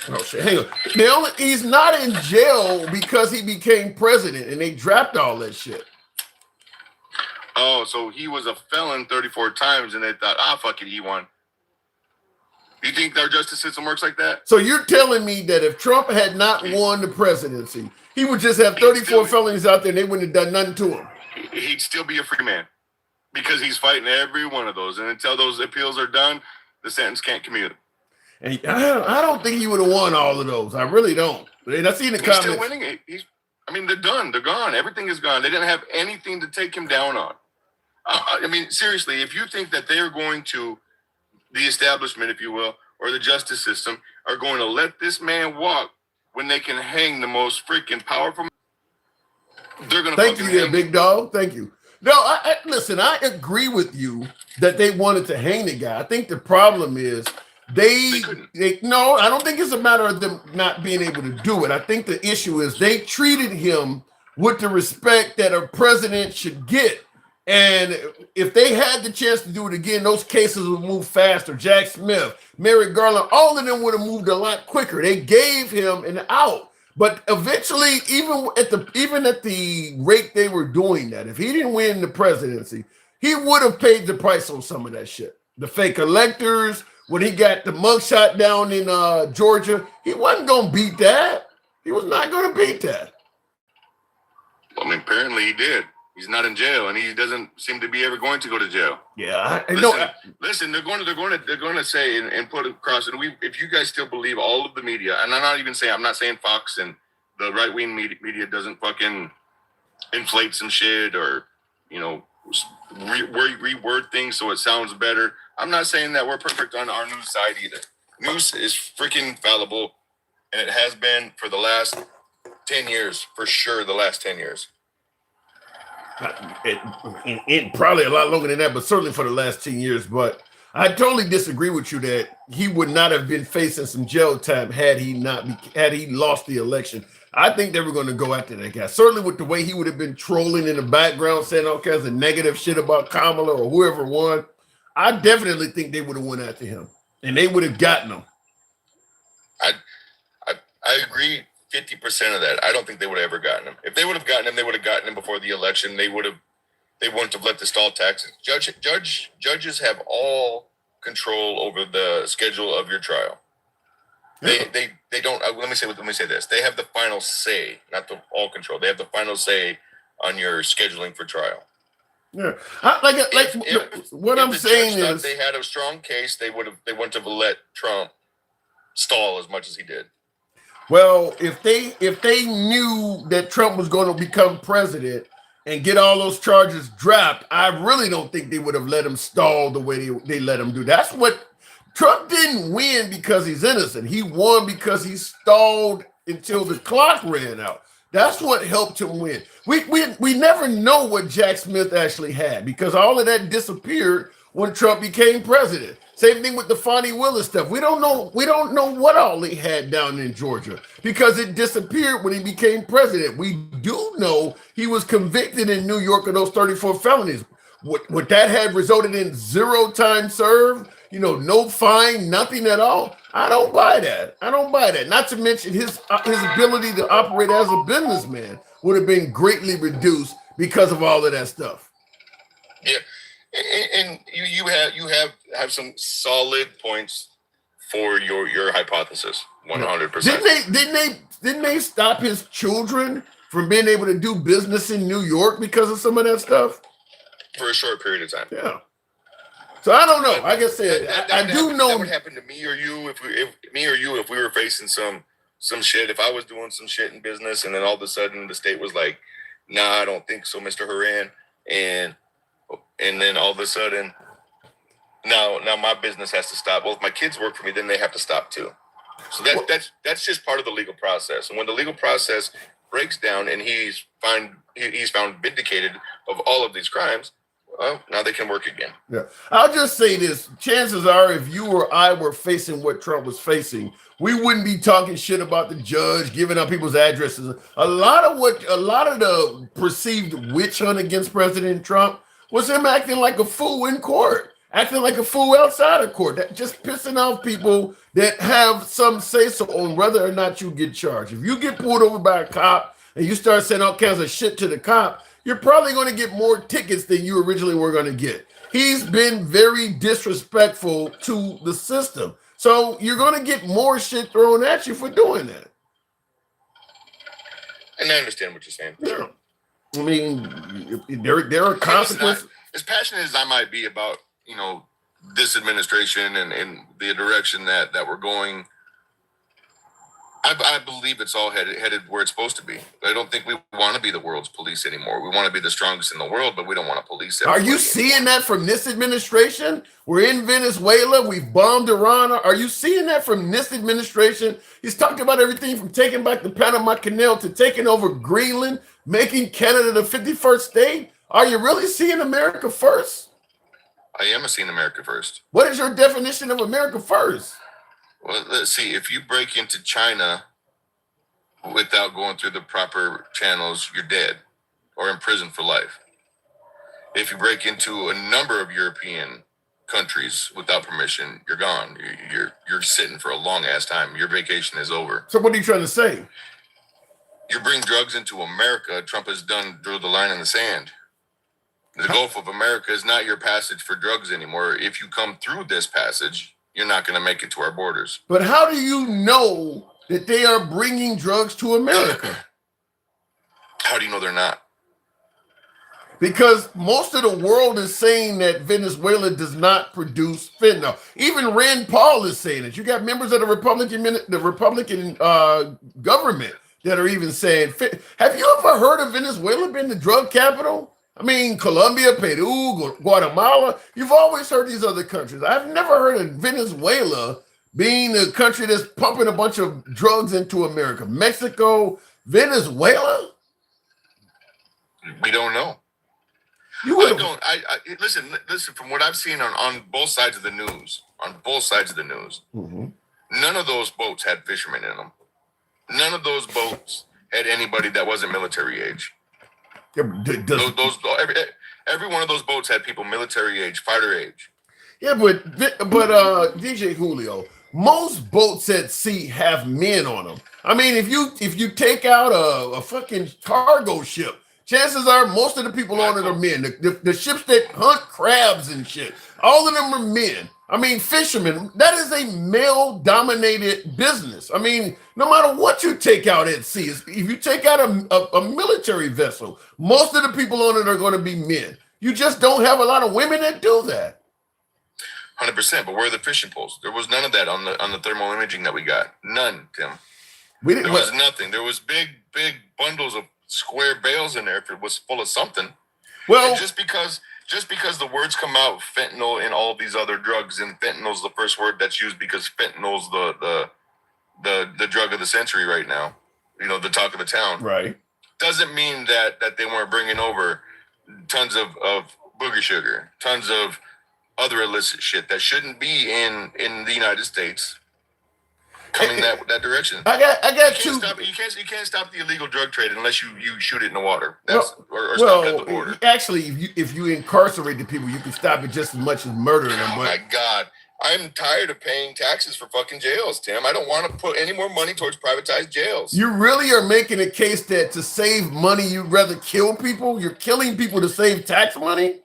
Speaker 1: Oh shit! Hang on. He's not in jail because he became president, and they dropped all that shit.
Speaker 8: Oh, so he was a felon 34 times, and they thought, fuck it, he won. You think our justice system works like that?
Speaker 1: So you're telling me that if Trump had not won the presidency, he would just have 34 felonies out there and they wouldn't have done nothing to him?
Speaker 8: He'd still be a free man because he's fighting every one of those. And until those appeals are done, the sentence can't commute.
Speaker 1: And I don't think he would have won all of those. I really don't. I see in the comments.
Speaker 8: He's still winning it. They're done. They're gone. Everything is gone. They didn't have anything to take him down on. I mean, seriously, if you think that they are going to, the establishment, if you will, or the justice system, are going to let this man walk when they can hang the most freaking powerful, they're going to.
Speaker 1: Thank you, big dog. Thank you. No, listen, I agree with you that they wanted to hang the guy. I think the problem is they no, I don't think it's a matter of them not being able to do it. I think the issue is they treated him with the respect that a president should get. And if they had the chance to do it again, those cases would move faster. Jack Smith, Merrick Garland, all of them would have moved a lot quicker. They gave him an out. But eventually, even at the rate they were doing that, if he didn't win the presidency, he would have paid the price on some of that shit. The fake electors, when he got the mugshot down in Georgia, he wasn't going to beat that. He was not going to beat that.
Speaker 8: I mean, apparently he did. He's not in jail, and he doesn't seem to be ever going to go to jail.
Speaker 1: Yeah,
Speaker 8: listen. They're going to say and put across. And if you guys still believe all of the media, and I'm not saying Fox and the right wing media doesn't fucking inflate some shit or, you know, reword things so it sounds better. I'm not saying that we're perfect on our news side either. News is freaking fallible, and it has been for the last 10 years, for sure. The last 10 years.
Speaker 1: It probably a lot longer than that, but certainly for the last 10 years. But I totally disagree with you that he would not have been facing some jail time had he lost the election. I think they were going to go after that guy. Certainly with the way he would have been trolling in the background, saying all kinds of negative shit about Kamala or whoever won. I definitely think they would have went after him, and they would have gotten him.
Speaker 8: I agree 50% of that. I don't think they would have ever gotten him. If they would have gotten him, they would have gotten him before the election. They wouldn't have let the stall taxes. Judges have all control over the schedule of your trial. They don't. Let me say this. They have the final say, not the all control. They have the final say on your scheduling for trial.
Speaker 1: Yeah, what I'm saying is,
Speaker 8: they had a strong case. They wouldn't have let Trump stall as much as he did.
Speaker 1: Well, if they knew that Trump was going to become president and get all those charges dropped, I really don't think they would have let him stall the way they let him do. That's what Trump didn't win because he's innocent. He won because he stalled until the clock ran out. That's what helped him win. We never know what Jack Smith actually had because all of that disappeared when Trump became president. Same thing with the Fonnie Willis stuff. We don't know what all he had down in Georgia because it disappeared when he became president. We do know he was convicted in New York of those 34 felonies. Would that have resulted in 0 time served? No fine, nothing at all. I don't buy that. Not to mention his ability to operate as a businessman would have been greatly reduced because of all of that stuff.
Speaker 8: Yeah, and you have some solid points for your hypothesis. 100%.
Speaker 1: Didn't they stop his children from being able to do business in New York because of some of that stuff?
Speaker 8: For a short period of time.
Speaker 1: Yeah. So I don't know. Like I said, I do know
Speaker 8: that would happen to me or you if we were facing some shit. If I was doing some shit in business and then all of a sudden the state was like, "Nah, I don't think so, Mr. Haran," and then all of a sudden, now my business has to stop. Well, if my kids work for me, then they have to stop too. So that's just part of the legal process. And when the legal process breaks down and he's found vindicated of all of these crimes, well, now they can work again.
Speaker 1: Yeah. I'll just say this. Chances are if you or I were facing what Trump was facing, we wouldn't be talking shit about the judge, giving out people's addresses. A lot of the perceived witch hunt against President Trump was him acting like a fool in court, acting like a fool outside of court, that just pissing off people that have some say-so on whether or not you get charged. If you get pulled over by a cop and you start saying all kinds of shit to the cop, you're probably going to get more tickets than you originally were going to get. He's been very disrespectful to the system. So you're going to get more shit thrown at you for doing that.
Speaker 8: And I understand what you're saying.
Speaker 1: Yeah. I mean, there are consequences.
Speaker 8: As passionate as I might be about, this administration and the direction that we're going, I believe it's all headed where it's supposed to be. I don't think we want to be the world's police anymore. We want to be the strongest in the world, but we don't want to police everybody.
Speaker 1: Are you seeing that from this administration? We're in Venezuela. We've bombed Iran. Are you seeing that from this administration? He's talked about everything from taking back the Panama Canal to taking over Greenland, making Canada the 51st state. Are you really seeing America first?
Speaker 8: I am seeing America first.
Speaker 1: What is your definition of America first?
Speaker 8: Well, let's see. If you break into China without going through the proper channels, you're dead or in prison for life. If you break into a number of European countries without permission, you're gone. You're sitting for a long ass time. Your vacation is over.
Speaker 1: So what are you trying to say?
Speaker 8: You bring drugs into America, Trump has drew the line in the sand. The Gulf of America is not your passage for drugs anymore. If you come through this passage, you're not going to make it to our borders.
Speaker 1: But how do you know that they are bringing drugs to America?
Speaker 8: How do you know they're not?
Speaker 1: Because most of the world is saying that Venezuela does not produce fentanyl. Even Rand Paul is saying it. You got members of the Republican government that are even saying, have you ever heard of Venezuela being the drug capital? I mean, Colombia, Peru, Guatemala. You've always heard these other countries. I've never heard of Venezuela being a country that's pumping a bunch of drugs into America. Mexico, Venezuela?
Speaker 8: We don't know.
Speaker 1: You would
Speaker 8: I listen. From what I've seen on both sides of the news, none of those boats had fishermen in them. None of those boats had anybody that wasn't military age. Every one of those boats had people military age, fighter age.
Speaker 1: Yeah, but DJ Julio, most boats at sea have men on them. I mean, if you take out a fucking cargo ship, chances are most of the people on it are men. The ships that hunt crabs and shit, all of them are men. I mean, fishermen, that is a male-dominated business. I mean, no matter what you take out at sea, if you take out a military vessel, most of the people on it are going to be men. You just don't have a lot of women that do that.
Speaker 8: 100%. But where are the fishing poles? There was none of that on the thermal imaging that we got. None, Tim. There was nothing. There was big bundles of square bales in there if it was full of something. Well, and just because the words come out, fentanyl and all these other drugs, and fentanyl's the first word that's used because fentanyl's the drug of the century right now. You know, the talk of the town. Right. Doesn't mean that they weren't bringing over tons of booger sugar, tons of other illicit shit that shouldn't be in the United States. Coming that direction. I got you. You can't stop the illegal drug trade unless you shoot it in the water. Stop it at the border.
Speaker 1: Actually, if you incarcerate the people, you can stop it just as much as murdering them.
Speaker 8: Oh my God, I'm tired of paying taxes for fucking jails, Tim. I don't want to put any more money towards privatized jails.
Speaker 1: You really are making a case that to save money, you'd rather kill people? You're killing people to save tax money?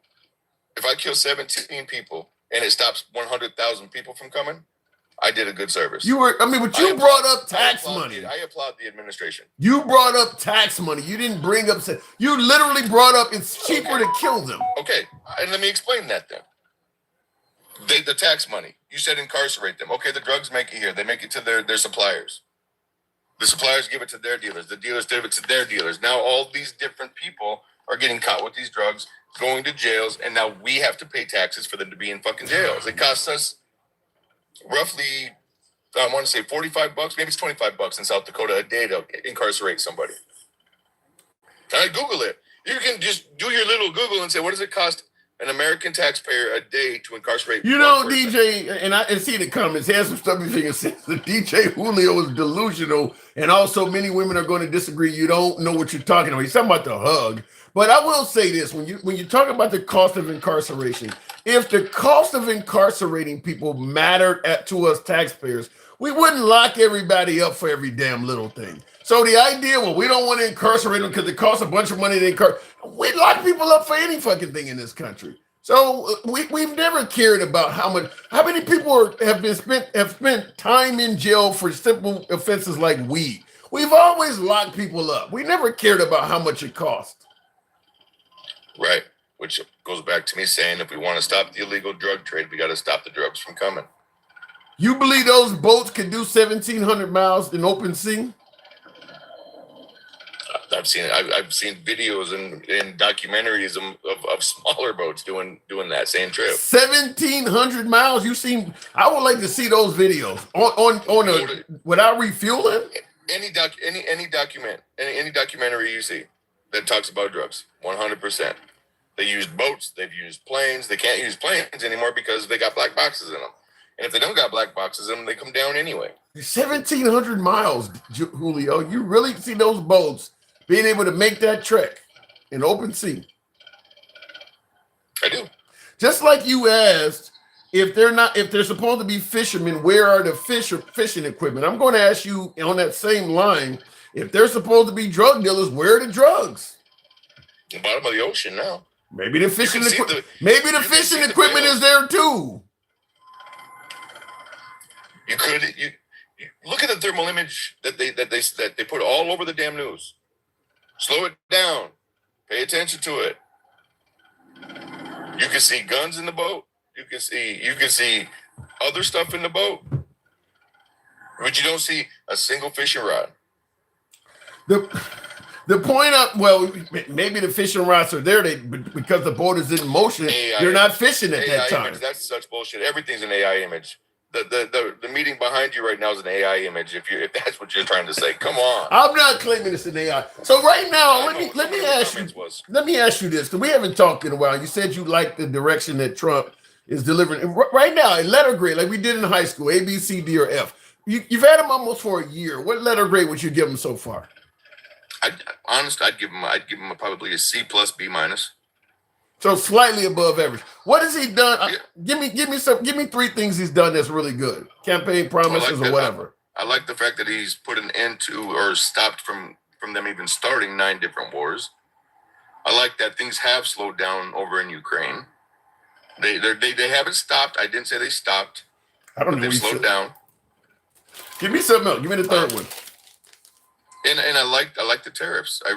Speaker 8: If I kill 17 people and it stops 100,000 people from coming, I did a good service.
Speaker 1: You brought up tax money.
Speaker 8: I applaud the administration.
Speaker 1: You brought up tax money. You didn't bring up. You literally brought up it's cheaper to kill them.
Speaker 8: Okay, and let me explain that then. The tax money. You said incarcerate them. Okay, the drugs make it here. They make it to their suppliers. The suppliers give it to their dealers. The dealers give it to their dealers. Now all these different people are getting caught with these drugs, going to jails, and now we have to pay taxes for them to be in fucking jails. It costs us roughly, I want to say $45, maybe it's $25 in South Dakota a day to incarcerate somebody. I Google it. You can just do your little Google and say, what does it cost an American taxpayer a day to incarcerate?
Speaker 1: You know, DJ, and I see the comments. Here's some stuff you can say. The DJ Julio is delusional, and also many women are going to disagree. You don't know what you're talking about. He's talking about the hug. But I will say this, when you talk about the cost of incarceration, if the cost of incarcerating people mattered to us taxpayers, we wouldn't lock everybody up for every damn little thing. So the idea, well, we don't want to incarcerate them because it costs a bunch of money to incarcerate. We lock people up for any fucking thing in this country. So we've never cared about how many people have spent time in jail for simple offenses like weed. We've always locked people up. We never cared about how much it costs.
Speaker 8: Right, which goes back to me saying if we want to stop the illegal drug trade, we got to stop the drugs from coming.
Speaker 1: You believe those boats can do 1,700 miles in open sea?
Speaker 8: I've seen videos and documentaries of smaller boats doing that same trip.
Speaker 1: 1,700 miles. I would like to see those videos without refueling.
Speaker 8: Any documentary you see that talks about drugs, 100%. They used boats, they've used planes. They can't use planes anymore because they got black boxes in them. And if they don't got black boxes in them, they come down anyway.
Speaker 1: 1,700 miles, Julio. You really see those boats being able to make that trek in open sea?
Speaker 8: I do.
Speaker 1: Just like you asked, if they're supposed to be fishermen, where are the fishing equipment? I'm going to ask you on that same line, if they're supposed to be drug dealers, where are the drugs?
Speaker 8: The bottom of the ocean now.
Speaker 1: Maybe the fishing equipment. Maybe the fishing equipment is there too.
Speaker 8: You look at the thermal image that they put all over the damn news. Slow it down. Pay attention to it. You can see guns in the boat. You can see other stuff in the boat, but you don't see a single fishing rod.
Speaker 1: The point of, well, maybe the fishing rods are there, because the boat is in motion, they're not fishing at that time.
Speaker 8: Image, that's such bullshit. Everything's an AI image. The meeting behind you right now is an AI image. If that's what you're trying to say, come on.
Speaker 1: I'm not claiming it's an AI. So right now, let me ask you this. We haven't talked in a while. You said you like the direction that Trump is delivering. Right now, a letter grade, like we did in high school, A, B, C, D, or F. You've had him almost for a year. What letter grade would you give him so far?
Speaker 8: I'd give him probably a C plus B minus.
Speaker 1: So slightly above average. What has he done? Give me three things he's done that's really good. Campaign promises or whatever.
Speaker 8: I like the fact that he's put an end to or stopped from them even starting 9 different wars. I like that things have slowed down over in Ukraine. They haven't stopped. I didn't say they stopped.
Speaker 1: I don't know.
Speaker 8: They've slowed down.
Speaker 1: Give me something else. Give me the third one.
Speaker 8: And I like the tariffs. I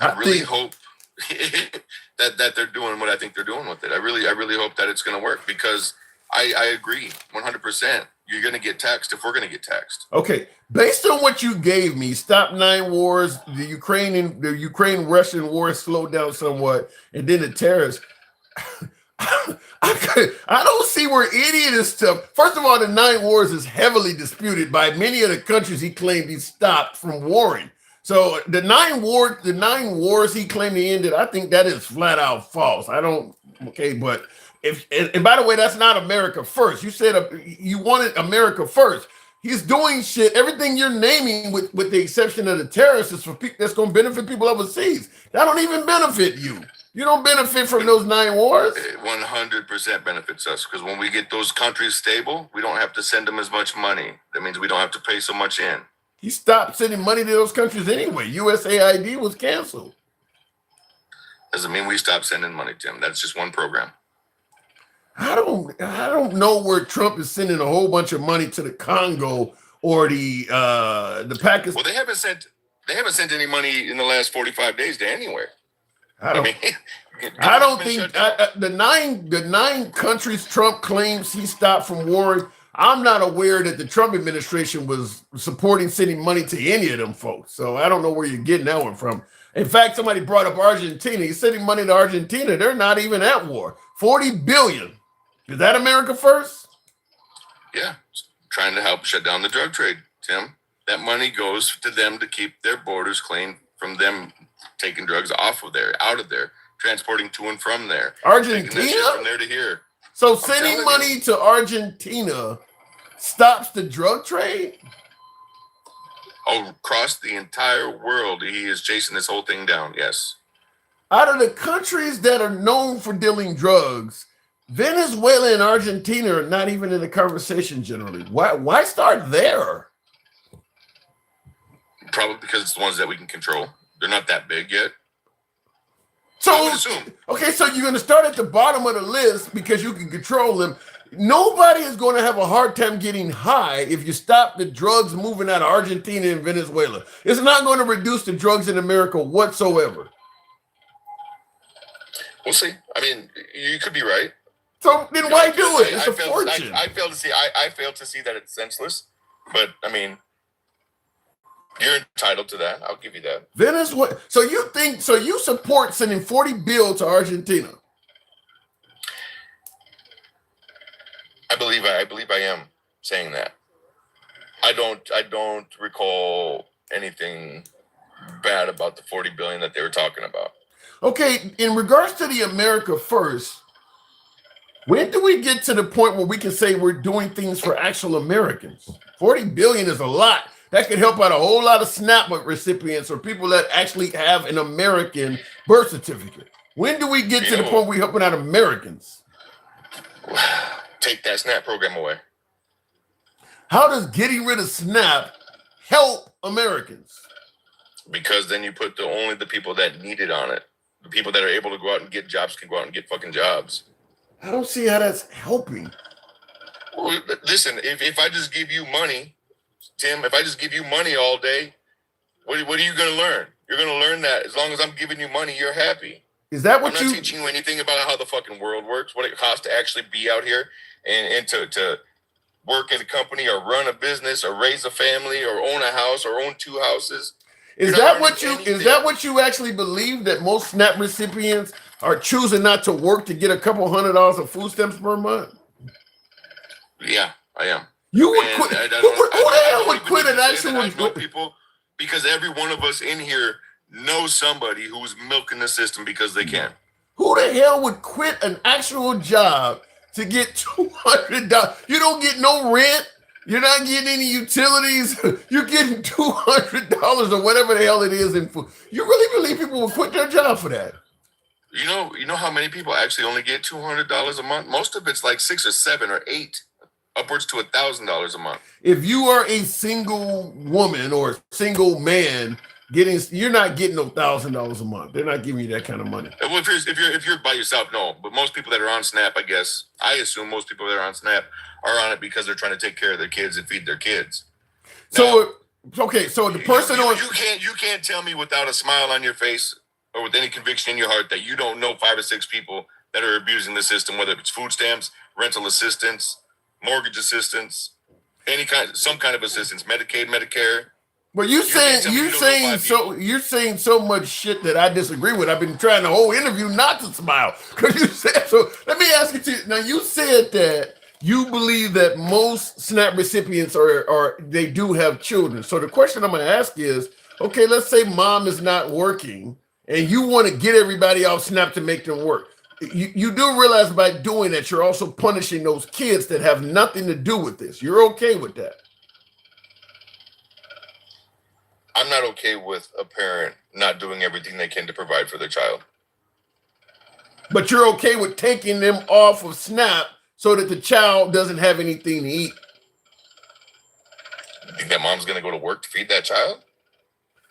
Speaker 8: really hope that they're doing what I think they're doing with it. I really hope that it's going to work, because I agree 100%. You're going to get taxed if we're going to get taxed.
Speaker 1: Okay, based on what you gave me, stop 9 wars, the Ukraine-Russian war slowed down somewhat, and then the tariffs. I don't see where any of this stuff. First of all, the 9 wars is heavily disputed by many of the countries he claimed he stopped from warring. So the 9 wars he claimed he ended, I think that is flat out false. But and by the way, that's not America first. You said you wanted America first. He's doing shit. Everything you're naming, with the exception of the terrorists, is for people that's going to benefit people overseas. That don't even benefit you. You don't benefit from those 9 wars.
Speaker 8: It 100% benefits us, because when we get those countries stable, we don't have to send them as much money. That means we don't have to pay so much in.
Speaker 1: He stopped sending money to those countries anyway. USAID was canceled.
Speaker 8: Doesn't mean we stopped sending money, Tim. That's just one program.
Speaker 1: I don't know where Trump is sending a whole bunch of money to the Congo or the Pakistan.
Speaker 8: Well, they haven't sent any money in the last 45 days to anywhere.
Speaker 1: I don't think the 9 countries Trump claims he stopped from warring. I'm not aware that the Trump administration was supporting sending money to any of them folks. So I don't know where you're getting that one from. In fact, somebody brought up Argentina. He's sending money to Argentina. They're not even at war. 40 billion. Is that America first?
Speaker 8: Yeah, trying to help shut down the drug trade, Tim. That money goes to them to keep their borders clean from them taking drugs out of there, transporting to and from there.
Speaker 1: Argentina?
Speaker 8: From there to here.
Speaker 1: So sending money to Argentina stops the drug trade?
Speaker 8: Oh, across the entire world, he is chasing this whole thing down, yes.
Speaker 1: Out of the countries that are known for dealing drugs, Venezuela and Argentina are not even in the conversation generally. Why start there?
Speaker 8: Probably because it's the ones that we can control. They're not that big yet.
Speaker 1: So, okay, so you're going to start at the bottom of the list because you can control them. Nobody is going to have a hard time getting high if you stop the drugs moving out of Argentina and Venezuela. It's not going to reduce the drugs in America whatsoever.
Speaker 8: We'll see. I mean, you could be right.
Speaker 1: So then why do it? It's a fortune.
Speaker 8: I fail to see that it's senseless. But I mean, you're entitled to that. I'll give you that.
Speaker 1: Venezuela. So you support sending 40 billion to Argentina?
Speaker 8: I believe I am saying that. I don't recall anything bad about the 40 billion that they were talking about.
Speaker 1: Okay, in regards to the America First, when do we get to the point where we can say we're doing things for actual Americans? 40 billion is a lot. That could help out a whole lot of SNAP recipients or people that actually have an American birth certificate. When do we get to the point where we're helping out Americans?
Speaker 8: Take that SNAP program away.
Speaker 1: How does getting rid of SNAP help Americans?
Speaker 8: Because then you put only the people that need it on it. The people that are able to go out and get jobs can go out and get fucking jobs.
Speaker 1: I don't see how that's helping.
Speaker 8: Well, listen, if I just give you money, Tim, if I just give you money all day, what are you going to learn? You're going to learn that as long as I'm giving you money, you're happy.
Speaker 1: Is that what
Speaker 8: I'm not teaching you anything about how the fucking world works, what it costs to actually be out here and to work in a company or run a business or raise a family or own a house or own 2 houses.
Speaker 1: Is that what you actually believe, that most SNAP recipients are choosing not to work to get a couple $100 of food stamps per month?
Speaker 8: Yeah, I am.
Speaker 1: You would quit. Who the hell would quit an actual?
Speaker 8: I know people, because every one of us in here knows somebody who's milking the system because they can.
Speaker 1: Who the hell would quit an actual job to get $200? You don't get no rent. You're not getting any utilities. You're getting $200 or whatever the hell it is in food. You really believe people will quit their job for that?
Speaker 8: You know how many people actually only get $200 a month? Most of it's like 6 or 7 or 8, upwards to $1,000 a month.
Speaker 1: If you are a single woman or single man, you're not getting no $1,000 a month. They're not giving you that kind of money.
Speaker 8: Well, if you're by yourself, no. But most people that are on SNAP, I assume most people that are on SNAP are on it because they're trying to take care of their kids and feed their kids.
Speaker 1: So the person
Speaker 8: you can't tell me without a smile on your face or with any conviction in your heart that you don't know 5 or 6 people that are abusing the system, whether it's food stamps, rental assistance, mortgage assistance, some kind of assistance, Medicaid, Medicare.
Speaker 1: But you're saying so much shit that I disagree with. I've been trying the whole interview not to smile because you said so. Let me ask you now. You said that you believe that most SNAP recipients they do have children. So the question I'm going to ask is, okay, let's say mom is not working and you want to get everybody off SNAP to make them work. You do realize by doing that you're also punishing those kids that have nothing to do with this. You're okay with that?
Speaker 8: I'm not okay with a parent not doing everything they can to provide for their child.
Speaker 1: But you're okay with taking them off of SNAP so that the child doesn't have anything to eat?
Speaker 8: You think that mom's going to go to work to feed that child?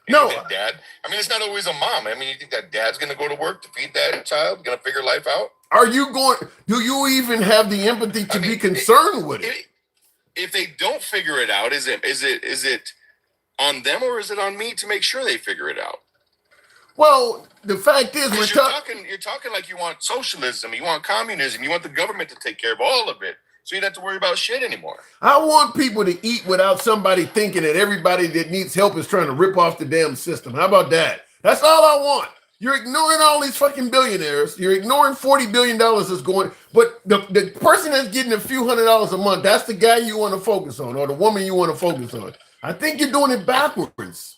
Speaker 1: No.
Speaker 8: Dad? I mean, it's not always a mom. I mean, you think that dad's going to go to work to feed that child, going to figure life out?
Speaker 1: Do you even have the empathy to be concerned with it?
Speaker 8: If they don't figure it out, is it on them or is it on me to make sure they figure it out?
Speaker 1: Well, the fact is,
Speaker 8: you're talking like you want socialism, you want communism, you want the government to take care of all of it, so you don't have to worry about shit anymore.
Speaker 1: I want people to eat without somebody thinking that everybody that needs help is trying to rip off the damn system. How about that? That's all I want. You're ignoring all these fucking billionaires. You're ignoring $40 billion is going, but the person that's getting a few $100s a month, that's the guy you want to focus on, or the woman you want to focus on. I think you're doing it backwards.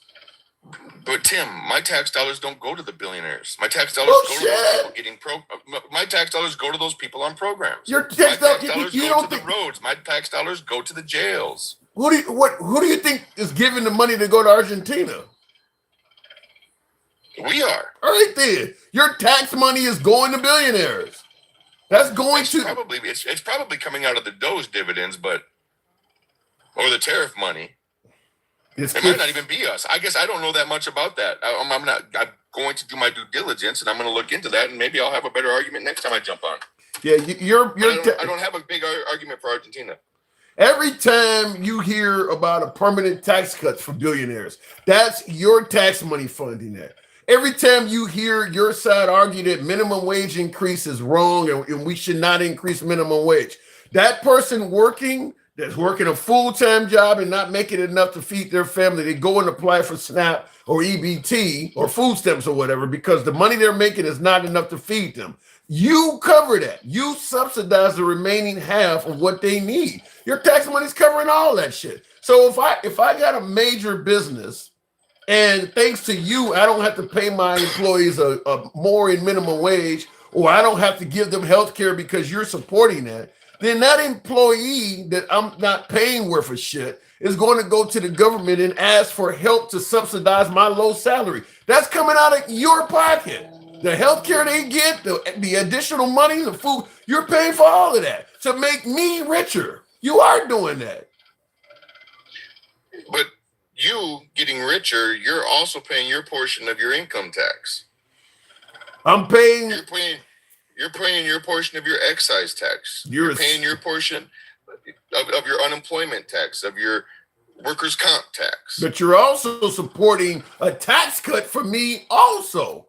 Speaker 8: But Tim, my tax dollars don't go to the billionaires. My tax dollars go to those people my tax dollars go to those people on programs.
Speaker 1: Your tax dollars go
Speaker 8: to the roads. My tax dollars go to the jails.
Speaker 1: Who do you think is giving the money to go to Argentina?
Speaker 8: We are.
Speaker 1: All right there. Your tax money is going to billionaires. It's probably coming out of the Doge dividends, or the tariff money. It might not even be us. I guess I don't know that much about that. I'm going to do my due diligence, and I'm going to look into that, and maybe I'll have a better argument next time I jump on. Yeah,
Speaker 8: I don't have a big argument for Argentina.
Speaker 1: Every time you hear about a permanent tax cut for billionaires, that's your tax money funding that. Every time you hear your side argue that minimum wage increase is wrong and we should not increase minimum wage, that person that's working a full-time job and not making enough to feed their family, they go and apply for SNAP or EBT or food stamps or whatever because the money they're making is not enough to feed them. You cover that. You subsidize the remaining half of what they need. Your tax money's covering all that shit. So if I got a major business and thanks to you, I don't have to pay my employees a more in minimum wage, or I don't have to give them health care because you're supporting that, then that employee that I'm not paying worth of shit is going to go to the government and ask for help to subsidize my low salary. That's coming out of your pocket. The health care they get, the additional money, the food, you're paying for all of that to make me richer. You are doing that.
Speaker 8: But you getting richer, you're also paying your portion of your income tax.
Speaker 1: I'm paying.
Speaker 8: You're paying your portion of your excise tax. You're paying your portion of your unemployment tax, of your workers' comp tax.
Speaker 1: But you're also supporting a tax cut for me also.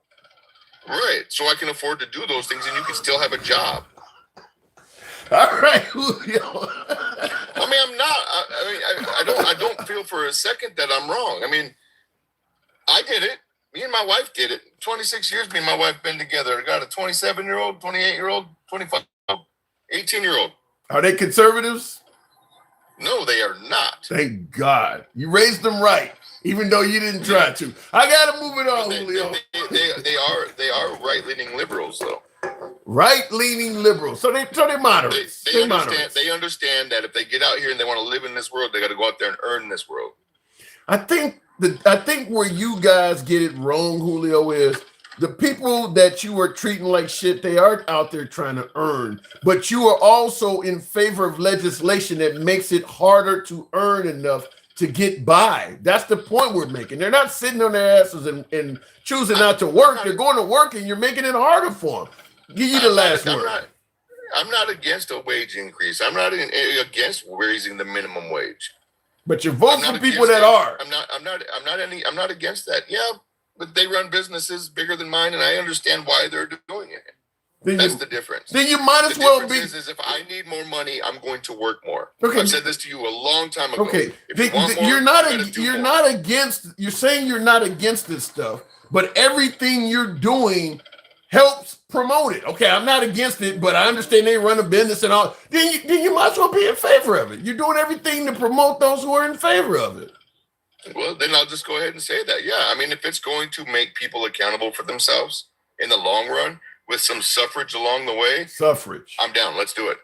Speaker 8: Right. So I can afford to do those things and you can still have a job.
Speaker 1: All right, Julio.
Speaker 8: I'm mean, I'm not. I don't feel for a second that I'm wrong. I mean, I did it. Me and my wife did it. 26 years me and my wife been together. I got a 27-year-old, 28-year-old, 25, 18-year-old.
Speaker 1: Are they conservatives?
Speaker 8: No, they are not.
Speaker 1: Thank God. You raised them right, even though you didn't try to. I got to move it on, Julio.
Speaker 8: They are right-leaning liberals, though.
Speaker 1: Right-leaning liberals. So they're moderates.
Speaker 8: They understand that if they get out here and they want to live in this world, they got to go out there and earn this world.
Speaker 1: I think where you guys get it wrong, Julio, is the people that you are treating like shit, they are out there trying to earn. But you are also in favor of legislation that makes it harder to earn enough to get by. That's the point we're making. They're not sitting on their asses and choosing not to work. They're going to work, and you're making it harder for them. Give you the last word.
Speaker 8: I'm not against a wage increase. I'm not against raising the minimum wage.
Speaker 1: But you vote for people that are.
Speaker 8: I'm not against that. Yeah, but they run businesses bigger than mine, and I understand why they're doing it. That's the difference.
Speaker 1: Then you might as well be.
Speaker 8: Is if I need more money, I'm going to work more.
Speaker 1: Okay.
Speaker 8: I've said this to you a long time ago.
Speaker 1: Okay.
Speaker 8: You're
Speaker 1: not against. You're saying you're not against this stuff, but everything you're doing helps promote it. Okay, I'm not against it, but I understand they run a business and all. Then you might as well be in favor of it. You're doing everything to promote those who are in favor of it.
Speaker 8: Well, then I'll just go ahead and say that. Yeah, I mean, if it's going to make people accountable for themselves in the long run with some suffrage along the way, I'm down. Let's do it.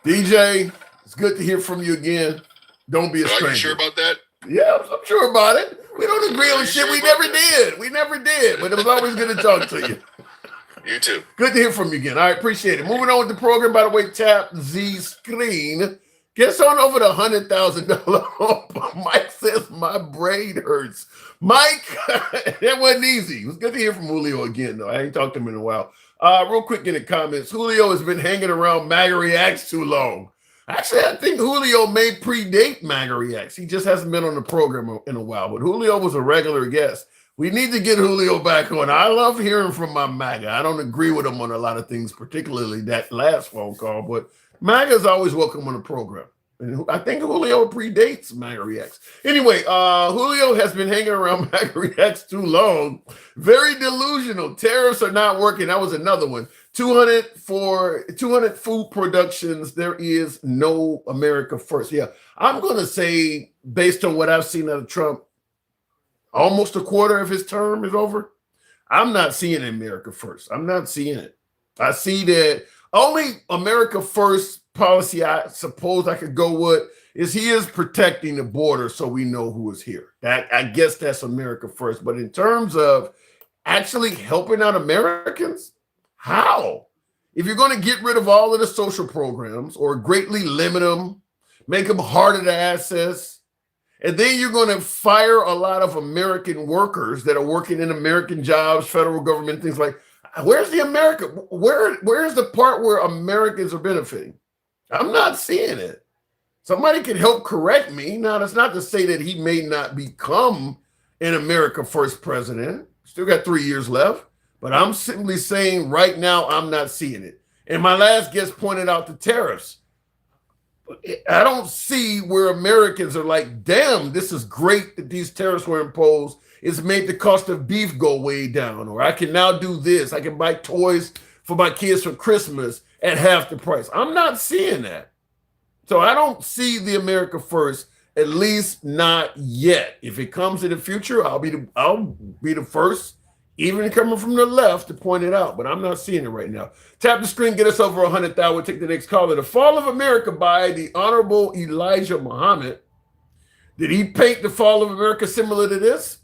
Speaker 1: DJ, it's good to hear from you again. Don't be a stranger.
Speaker 8: Are you sure about that?
Speaker 1: Yeah, I'm sure about it. We don't agree on shit. We never did. But it was always good to talk to you.
Speaker 8: You too.
Speaker 1: Good to hear from you again. All right, appreciate it. Moving on with the program. By the way, tap the screen. Gets on over the $100,000. Mike says my brain hurts. Mike, that wasn't easy. It was good to hear from Julio again, though. I ain't talked to him in a while. Real quick in the comments, Julio has been hanging around MAGA Reacts too long. Actually, I think Julio may predate MAGA Reacts. He just hasn't been on the program in a while. But Julio was a regular guest. We need to get Julio back on. I love hearing from my MAGA. I don't agree with him on a lot of things, particularly that last phone call, but MAGA is always welcome on the program. And I think Julio predates MAGA Reacts. Anyway, Julio has been hanging around MAGA Reacts too long. Very delusional. Tariffs are not working. That was another one. 200 food productions. There is no America first. Yeah, I'm going to say, based on what I've seen out of Trump, almost a quarter of his term is over. I'm not seeing America first. I'm not seeing it. I see that only America first policy I suppose I could go with is he is protecting the border so we know who is here. I guess that's America first. But in terms of actually helping out Americans, how? If you're going to get rid of all of the social programs or greatly limit them, make them harder to access, and then you're going to fire a lot of American workers that are working in American jobs, federal government, things like, where's the America? Where's the part where Americans are benefiting? I'm not seeing it. Somebody can help correct me. Now, that's not to say that he may not become an America first president. Still got 3 years left. But I'm simply saying right now, I'm not seeing it. And my last guest pointed out the tariffs. I don't see where Americans are like, damn, this is great that these tariffs were imposed. It's made the cost of beef go way down. Or I can now do this. I can buy toys for my kids for Christmas at half the price. I'm not seeing that. So I don't see the America first, at least not yet. If it comes in the future, I'll be the first, even coming from the left, to point it out, but I'm not seeing it right now. Tap the screen, get us over 100,000. We'll take the next caller. The Fall of America by the Honorable Elijah Muhammad. Did he paint the fall of America similar to this?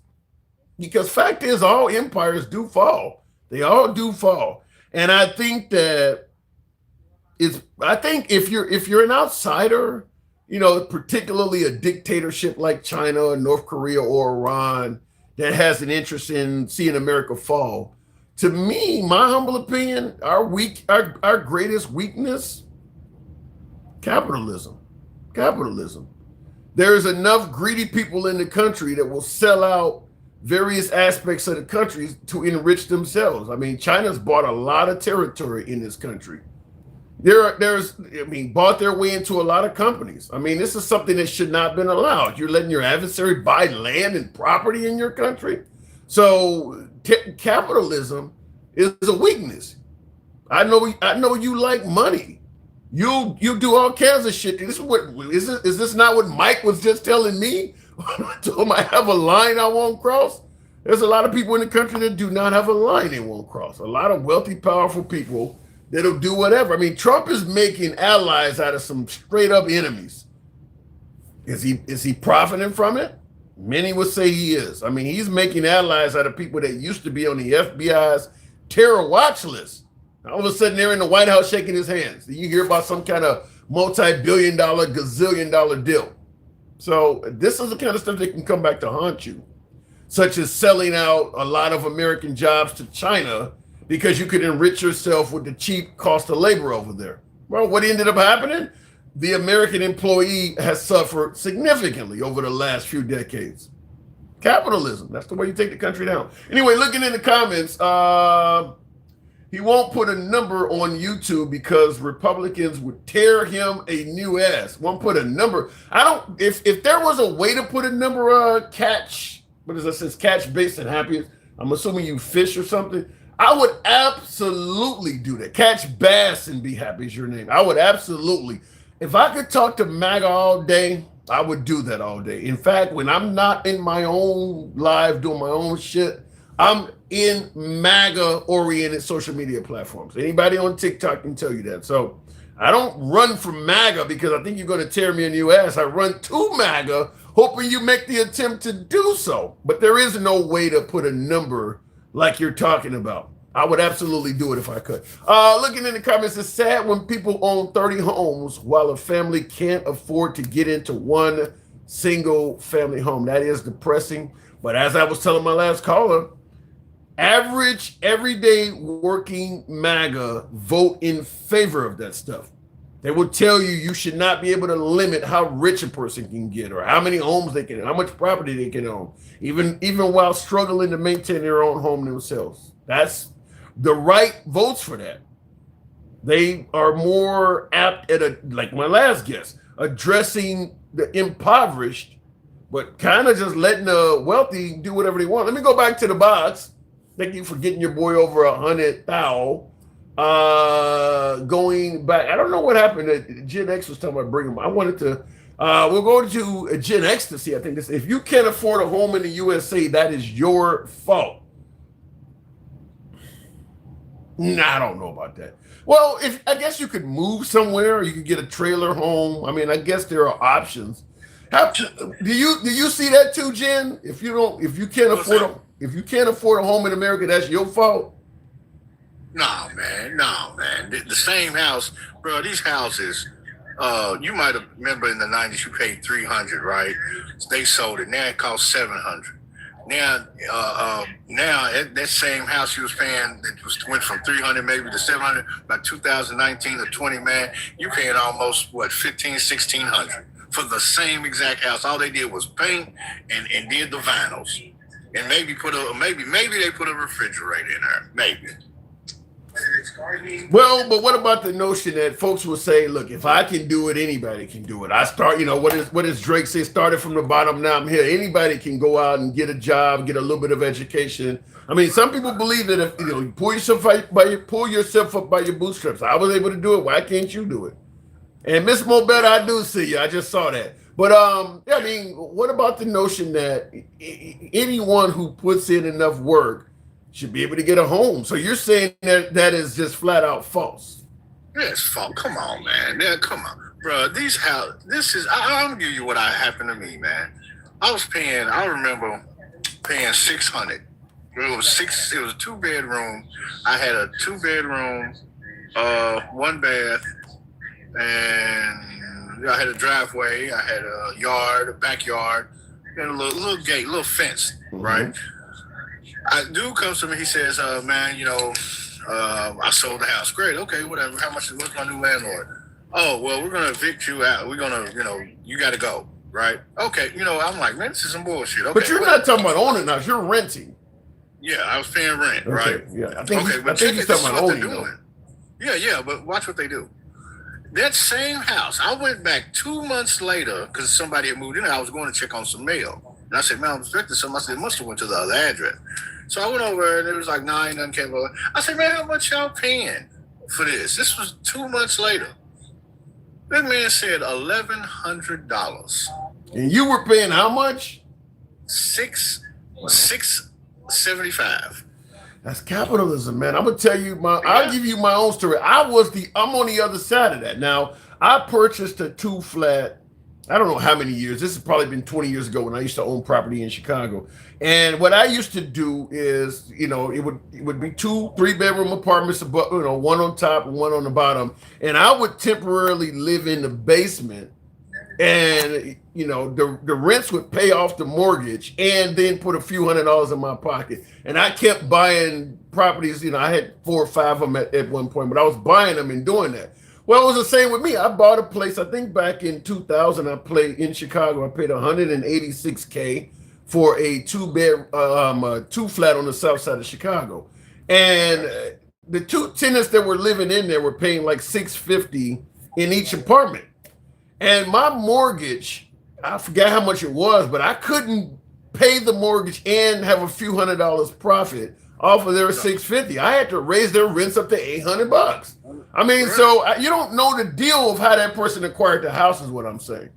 Speaker 1: Because fact is, all empires do fall. They all do fall. And I think that if you're an outsider, you know, particularly a dictatorship like China or North Korea or Iran, that has an interest in seeing America fall. To me, my humble opinion, our greatest weakness, capitalism. Capitalism. There's enough greedy people in the country that will sell out various aspects of the country to enrich themselves. I mean, China's bought a lot of territory in this country. bought their way into a lot of companies. I mean, this is something that should not have been allowed. You're letting your adversary buy land and property in your country. So capitalism is a weakness. I know you like money. You do all kinds of shit. This is this not what Mike was just telling me? I told him I have a line I won't cross. There's a lot of people in the country that do not have a line they won't cross. A lot of wealthy, powerful people that'll do whatever. I mean, Trump is making allies out of some straight up enemies. Is he profiting from it? Many would say he is. I mean, he's making allies out of people that used to be on the FBI's terror watch list. All of a sudden, they're in the White House shaking his hands. You hear about some kind of multi-billion-dollar, gazillion-dollar deal. So this is the kind of stuff that can come back to haunt you, such as selling out a lot of American jobs to China because you could enrich yourself with the cheap cost of labor over there. Well, what ended up happening? The American employee has suffered significantly over the last few decades. Capitalism, that's the way you take the country down. Anyway, looking in the comments, he won't put a number on YouTube because Republicans would tear him a new ass. Won't put a number. If there was a way to put a number, catch based and happiness, I'm assuming you fish or something. I would absolutely do that. Catch bass and be happy is your name. I would absolutely. If I could talk to MAGA all day, I would do that all day. In fact, when I'm not in my own live doing my own shit, I'm in MAGA-oriented social media platforms. Anybody on TikTok can tell you that. So I don't run from MAGA because I think you're going to tear me a new ass. I run to MAGA hoping you make the attempt to do so. But there is no way to put a number like you're talking about. I would absolutely do it if I could. Looking in the comments, it's sad when people own 30 homes while a family can't afford to get into one single family home. That is depressing. But as I was telling my last caller, average, everyday working MAGA vote in favor of that stuff. They will tell you should not be able to limit how rich a person can get or how many homes they can, how much property they can own, even while struggling to maintain their own home themselves. That's the right votes for that. They are more apt at like my last guest, addressing the impoverished, but kind of just letting the wealthy do whatever they want. Let me go back to the box. Thank you for getting your boy over 100,000. Going back, I don't know what happened. Gen X was talking about bringing him. I wanted to. We'll go to Gen X to see. I think this. If you can't afford a home in the USA, that is your fault. Nah, I don't know about that. Well, I guess you could move somewhere, or you could get a trailer home. I mean, I guess there are options. Do you see that too, Jen? If you can't afford a home in America, that's your fault.
Speaker 5: No, man. The same house, bro. These houses, you might have remember in the 90s, you paid $300, right? They sold it. Now it costs $700. Now, that same house you was paying, went from $300 maybe to $700 by 2019 to 20, man. You paying almost $1,500-$1,600 for the same exact house. All they did was paint and did the vinyls, and maybe they put a refrigerator in there, maybe.
Speaker 1: Well, but what about the notion that folks will say, look, if I can do it, anybody can do it. I start, what does Drake say? Started from the bottom, now I'm here. Anybody can go out and get a job, get a little bit of education. I mean, some people believe that if you pull yourself up by your bootstraps. I was able to do it. Why can't you do it? And Miss Mobetta, I do see you. I just saw that. But I mean, what about the notion that anyone who puts in enough work should be able to get a home? So you're saying that is just flat out false?
Speaker 5: Yeah, it's false. Come on, man. Yeah, come on, bro. I'll give you what happened to me, man. I remember paying $600. It was a 2-bedroom. I had a 2-bedroom, 1 bath, and I had a driveway. I had a yard, a backyard, and a little gate, little fence, right? A dude comes to me, he says, man, I sold the house. Great, okay, whatever. What's my new landlord? Oh, well, we're going to evict you out. We're going to, you got to go, right? Okay, I'm like, man, this is some bullshit. Okay,
Speaker 1: but you're not talking about owning now, you're renting.
Speaker 5: Yeah, I was paying rent, right?
Speaker 1: Yeah, I think he's talking about owning.
Speaker 5: Yeah, but watch what they do.
Speaker 3: That same house, I went back 2 months later because somebody had moved in. I was going to check on some mail. And I said, man, I'm expecting something. I said, it must have went to the other address. So I went over and it was like 9, nothing came over. I said, man, how much y'all paying for this? This was 2 months later. That man said $1,100.
Speaker 1: And you were paying how much?
Speaker 3: $675.
Speaker 1: That's capitalism, man. I'm gonna tell you I'll give you my own story. I'm on the other side of that. Now, I purchased a 2-flat. I don't know how many years. This has probably been 20 years ago when I used to own property in Chicago. And what I used to do is, it would be 2 3-bedroom apartments, one on top and one on the bottom. And I would temporarily live in the basement. And the rents would pay off the mortgage and then put a few $100s in my pocket. And I kept buying properties. I had 4 or 5 of them at one point, but I was buying them and doing that. Well, it was the same with me. I bought a place, I think back in 2000, I played in Chicago. I paid $186K for a 2-flat on the south side of Chicago. And the 2 tenants that were living in there were paying like $650 in each apartment. And my mortgage, I forgot how much it was, but I couldn't pay the mortgage and have a few $100s profit off of their $650. I had to raise their rents up to $800. I mean, so you don't know the deal of how that person acquired the house is what I'm saying.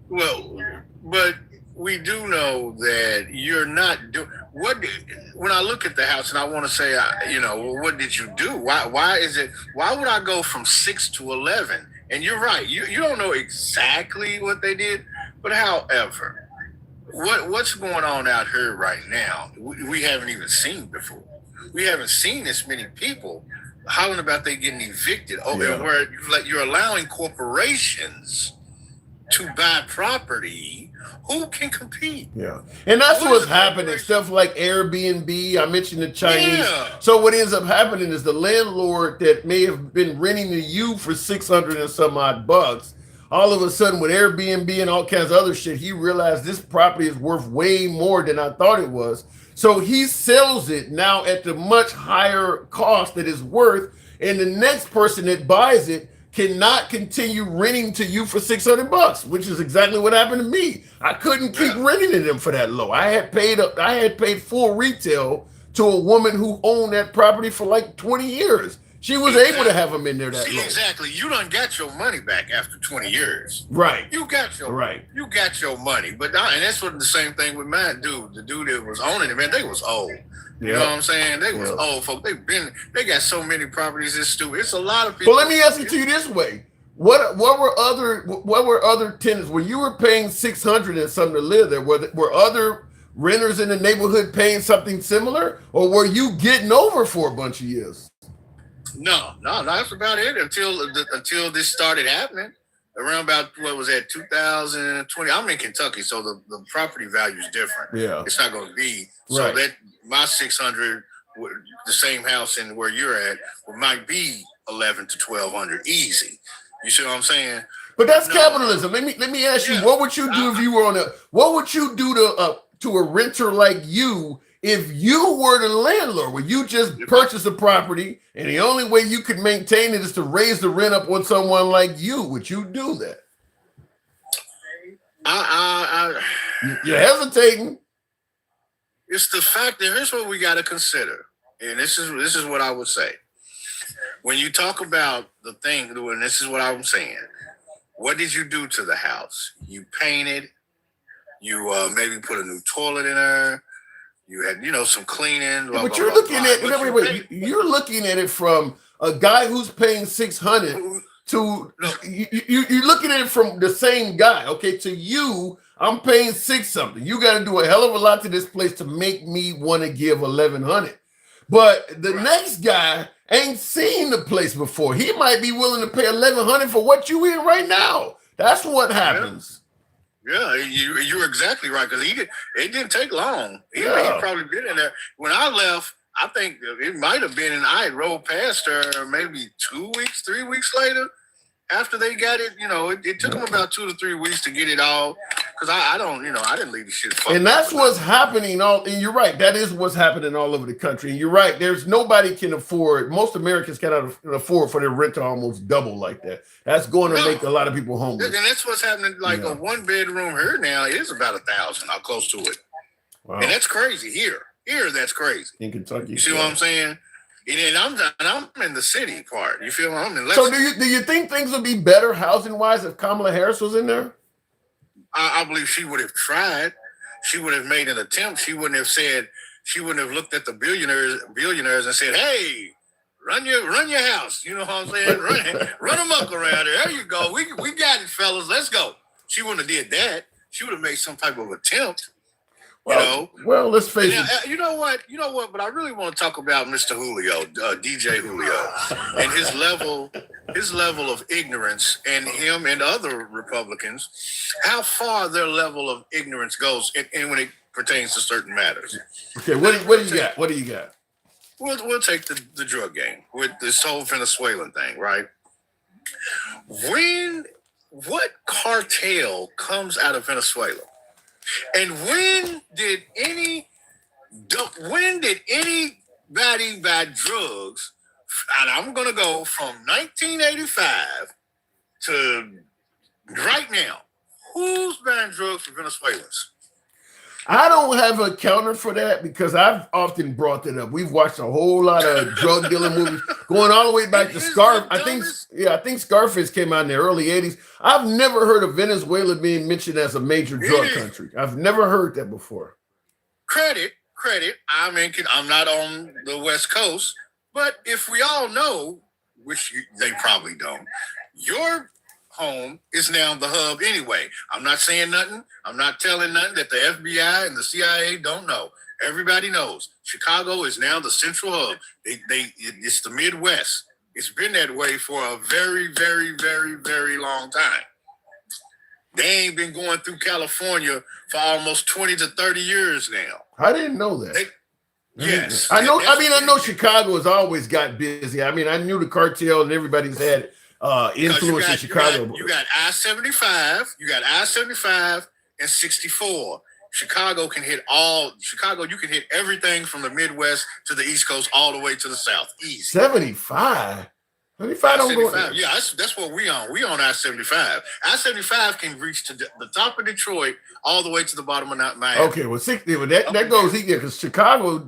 Speaker 3: Well, but we do know that you're not doing when I look at the house and I want to say, well, what did you do? Why would I go from 6 to 11? And you're right. You don't know exactly what they did, but however, what's going on out here right now, we haven't even seen before. We haven't seen this many people hollering about they getting evicted. And where you're allowing corporations to buy property. Who can compete?
Speaker 1: Yeah. And that's what's happening. Stuff like Airbnb. I mentioned the Chinese. Yeah. So what ends up happening is the landlord that may have been renting to you for 600 and some odd bucks, all of a sudden with Airbnb and all kinds of other shit, he realized this property is worth way more than I thought it was. So he sells it now at the much higher cost that it's worth. And the next person that buys it cannot continue renting to you for $600, which is exactly what happened to me. I couldn't keep renting to them for that low. I had paid full retail to a woman who owned that property for like 20 years. She was able to have them in there that low.
Speaker 3: Exactly. You done got your money back after 20 years.
Speaker 1: Right.
Speaker 3: You got your money. But and that's what the same thing with my dude. The dude that was owning it, man, they was old. You know what I'm saying? They was old folk. They got so many properties. It's stupid. It's a lot of people.
Speaker 1: Well, let me ask it to you this way: what were other tenants when you were paying $600 and something to live there? Were other renters in the neighborhood paying something similar, or were you getting over for a bunch of years?
Speaker 3: No, that's about it until this started happening. Around about, what was that, 2020? I'm in Kentucky, so the property value is different.
Speaker 1: Yeah.
Speaker 3: It's not going to be. So that my 600, the same house in where you're at, might be 11 to 1,200 easy. You see what I'm saying?
Speaker 1: But that's capitalism. Let me ask you, what would you do if you were what would you do to a renter like you if you were the landlord? Would you just purchase a property and the only way you could maintain it is to raise the rent up on someone like you? Would you do that? You're hesitating.
Speaker 3: It's the fact that here's what we got to consider, and this is what I would say. When you talk about the thing, and this is what I'm saying, what did you do to the house? You painted, you maybe put a new toilet in there, you had some cleaning.
Speaker 1: But you're looking at you're looking at it from a guy who's paying $600 to you're looking at it from the same guy. Okay, to you, I'm paying $6 something. You got to do a hell of a lot to this place to make me want to give $1,100. But the next guy ain't seen the place before. He might be willing to pay $1,100 for what you in right now. That's what happens.
Speaker 3: Yeah, you're exactly right, because it didn't take long. He probably been in there. When I left, I think it might have been, and I had rolled past her maybe 2 weeks, 3 weeks later, after they got it, it took them about 2 to 3 weeks to get it all. Because I didn't leave the shit.
Speaker 1: And that's what's happening. And you're right. That is what's happening all over the country. And you're right. There's nobody can afford. Most Americans cannot afford for their rent to almost double like that. That's going to make a lot of people homeless.
Speaker 3: And that's what's happening. Like a 1-bedroom here now is about $1,000, or close to it. Wow. And that's crazy here. Here, that's crazy.
Speaker 1: In Kentucky.
Speaker 3: You see what I'm saying? And I'm in the city part. You feel what I'm in?
Speaker 1: So do you think things would be better housing wise if Kamala Harris was in there?
Speaker 3: I believe she would have tried. She would have made an attempt. She wouldn't have looked at the billionaires and said, "Hey, run your house." You know what I'm saying? Run amok around here. There you go. We got it, fellas. Let's go. She wouldn't have did that. She would have made some type of attempt.
Speaker 1: Well, let's face it.
Speaker 3: You know what? But I really want to talk about Mr. Julio, DJ Julio, and his level of ignorance, and him and other Republicans, how far their level of ignorance goes, and when it pertains to certain matters.
Speaker 1: Okay, what do you got? What do you got?
Speaker 3: We'll take the drug game with this whole Venezuelan thing, right? What cartel comes out of Venezuela? And when did anybody buy drugs? And I'm going to go from 1985 to right now. Who's buying drugs from Venezuelans?
Speaker 1: I don't have a counter for that because I've often brought that up. We've watched a whole lot of drug dealing movies going all the way back to Scarface. I think Scarface came out in the early 80s. I've never heard of Venezuela being mentioned as a major drug country. I've never heard that before.
Speaker 3: Credit. I mean, I'm not on the West Coast, but if we all know, which they probably don't, your home is now the hub anyway. I'm not saying nothing. I'm not telling nothing that the FBI and the CIA don't know. Everybody knows. Chicago is now the central hub. It's the Midwest. It's been that way for a very, very, very, very long time. They ain't been going through California for almost 20 to 30 years now.
Speaker 1: I didn't know that.
Speaker 3: Yes.
Speaker 1: I know Chicago has always got busy. I mean, I knew the cartel and everybody's had influence in Chicago.
Speaker 3: You got I-75 and 64. Chicago, you can hit everything from the Midwest to the East Coast all the way to the South. Easy.
Speaker 1: 75? 75 don't go there.
Speaker 3: Yeah, that's what we on. We on I-75. I-75 can reach to the top of Detroit all the way to the bottom of Miami.
Speaker 1: Okay, well, 60, well that goes here because Chicago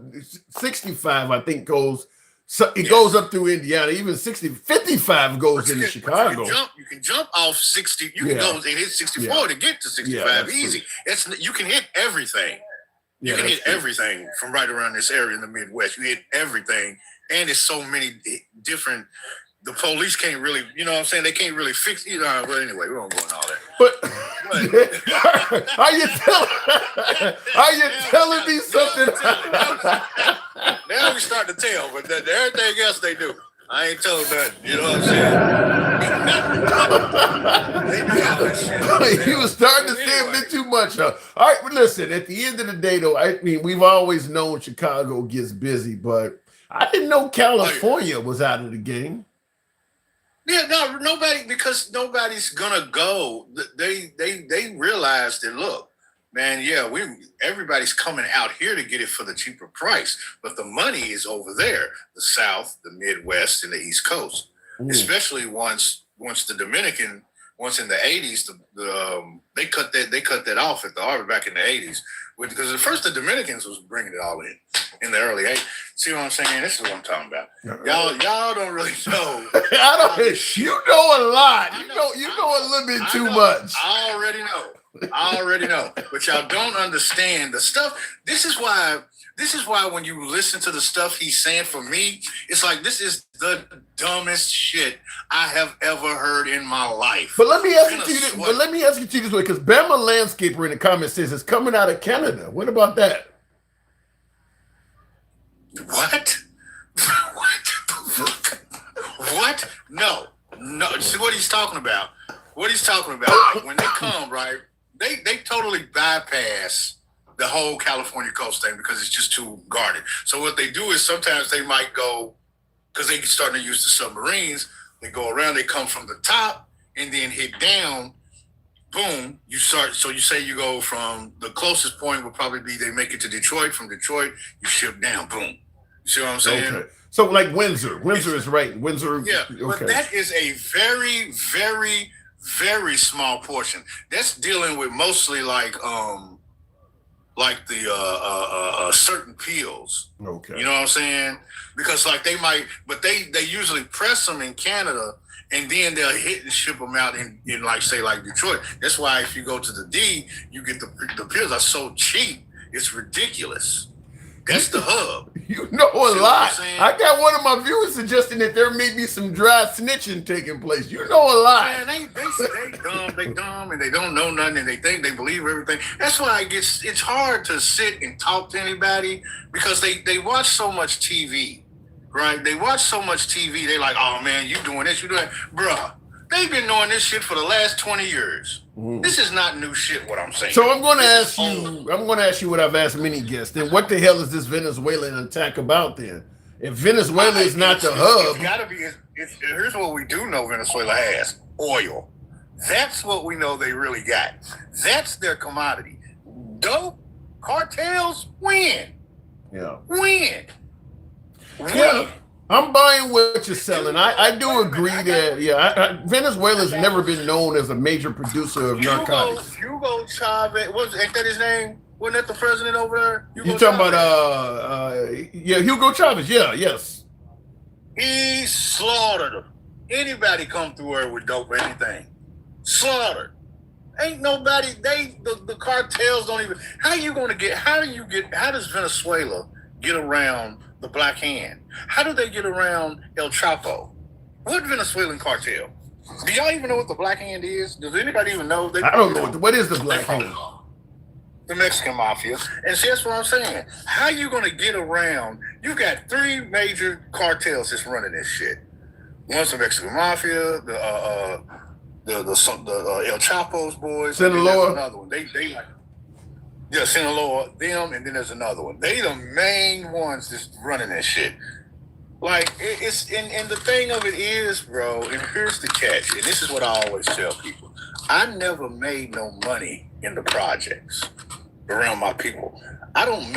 Speaker 1: 65, I think, goes. So it goes up through Indiana. Even 55 goes into Chicago.
Speaker 3: You can jump off 60. You can go and hit 64 to get to 65 easy. You can hit everything. You can hit everything from right around this area in the Midwest. You hit everything, and it's so many different. The police can't really, you know what I'm saying? They can't really fix, but anyway, we won't go into all that.
Speaker 1: But are you telling me something?
Speaker 3: Now we start to tell, but everything else they do, I ain't telling nothing. You know what I'm saying?
Speaker 1: You were starting to say a bit too much. Huh? All right, but listen, at the end of the day, though, I mean, we've always known Chicago gets busy, but I didn't know California was out of the game.
Speaker 3: Yeah, no, because nobody's gonna go. They realize that, look, man, everybody's coming out here to get it for the cheaper price, but the money is over there, the South, the Midwest, and the East Coast. Especially once the Dominican, once in the 80s, they cut that off at the harbor back in the 80s, because at first the Dominicans was bringing it all in the early 80s. See what I'm saying? This is what I'm talking about. Y'all don't really know.
Speaker 1: You know a lot. You know a little bit too much.
Speaker 3: I already know. But y'all don't understand the stuff. This is why when you listen to the stuff he's saying, for me, it's like, this is the dumbest shit I have ever heard in my life.
Speaker 1: But let me ask you this way, because Bama Landscaper in the comments says it's coming out of Canada. What about that?
Speaker 3: What? What? No. See what he's talking about. Like, when they come, right, they totally bypass the whole California coast thing because it's just too guarded. So what they do is sometimes they might go, because they're starting to use the submarines, they go around, they come from the top, and then hit down, boom, you start. So you say you go from the closest point would probably be they make it to Detroit. From Detroit, you ship down, boom. You see what I'm saying?
Speaker 1: Okay. So like Windsor is right. Windsor.
Speaker 3: Yeah,
Speaker 1: Okay.
Speaker 3: but that is a very, very, very small portion. That's dealing with mostly like the certain pills.
Speaker 1: Okay.
Speaker 3: You know what I'm saying? Because like they might, but they usually press them in Canada, and then they'll hit and ship them out in like say like Detroit. That's why if you go to the D, you get the pills are so cheap, it's ridiculous. That's the hub.
Speaker 1: You know a
Speaker 3: See what
Speaker 1: lot.
Speaker 3: I'm saying?
Speaker 1: I got one of my viewers suggesting that there may be some dry snitching taking place. You know a lot.
Speaker 3: Man, they dumb, and they don't know nothing, and they think they believe everything. That's why it's hard to sit and talk to anybody because they watch so much TV, right? They watch so much TV. They like, oh man, you doing this, you doing that, bruh. They've been doing this shit for the last 20 years. This is not new shit. What I'm saying.
Speaker 1: So I'm going to ask you. I'm going to ask you what I've asked many guests. Then what the hell is this Venezuelan attack about? Then, if Venezuela is not the hub,
Speaker 3: it's gotta be. Here's what we do know: Venezuela has oil. That's what we know they really got. That's their commodity. Dope cartels win.
Speaker 1: yeah.
Speaker 3: Win.
Speaker 1: Yeah, I'm buying what you're selling. I do agree that Venezuela's never been known as a major producer of narcotics.
Speaker 3: Hugo Chavez, ain't that his name? Wasn't that the president over there?
Speaker 1: You talking about Hugo Chavez? Yeah, yes.
Speaker 3: He slaughtered them. Anybody come through her with dope or anything, slaughtered. Ain't nobody. The cartels don't even. How does Venezuela get around the Black Hand? How do they get around El Chapo? What Venezuelan cartel? Do y'all even know what the Black Hand is? Does anybody even know?
Speaker 1: I don't know. What is the Black Hand?
Speaker 3: The Mexican mafia. And see, that's what I'm saying. How you going to get around? You got three major cartels that's running this shit. One's the Mexican mafia, the El Chapo's boys.
Speaker 1: Sinaloa.
Speaker 3: Another one. They like. Yeah, Sinaloa, them, and then there's another one. They the main ones that's running that shit. Like, it's and the thing of it is, bro, and here's the catch, and this is what I always tell people. I never made no money in the projects around my people. I didn't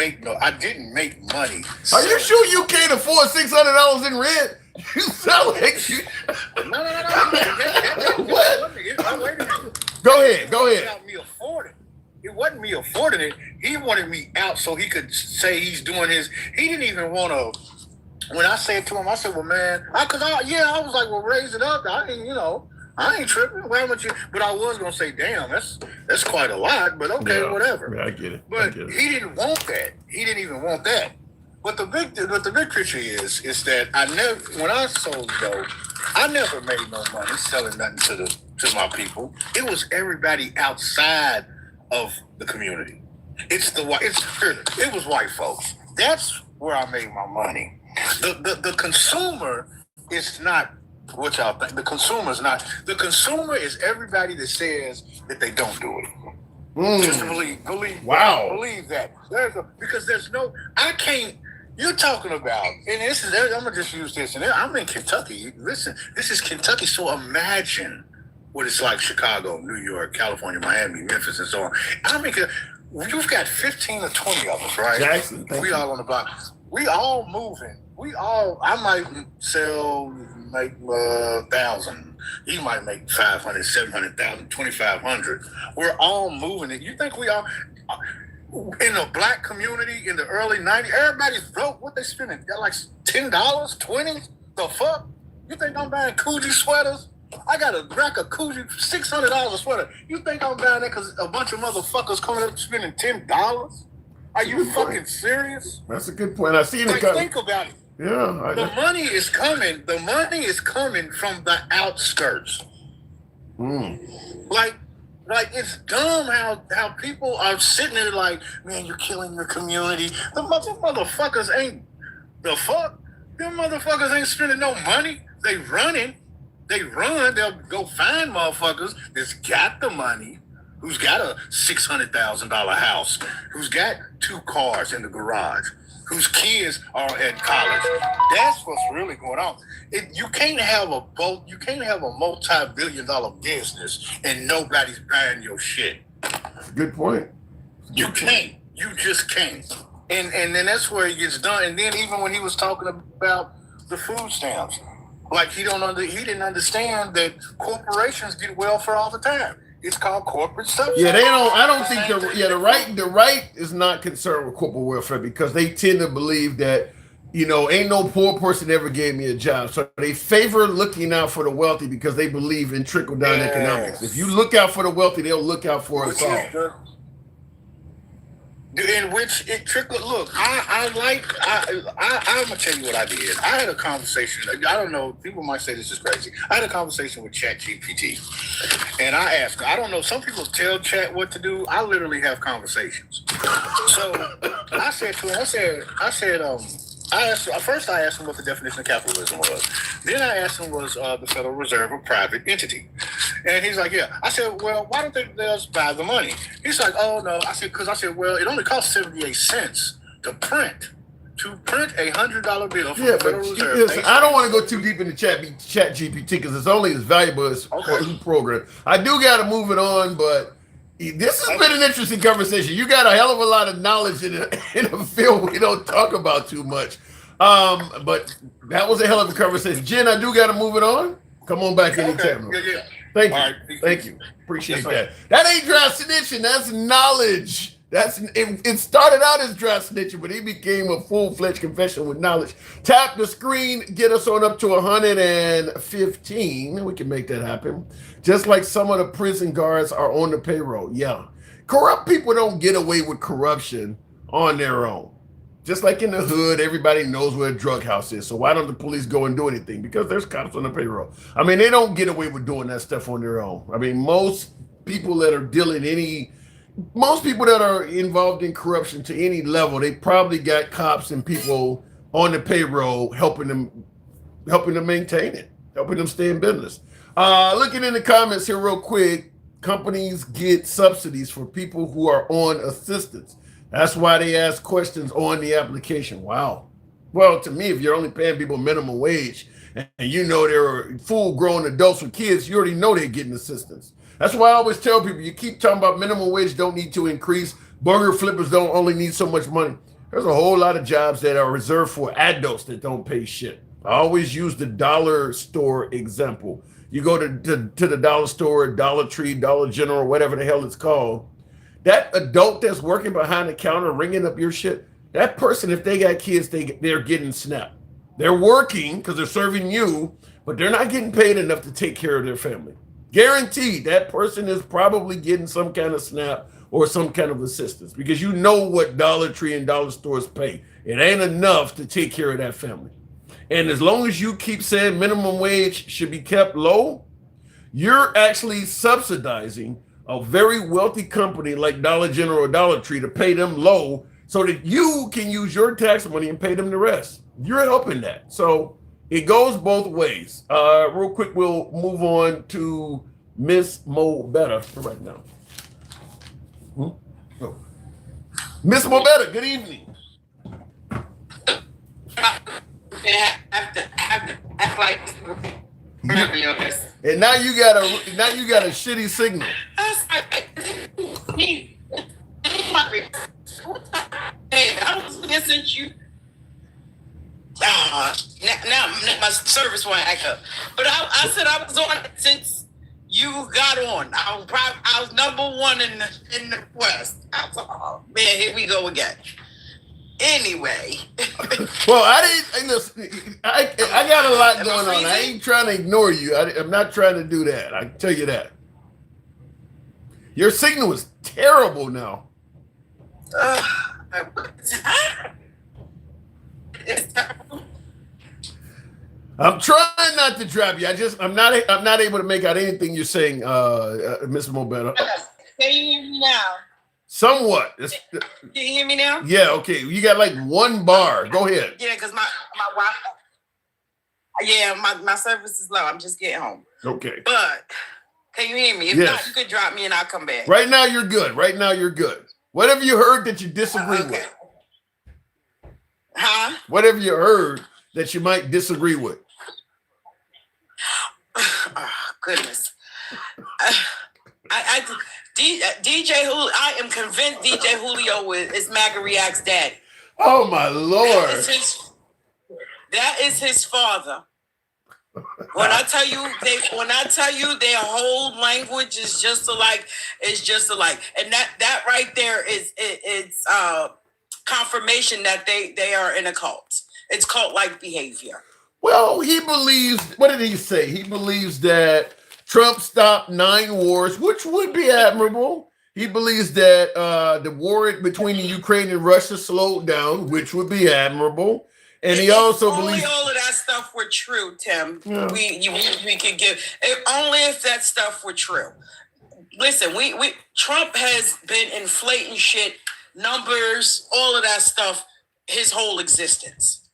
Speaker 3: make money.
Speaker 1: Are you sure you can't afford $600 in rent? You sound like you.
Speaker 3: No.
Speaker 1: What?
Speaker 3: Wait a minute.
Speaker 1: Go ahead.
Speaker 3: Without me affording. It wasn't me affording it. He wanted me out so he could say he's doing his. He didn't even want to. When I said to him, I said, "Well, man, I was like, well, raise it up. I ain't tripping. Why would you?" But I was gonna say, "Damn, that's quite a lot." But okay, whatever.
Speaker 1: Yeah, I get it.
Speaker 3: But he didn't want that. He didn't even want that. But the big picture is that when I sold dope, I never made no money selling nothing to my people. It was everybody outside of the community. It was white folks. That's where I made my money. The consumer is not what y'all think. The consumer is not. The consumer is everybody that says that they don't do it. Just believe that. Because there's no. I can't. You're talking about, and I'm gonna just use this. And I'm in Kentucky. Listen, this is Kentucky. So imagine what it's like: Chicago, New York, California, Miami, Memphis, and so on. You've got 15 or 20 of us, right?
Speaker 1: Jackson,
Speaker 3: we all on the block. We all moving. I might make 1,000. He might make 500, 700,000, 2,500. We're all moving it. You think we are in the black community in the early 90s? Everybody's broke. What they spending? They're like $10, $20. The fuck? You think I'm buying Coogee sweaters? I got a rack of Coogee, $600 a sweater. You think I'm buying that because a bunch of motherfuckers coming up spending $10? Are you fucking serious?
Speaker 1: That's a good point. I see it.
Speaker 3: Think about it.
Speaker 1: Yeah.
Speaker 3: The money is coming. The money is coming from the outskirts. Like it's dumb how people are sitting there like, man, you're killing your community. The motherfuckers ain't the fuck. Them motherfuckers ain't spending no money. They running. They run. They'll go find motherfuckers that's got the money, who's got a $600,000 house, who's got 2 cars in the garage, whose kids are at college. That's what's really going on. You can't have a multi-billion-dollar business and nobody's buying your shit.
Speaker 1: Good point.
Speaker 3: You can't. You just can't. And then that's where it gets done. And then even when he was talking about the food stamps, like he didn't understand that corporations get welfare all the time. It's called corporate subsidy.
Speaker 1: Yeah, they don't. I don't think the right is not concerned with corporate welfare because they tend to believe that, ain't no poor person ever gave me a job. So they favor looking out for the wealthy because they believe in trickle down economics. If you look out for the wealthy, they'll look out for us all.
Speaker 3: In which it trickled. Look, I'm gonna tell you what I did. I had a conversation. I don't know. People might say this is crazy. I had a conversation with ChatGPT, and I asked. I don't know. Some people tell Chat what to do. I literally have conversations. So I said to him. First I asked him what the definition of capitalism was. Then I asked him was the Federal Reserve a private entity? And he's like, yeah. I said, well, why don't they just buy the money? He's like, oh no. I said, well, it only costs 78 cents to print a $100 bill from the Federal Reserve.
Speaker 1: Listen, I don't want to go too deep into Chat GPT because it's only as valuable as the program. I do got to move it on, but this has been an interesting conversation. You got a hell of a lot of knowledge in a field we don't talk about too much. But that was a hell of a conversation. Jen, I do got to move it on. Come on back anytime.
Speaker 3: Yeah.
Speaker 1: Thank you. Thank you. Appreciate that. That ain't dry snitching. That's knowledge. It started out as dry snitching, but it became a full-fledged confession with knowledge. Tap the screen, get us on up to 115. We can make that happen. Just like some of the prison guards are on the payroll. Yeah. Corrupt people don't get away with corruption on their own. Just like in the hood, everybody knows where a drug house is. So why don't the police go and do anything? Because there's cops on the payroll. I mean, they don't get away with doing that stuff on their own. I mean, most people that are involved in corruption to any level, they probably got cops and people on the payroll helping them maintain it, helping them stay in business. Looking in the comments here real quick, companies get subsidies for people who are on assistance. That's why they ask questions on the application. Wow. Well, to me, if you're only paying people minimum wage and they're full-grown adults with kids, you already know they're getting assistance. That's why I always tell people, you keep talking about minimum wage don't need to increase. Burger flippers don't only need so much money. There's a whole lot of jobs that are reserved for adults that don't pay shit. I always use the dollar store example. You go to the dollar store, Dollar Tree, Dollar General, whatever the hell it's called. That adult that's working behind the counter, ringing up your shit, that person, if they got kids, they're getting SNAP. They're working because they're serving you, but they're not getting paid enough to take care of their family. Guaranteed, that person is probably getting some kind of SNAP or some kind of assistance because you know what Dollar Tree and dollar stores pay. It ain't enough to take care of that family. And as long as you keep saying minimum wage should be kept low, you're actually subsidizing a very wealthy company like Dollar General or Dollar Tree to pay them low so that you can use your tax money and pay them the rest. You're helping that. So it goes both ways. Real quick, we'll move on to Miss Mo Better for right now. Miss Mo Better, good evening. And now you got a shitty signal.
Speaker 9: I was listening to you. Now my service won't act up. But I said I was on since you got on. I was number one in the West. I was like, oh man, here we go again. Anyway.
Speaker 1: Well, I got a lot going on. I ain't trying to ignore you. I'm not trying to do that. I can tell you that. Your signal is terrible now.
Speaker 9: It's terrible.
Speaker 1: I'm trying not to drop you. I'm not able to make out anything you're saying, Miss Mobetta.
Speaker 9: Can you hear me now?
Speaker 1: Somewhat.
Speaker 9: Can you hear me now?
Speaker 1: Yeah, okay. You got like one bar. Go ahead.
Speaker 9: Yeah, because my Wi-Fi. Yeah, my service is low. I'm just getting home.
Speaker 1: Okay.
Speaker 9: But Can you hear me? If
Speaker 1: Yes.
Speaker 9: not, you could drop me and I'll come back.
Speaker 1: Right now, you're good. Right now, you're good. Whatever you heard that you disagree with.
Speaker 9: Huh?
Speaker 1: Whatever you heard that you might disagree with.
Speaker 9: Oh, goodness. DJ Julio, I am convinced DJ Julio is MAGA React's daddy.
Speaker 1: Oh, my Lord.
Speaker 9: That is his father. When I tell you their whole language is just alike, and that right there is confirmation that they are in a cult. It's cult-like behavior.
Speaker 1: Well, he believes, what did he say? He believes that Trump stopped 9 wars, which would be admirable. He believes that the war between the Ukraine and Russia slowed down, which would be admirable. And he also believes
Speaker 9: all of that stuff were true, Tim.
Speaker 1: Yeah.
Speaker 9: We could give only if that stuff were true. Listen, Trump has been inflating shit, numbers, all of that stuff, his whole existence.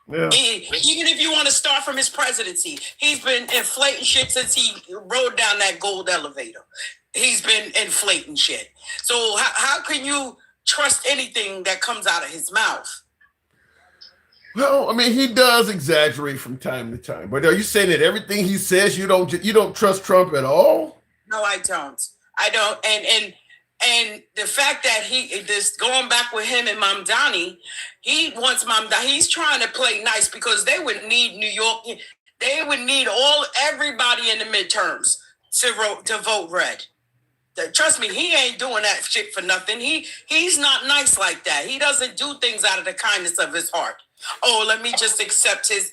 Speaker 1: Yeah.
Speaker 9: Even if you want to start from his presidency, he's been inflating shit since he rode down that gold elevator. He's been inflating shit. So how can you trust anything that comes out of his mouth?
Speaker 1: Well, I mean, he does exaggerate from time to time. But are you saying that everything he says you don't trust Trump at all?
Speaker 9: No, I don't. I don't. And the fact that this going back with him and Mamdani, he wants Mamdani. He's trying to play nice because they would need New York. They would need everybody in the midterms to vote red. Trust me, he ain't doing that shit for nothing. He's not nice like that. He doesn't do things out of the kindness of his heart. Oh, let me accept his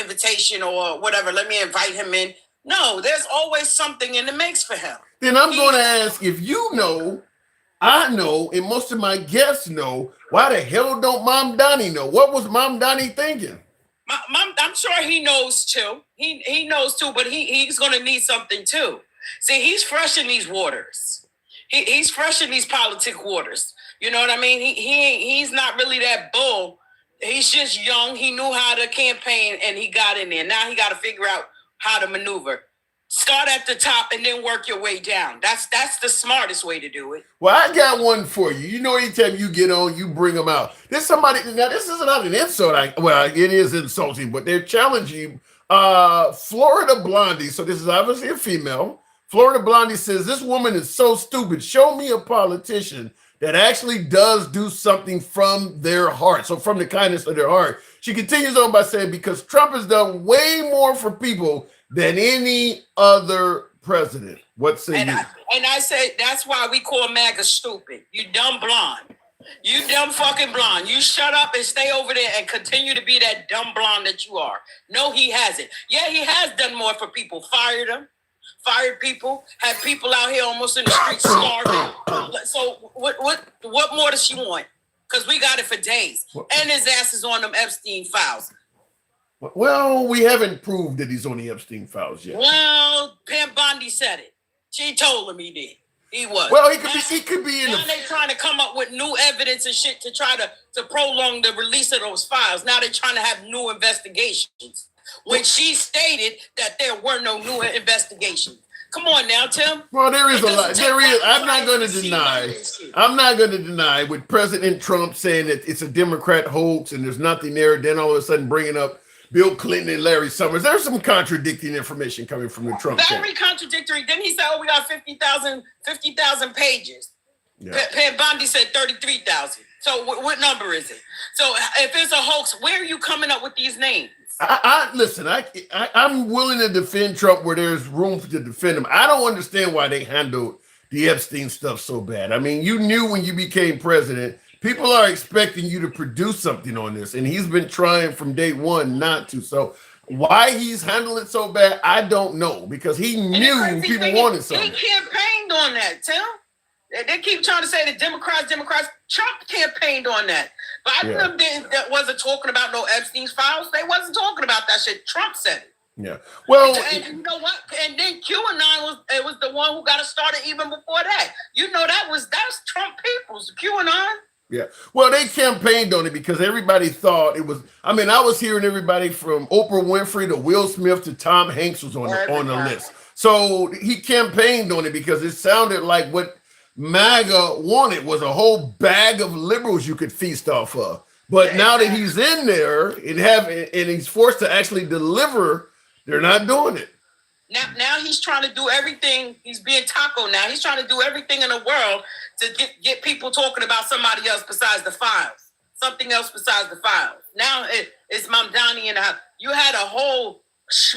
Speaker 9: invitation or whatever. Let me invite him in. No, there's always something in the mix for him.
Speaker 1: Then I'm going to ask, if you know, I know, and most of my guests know, why the hell don't Mamdani know? What was Mamdani thinking?
Speaker 9: I'm sure he knows too. He knows too, but he's going to need something too. See, he's fresh in these waters. He's fresh in these politic waters. You know what I mean? He's not really that bull. He's just young. He knew how to campaign and he got in there. Now he got to figure out how to maneuver. Start at the top and then work your way down. That's the smartest way to do it.
Speaker 1: Well, I got one for you. You know, anytime you get on, you bring them out. There's somebody, now this is not an insult. It is insulting, but they're challenging Florida Blondie. So this is obviously a female. Florida Blondie says, this woman is so stupid. Show me a politician that actually does do something from their heart. So from the kindness of their heart. She continues on by saying, because Trump has done way more for people than any other president. What say you?
Speaker 9: And I say, that's why we call MAGA stupid. You dumb blonde. You dumb fucking blonde. You shut up and stay over there and continue to be that dumb blonde that you are. No, he hasn't. Yeah, he has done more for people. Fired people, had people out here almost in the streets starving. So what more does she want? Because we got it for days. And his ass is on them Epstein files.
Speaker 1: Well, we haven't proved that he's on the Epstein files yet.
Speaker 9: Well, Pam Bondi said it. She told him he did. He was.
Speaker 1: Well, he could be in
Speaker 9: now they're trying to come up with new evidence and shit to try to prolong the release of those files. Now they're trying to have new investigations. When she stated that there were no new investigations. Come on now, Tim.
Speaker 1: Well, there is a lot. There is. I'm not going to deny with President Trump saying that it's a Democrat hoax and there's nothing there. Then all of a sudden bringing up Bill Clinton and Larry Summers. There's some contradicting information coming from the Trump camp.
Speaker 9: Very contradictory. Then he said, "Oh, we got 50,000 pages."
Speaker 1: Yeah.
Speaker 9: Pam Bondi said 33,000. So what number is it? So if it's a hoax, where are you coming up with these names?
Speaker 1: Listen, I'm willing to defend Trump where there's room to defend him. I don't understand why they handled the Epstein stuff so bad. I mean, you knew when you became president, people are expecting you to produce something on this, and he's been trying from day one not to. So why he's handling it so bad, I don't know, because he knew people wanted something.
Speaker 9: He campaigned on that, Tim. They keep trying to say the Democrats. Trump campaigned on that. Biden that wasn't talking about no Epstein's files. They wasn't talking about that shit. Trump said it.
Speaker 1: Yeah. Well,
Speaker 9: and you know what? And then QAnon was the one who got it started even before that. You know that's Trump people's QAnon.
Speaker 1: Yeah. Well, they campaigned on it because everybody thought it was. I mean, I was hearing everybody from Oprah Winfrey to Will Smith to Tom Hanks was on the list. So he campaigned on it because it sounded like what MAGA wanted was a whole bag of liberals you could feast off of. But now that he's in there and he's forced to actually deliver, they're not doing it.
Speaker 9: Now he's trying to do everything. He's being taco now. He's trying to do everything in the world to get people talking about somebody else besides the files. Something else besides the files. Now it's Mamdani in the house. You had a whole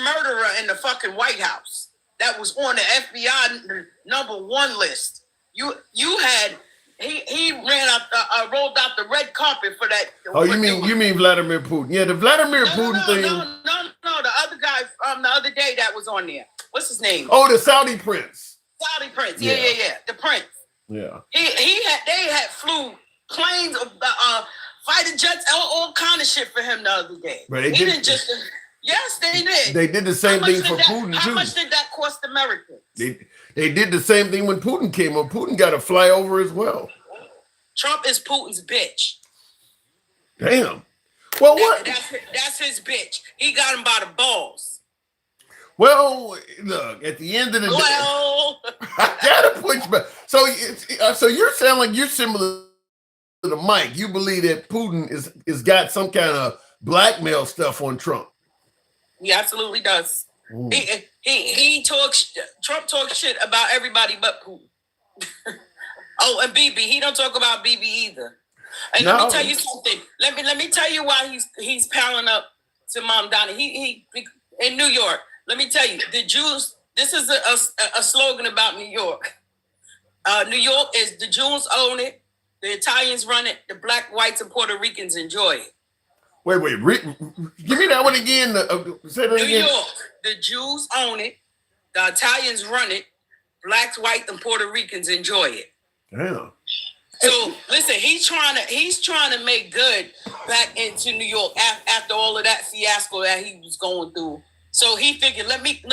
Speaker 9: murderer in the fucking White House that was on the FBI #1 list. You had he ran out rolled out the red carpet for that.
Speaker 1: Oh, you mean Vladimir Putin? Yeah, the Vladimir Putin thing.
Speaker 9: No, the other guy from the other day that was on there. What's his name?
Speaker 1: Oh, the Saudi prince.
Speaker 9: Saudi prince. Yeah. The prince.
Speaker 1: Yeah.
Speaker 9: They had flew planes, fighter jets, all kind of shit for him the other day.
Speaker 1: But
Speaker 9: he didn't just. Yes, they did.
Speaker 1: They did the same thing for Putin
Speaker 9: How
Speaker 1: too.
Speaker 9: much did that cost Americans?
Speaker 1: They did the same thing when Putin came on. Putin got a flyover as well.
Speaker 9: Trump is Putin's bitch.
Speaker 1: Damn. Well, what?
Speaker 9: That's his bitch. He got him by the balls.
Speaker 1: Well, look, at the end of the day, I gotta push back. So you're sounding like you're similar to Mike. You believe that Putin is got some kind of blackmail stuff on Trump.
Speaker 9: He absolutely does. Trump talks shit about everybody but Putin. Oh, and BB. He don't talk about BB either. And let me tell you something. Let me tell you why he's piling up to Mamdani. He in New York. Let me tell you, the Jews. This is a slogan about New York. New York is the Jews own it, the Italians run it, the black, whites, and Puerto Ricans enjoy it.
Speaker 1: Wait, give me that one again. Say that
Speaker 9: New
Speaker 1: again.
Speaker 9: York, the Jews own it, the Italians run it, blacks, whites, and Puerto Ricans enjoy it.
Speaker 1: Damn.
Speaker 9: So listen, he's trying to make good back into New York after all of that fiasco that he was going through. So he figured, let me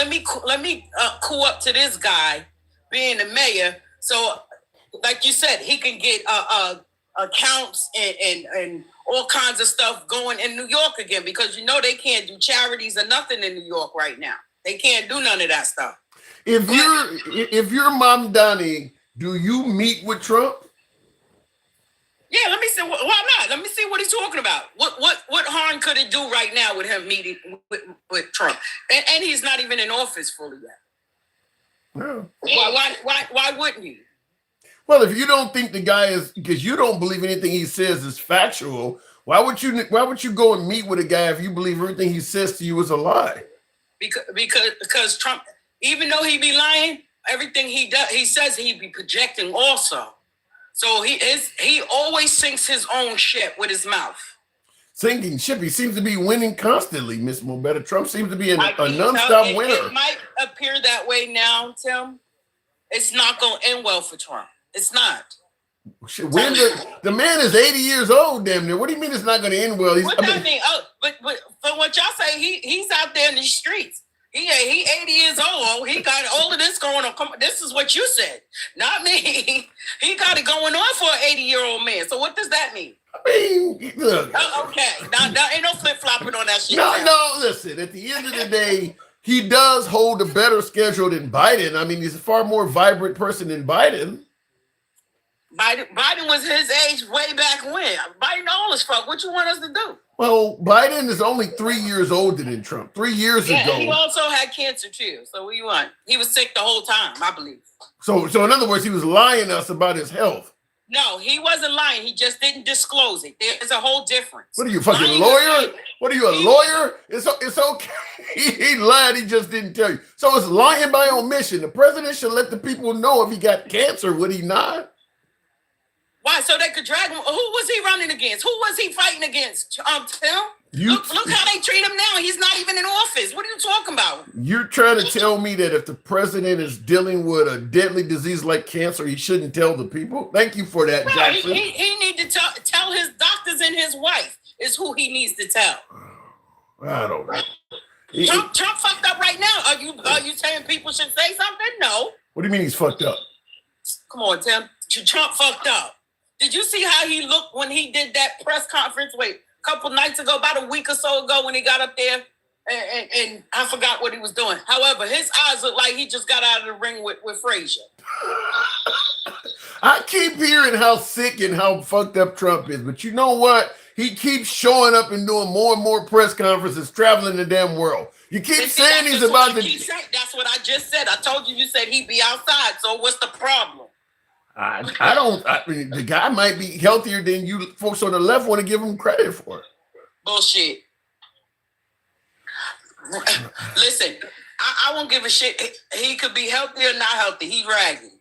Speaker 9: cool up to this guy being the mayor. So, like you said, he can get accounts and all kinds of stuff going in New York again, because they can't do charities or nothing in New York right now. They can't do none of that stuff.
Speaker 1: If you're Mamdani, do you meet with Trump?
Speaker 9: Yeah, let me see. Why not? Let me see what he's talking about. What harm could it do right now with him meeting with Trump? And he's not even in office fully yet.
Speaker 1: No.
Speaker 9: Why wouldn't he?
Speaker 1: Well, if you don't think the guy is, because you don't believe anything he says is factual, why would you go and meet with a guy if you believe everything he says to you is a lie?
Speaker 9: Because Trump, even though he be lying, everything he does, he says he be projecting also. So he always sinks his own ship with his mouth.
Speaker 1: Sinking ship. He seems to be winning constantly, Miss Mobetta. Trump seems to be a nonstop winner.
Speaker 9: It might appear that way now, Tim. It's not going to end well for Trump. It's not.
Speaker 1: When the man is 80 years old, damn near. What do you mean it's not going to end well?
Speaker 9: What that mean? Oh, but for what y'all say, he's out there in the streets. He 80 years old. He got all of this going on. This is what you said, not me. He got it going on for an 80-year-old man. So what does that mean?
Speaker 1: I mean, look.
Speaker 9: Okay. Now ain't no flip-flopping on that shit.
Speaker 1: No, listen. At the end of the day, he does hold a better schedule than Biden. I mean, he's a far more vibrant person than Biden.
Speaker 9: Biden was his age way back when. Biden old as fuck. What you want us to do?
Speaker 1: Well, Biden is only 3 years older than Trump. 3 years ago.
Speaker 9: He also had cancer too. So what do you want? He was sick the whole time, I believe.
Speaker 1: So in other words, he was lying to us about his health.
Speaker 9: No, he wasn't lying. He just didn't disclose it. There's a whole difference.
Speaker 1: What are you, fucking lawyer? What are you, a lawyer? It's okay. He lied. He just didn't tell you. So it's lying by omission. The president should let the people know if he got cancer, would he not?
Speaker 9: Why? So they could drag him. Who was he running against? Who was he fighting against? Tim? Look how they treat him now. He's not even in office. What are you talking about?
Speaker 1: You're trying to tell me that if the president is dealing with a deadly disease like cancer, he shouldn't tell the people? Thank you for that, Jackson.
Speaker 9: He need to tell his doctors and his wife is who he needs to tell.
Speaker 1: I don't know.
Speaker 9: Trump fucked up right now. Are you saying people should say something? No.
Speaker 1: What do you mean he's fucked up?
Speaker 9: Come on, Tim. Trump fucked up. Did you see how he looked when he did that press conference? Wait, a couple nights ago, about a week or so ago, when he got up there, and I forgot what he was doing. However, his eyes look like he just got out of the ring with Frazier.
Speaker 1: I keep hearing how sick and how fucked up Trump is, but you know what? He keeps showing up and doing more and more press conferences, traveling the damn world. You keep saying he's about to.
Speaker 9: That's what I just said. I told you. You said he'd be outside. So what's the problem?
Speaker 1: I mean, the guy might be healthier than you folks on the left want to give him credit for.
Speaker 9: Bullshit. Listen, I won't give a shit. He could be healthy or not healthy. He's raggedy.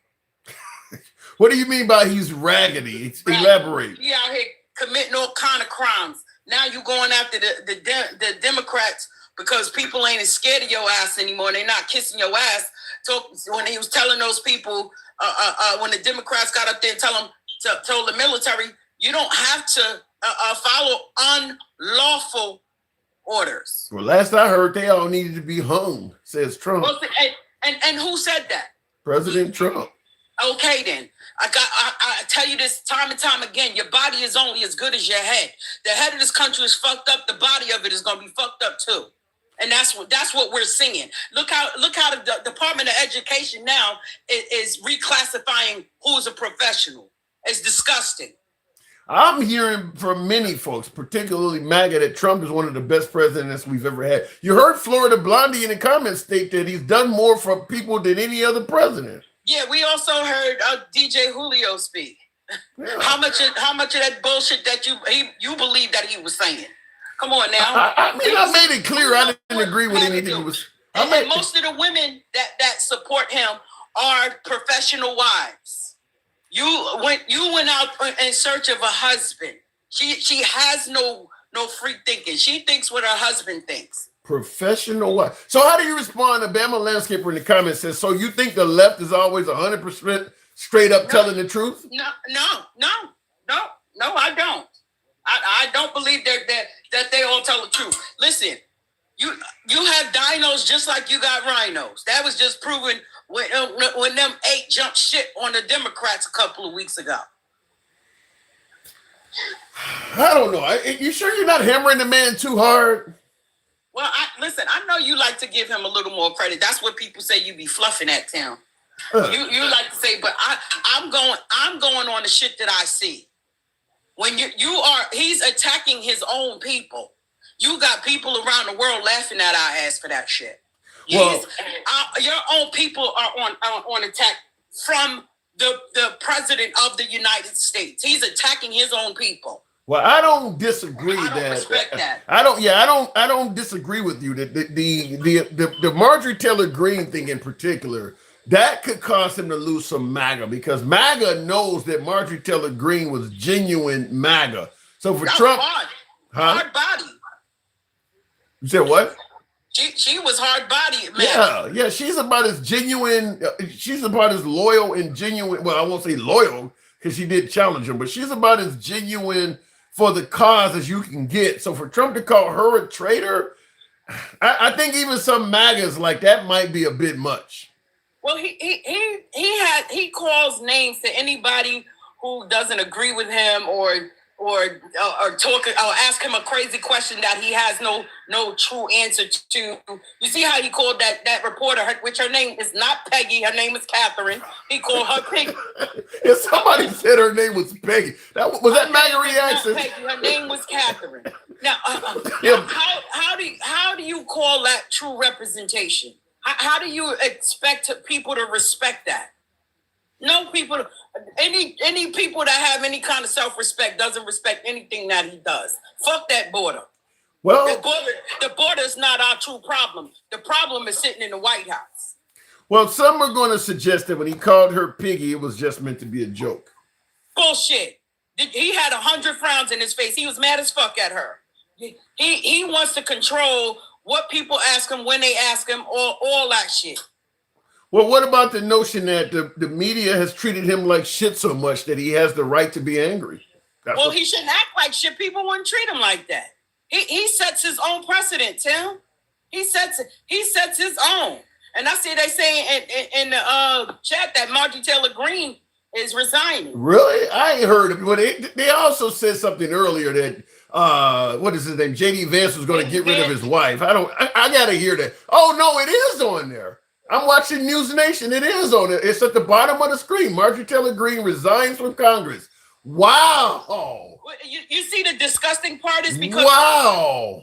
Speaker 1: What do you mean by he's raggedy? Elaborate.
Speaker 9: He out here committing all kind of crimes. Now you going after the Democrats because people ain't as scared of your ass anymore. They're not kissing your ass. When he was telling those people, when the Democrats got up there and told the military, you don't have to follow unlawful orders.
Speaker 1: Well, last I heard, they all needed to be hung, says Trump.
Speaker 9: Well, and who said that?
Speaker 1: President Trump.
Speaker 9: Okay, then. I tell you this time and time again, your body is only as good as your head. The head of this country is fucked up. The body of it is going to be fucked up too. And that's what we're seeing. Look how the Department of Education now is reclassifying who's a professional. It's disgusting.
Speaker 1: I'm hearing from many folks, particularly MAGA, that Trump is one of the best presidents we've ever had. You heard Florida Blondie in the comments state that he's done more for people than any other president.
Speaker 9: Yeah, we also heard DJ Julio speak. Yeah. How much of that bullshit that you believe that he was saying? Come on now.
Speaker 1: I made it clear I didn't agree with anything he was.
Speaker 9: And most of the women that support him are professional wives. You went out in search of a husband. She has no free thinking. She thinks what her husband thinks.
Speaker 1: Professional wife. So how do you respond to Bama Landscaper in the comments says, so you think the left is always 100% straight up telling the truth?
Speaker 9: No, I don't. I don't believe that they all tell the truth. Listen, you have dinos just like you got rhinos. That was just proven when them 8 jumped shit on the Democrats a couple of weeks ago.
Speaker 1: I don't know. You sure you're not hammering the man too hard?
Speaker 9: Well, listen, I know you like to give him a little more credit. That's what people say you be fluffing at town. You like to say, but I'm going on the shit that I see. When he's attacking his own people. You got people around the world laughing at our ass for that shit. Well, your own people are on attack from the president of the United States. He's attacking his own people.
Speaker 1: Well, I don't disagree.
Speaker 9: I don't respect that.
Speaker 1: I don't disagree with you. That the Marjorie Taylor Greene thing in particular, that could cause him to lose some MAGA because MAGA knows that Marjorie Taylor Greene was genuine MAGA. So for Trump,
Speaker 9: hard body.
Speaker 1: You said what?
Speaker 9: She was hard body, man.
Speaker 1: Yeah. She's about as genuine. She's about as loyal and genuine. Well, I won't say loyal because she did challenge him, but she's about as genuine for the cause as you can get. So for Trump to call her a traitor, I think even some MAGAs like that might be a bit much.
Speaker 9: Well, he calls names to anybody who doesn't agree with him or talk or ask him a crazy question that he has no true answer to. You see how he called that reporter, which her name is not Peggy, her name is Catherine. He called her Peggy.
Speaker 1: Yeah, somebody said her name was Peggy. Was that MAGA reaction?
Speaker 9: Her name was Catherine. Now, how do you call that true representation? How do you expect people to respect that? No people, any people that have any kind of self-respect doesn't respect anything that he does. Fuck that border.
Speaker 1: Well,
Speaker 9: the border is not our true problem. The problem is sitting in the White House.
Speaker 1: Well, some are going to suggest that when he called her Piggy, it was just meant to be a joke.
Speaker 9: Bullshit. He had 100 frowns in his face. He was mad as fuck at her. He wants to control what people ask him, when they ask him, all that shit.
Speaker 1: Well, what about the notion that the media has treated him like shit so much that he has the right to be angry?
Speaker 9: He shouldn't act like shit. People wouldn't treat him like that. He sets his own precedent, Tim. He sets his own. And I see they say in the chat that Marjorie Taylor Greene is resigning.
Speaker 1: Really? I ain't heard of it. But they also said something earlier that what is his name? JD Vance was going to get rid of his wife. I gotta hear that. Oh no, it is on there. I'm watching News Nation. It is on it. It's at the bottom of the screen. Marjorie Taylor Greene resigns from Congress. Wow.
Speaker 9: You see the disgusting part is because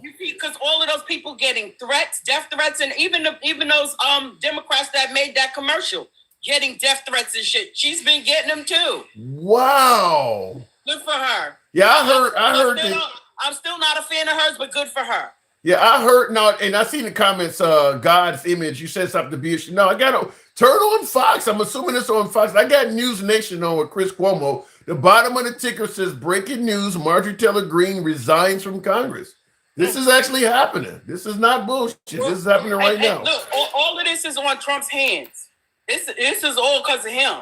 Speaker 9: you see because all of those people getting threats, death threats, and even those Democrats that made that commercial getting death threats and shit. She's been getting them too.
Speaker 1: Wow.
Speaker 9: Good for her.
Speaker 1: Yeah, I heard that.
Speaker 9: I'm still not a fan of hers, but good for her.
Speaker 1: Yeah, I heard and I seen the comments, God's image. You said something to be issue. No, I got to turn on Fox. I'm assuming it's on Fox. I got News Nation on with Chris Cuomo. The bottom of the ticker says breaking news, Marjorie Taylor Greene resigns from Congress. This is actually happening. This is not bullshit. This is happening right now.
Speaker 9: Look, all of this is on Trump's hands. This is all because of him.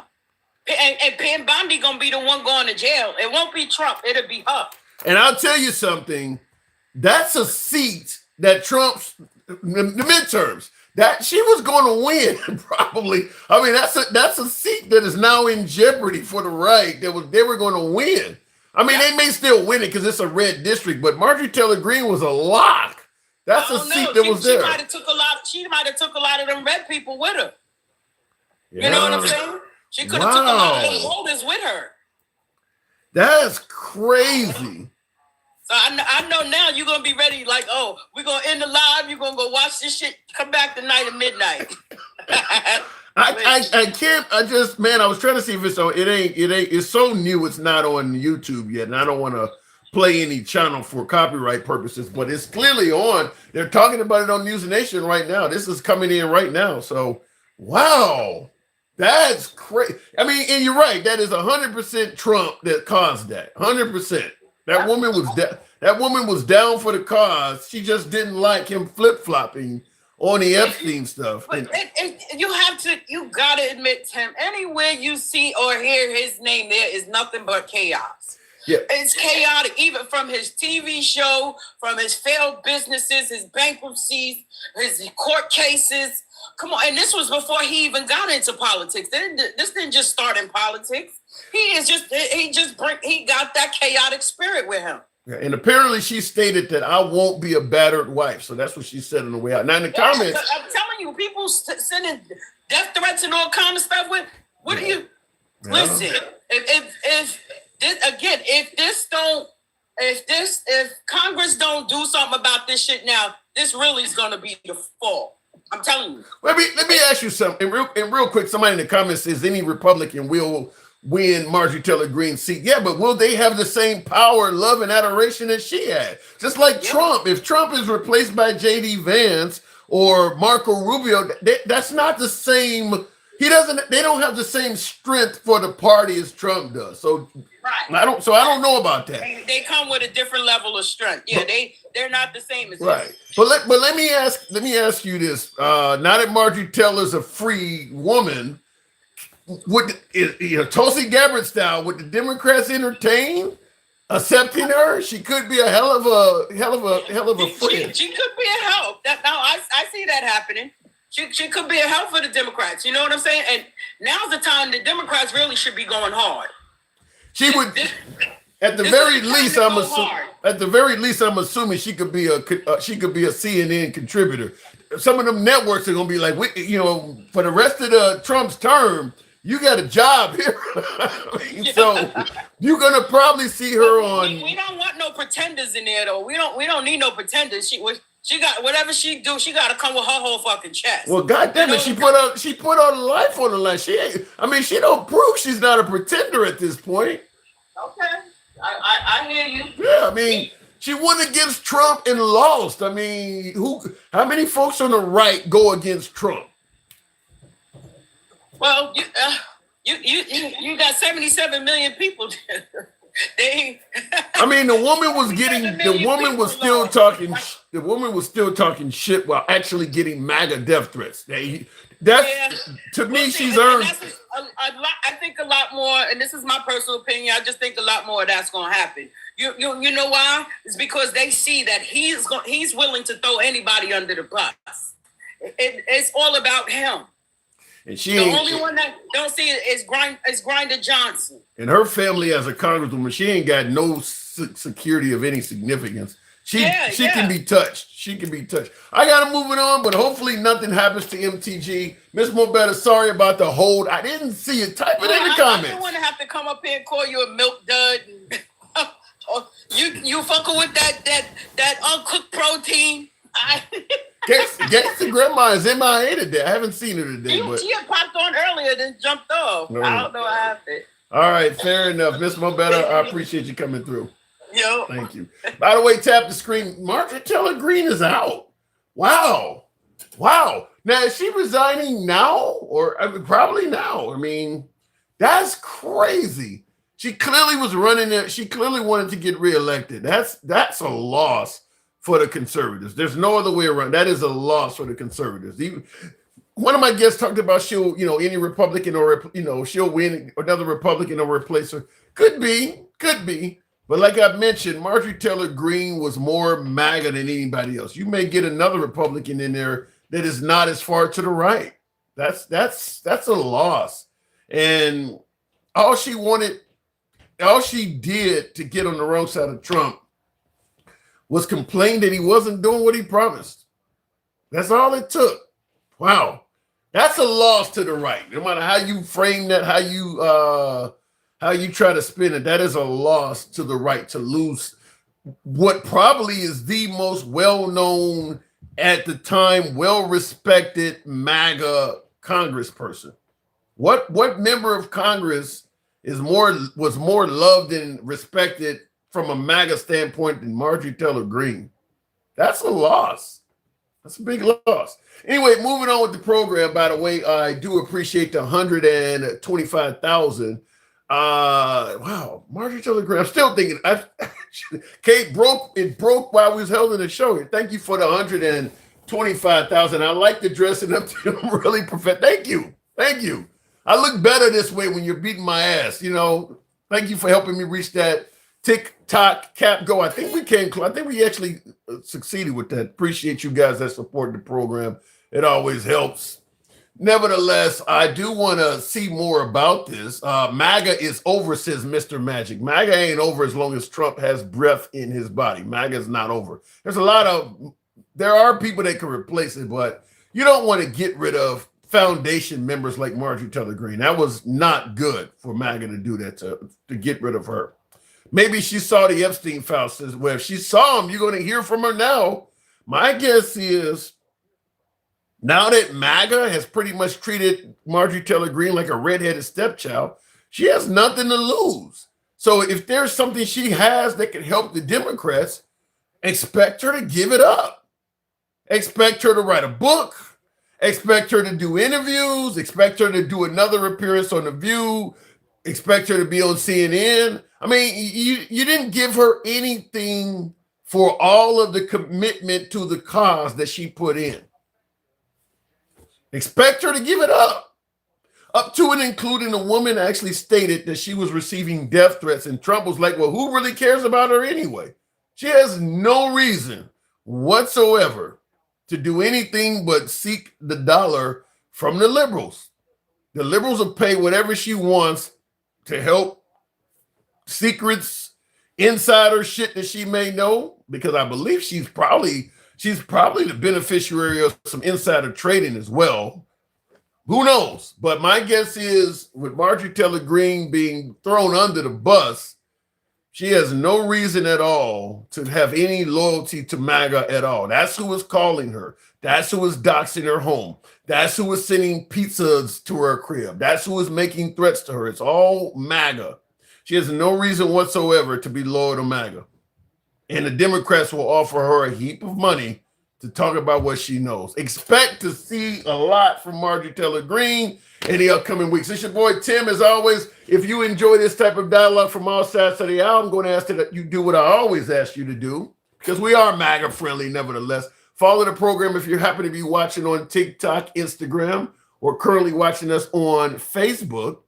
Speaker 9: And Pam Bondi gonna be the one going to jail. It won't be Trump. It'll be her.
Speaker 1: And I'll tell you something. That's a seat that Trump's the midterms that she was going to win probably. I mean, that's a seat that is now in jeopardy for the right. They were going to win. I mean, they may still win it because it's a red district, but Marjorie Taylor Greene was a lock. That's a seat that was there.
Speaker 9: She might have took a lot of them red people with her. Yeah. You know what I'm saying? She could have took a lot of them voters with her.
Speaker 1: That's crazy.
Speaker 9: So I know now you're going to be ready, like, oh, we're going to end the live. You're going to go watch this shit. Come back tonight at midnight.
Speaker 1: I can't, I was trying to see if it's on, it ain't, it's so new, it's not on YouTube yet. And I don't want to play any channel for copyright purposes, but it's clearly on. They're talking about it on News Nation right now. This is coming in right now. So, wow. That's crazy. I mean, and you're right. That is 100% Trump that caused that. 100%. That woman was down for the cause. She just didn't like him flip-flopping on the Epstein stuff.
Speaker 9: But you gotta admit, Tim, anywhere you see or hear his name, there is nothing but chaos.
Speaker 1: Yeah.
Speaker 9: It's chaotic, even from his TV show, from his failed businesses, his bankruptcies, his court cases. Come on, and this was before he even got into politics. This didn't just start in politics. He got that chaotic spirit with him.
Speaker 1: Yeah, and apparently she stated that I won't be a battered wife. So that's what she said on the way out. Now in the comments,
Speaker 9: I'm telling you, people sending death threats and all kind of stuff. What do you listen? If Congress don't do something about this shit now, this really is going to be the fall. I'm telling you.
Speaker 1: Let me ask you something. And real quick, somebody in the comments says any Republican will win Marjorie Taylor Greene's seat. Yeah, but will they have the same power, love, and adoration that she had? Just like Trump. If Trump is replaced by JD Vance or Marco Rubio, that's not the same. They don't have the same strength for the party as Trump does. So I don't know about that.
Speaker 9: They come with a different level of strength. Yeah, they're not the same as
Speaker 1: right. But let me ask you this. Now that Marjorie Taylor's a free woman, Tulsi Gabbard style, would the Democrats entertain accepting her? She could be a hell of a friend.
Speaker 9: She could be a help. I see that happening. She could be a help for the Democrats. You know what I'm saying? And now's the time the Democrats really should be going hard.
Speaker 1: She would, at the very least, I'm assuming she could be a CNN contributor. Some of them networks are gonna be like, for the rest of the Trump's term, you got a job here. So you're gonna probably see her on.
Speaker 9: We don't want no pretenders in there, though. We don't need no pretenders. She got whatever she do. She got to come with her whole fucking chest.
Speaker 1: Well, goddamn it, she put her life on the line. She don't prove she's not a pretender at this point.
Speaker 9: Okay, I hear you.
Speaker 1: Yeah, I mean, she went against Trump and lost. I mean, how many folks on the right go against Trump?
Speaker 9: Well, you got 77 million people.
Speaker 1: I mean, the woman was still talking shit while actually getting MAGA death threats. To me, she's earned.
Speaker 9: I think a lot more, and this is my personal opinion. I just think a lot more of that's going to happen. You know why? It's because they see that he's willing to throw anybody under the bus. It's all about him.
Speaker 1: And she
Speaker 9: The
Speaker 1: ain't,
Speaker 9: only one that don't see it is Grinder Johnson.
Speaker 1: and her family as a congresswoman, she ain't got no security of any significance. She can be touched. She can be touched. I got to move it on, but hopefully nothing happens to MTG. Miss Mobetta, sorry about the hold. I didn't see it. Type it in the comments.
Speaker 9: I don't want to have to come up here and call you a milk dud. You fucking with that uncooked protein.
Speaker 1: Gangsta Grandma is MIA today. I haven't seen her today.
Speaker 9: She had popped on earlier, then jumped off. No. I don't know what happened.
Speaker 1: All right, fair enough. Miss Mobetta, I appreciate you coming through.
Speaker 9: Yo.
Speaker 1: Thank you. By the way, tap the screen. Margaret Taylor Greene is out. Wow. Now, is she resigning now? Or probably now. I mean, that's crazy. She clearly was running it. She clearly wanted to get reelected. That's a loss for the conservatives. There's no other way around. That is a loss for the conservatives. One of my guests talked about she'll, any Republican or, she'll win another Republican or replace her. Could be. But like I mentioned, Marjorie Taylor Greene was more MAGA than anybody else. You may get another Republican in there that is not as far to the right. That's a loss. And all she did to get on the wrong side of Trump was complain that he wasn't doing what he promised. That's all it took. Wow. That's a loss to the right. No matter how you frame that, how you try to spin it, that is a loss to the right to lose what probably is the most well-known at the time, well-respected MAGA congressperson. What member of Congress was more loved and respected from a MAGA standpoint than Marjorie Taylor Greene? That's a loss. That's a big loss. Anyway, moving on with the program. By the way, I do appreciate the 125,000. Wow, Marjorie Taylor Greene. I'm still thinking. Kate broke while we was holding the show. Thank you for the 125,000. I like the dressing up. Really perfect. Thank you. I look better this way when you're beating my ass. Thank you for helping me reach that TikTok cap go. I think we came close. I think we actually succeeded with that. Appreciate you guys that support the program. It always helps. Nevertheless, I do want to see more about this. MAGA is over, says Mr. Magic. MAGA ain't over as long as Trump has breath in his body. MAGA is not over. There are people that can replace it, but you don't want to get rid of foundation members like Marjorie Taylor Greene. That was not good for MAGA to do that, to get rid of her. Maybe she saw the Epstein files. Says, well, if she saw him, you're going to hear from her now. My guess is now that MAGA has pretty much treated Marjorie Taylor Greene like a redheaded stepchild, she has nothing to lose. So if there's something she has that can help the Democrats, expect her to give it up. Expect her to write a book. Expect her to do interviews. Expect her to do another appearance on The View. Expect her to be on CNN. I mean, you didn't give her anything for all of the commitment to the cause that she put in. Expect her to give it up to and including a woman actually stated that she was receiving death threats, and Trump was like, well, who really cares about her anyway? She has no reason whatsoever to do anything but seek the dollar from the liberals. The liberals will pay whatever she wants to help secrets, insider shit that she may know, because I believe she's probably the beneficiary of some insider trading as well. Who knows? But my guess is with Marjorie Taylor Greene being thrown under the bus, she has no reason at all to have any loyalty to MAGA at all. That's who is calling her. That's who is doxing her home. That's who is sending pizzas to her crib. That's who is making threats to her. It's all MAGA. She has no reason whatsoever to be loyal to MAGA. And the Democrats will offer her a heap of money to talk about what she knows. Expect to see a lot from Marjorie Taylor Greene in the upcoming weeks. It's your boy Tim. As always, if you enjoy this type of dialogue from all sides of the aisle, I'm going to ask that you do what I always ask you to do, because we are MAGA friendly nevertheless. Follow the program if you happen to be watching on TikTok, Instagram, or currently watching us on Facebook.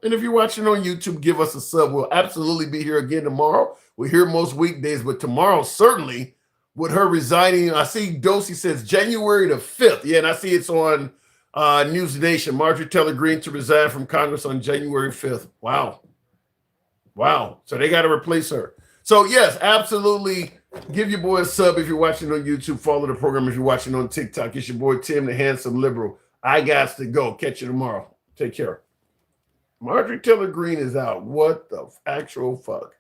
Speaker 1: And if you're watching on YouTube, give us a sub. We'll absolutely be here again tomorrow. We're here most weekdays, but tomorrow, certainly, with her resigning. I see Dosey says January the 5th. Yeah, and I see it's on News Nation, Marjorie Taylor Greene to resign from Congress on January 5th. Wow. Wow. So they got to replace her. So, yes, absolutely. Give your boy a sub if you're watching on YouTube. Follow the program if you're watching on TikTok. It's your boy Tim, the handsome liberal. I got to go. Catch you tomorrow. Take care. Marjorie Taylor Greene is out. What the actual fuck?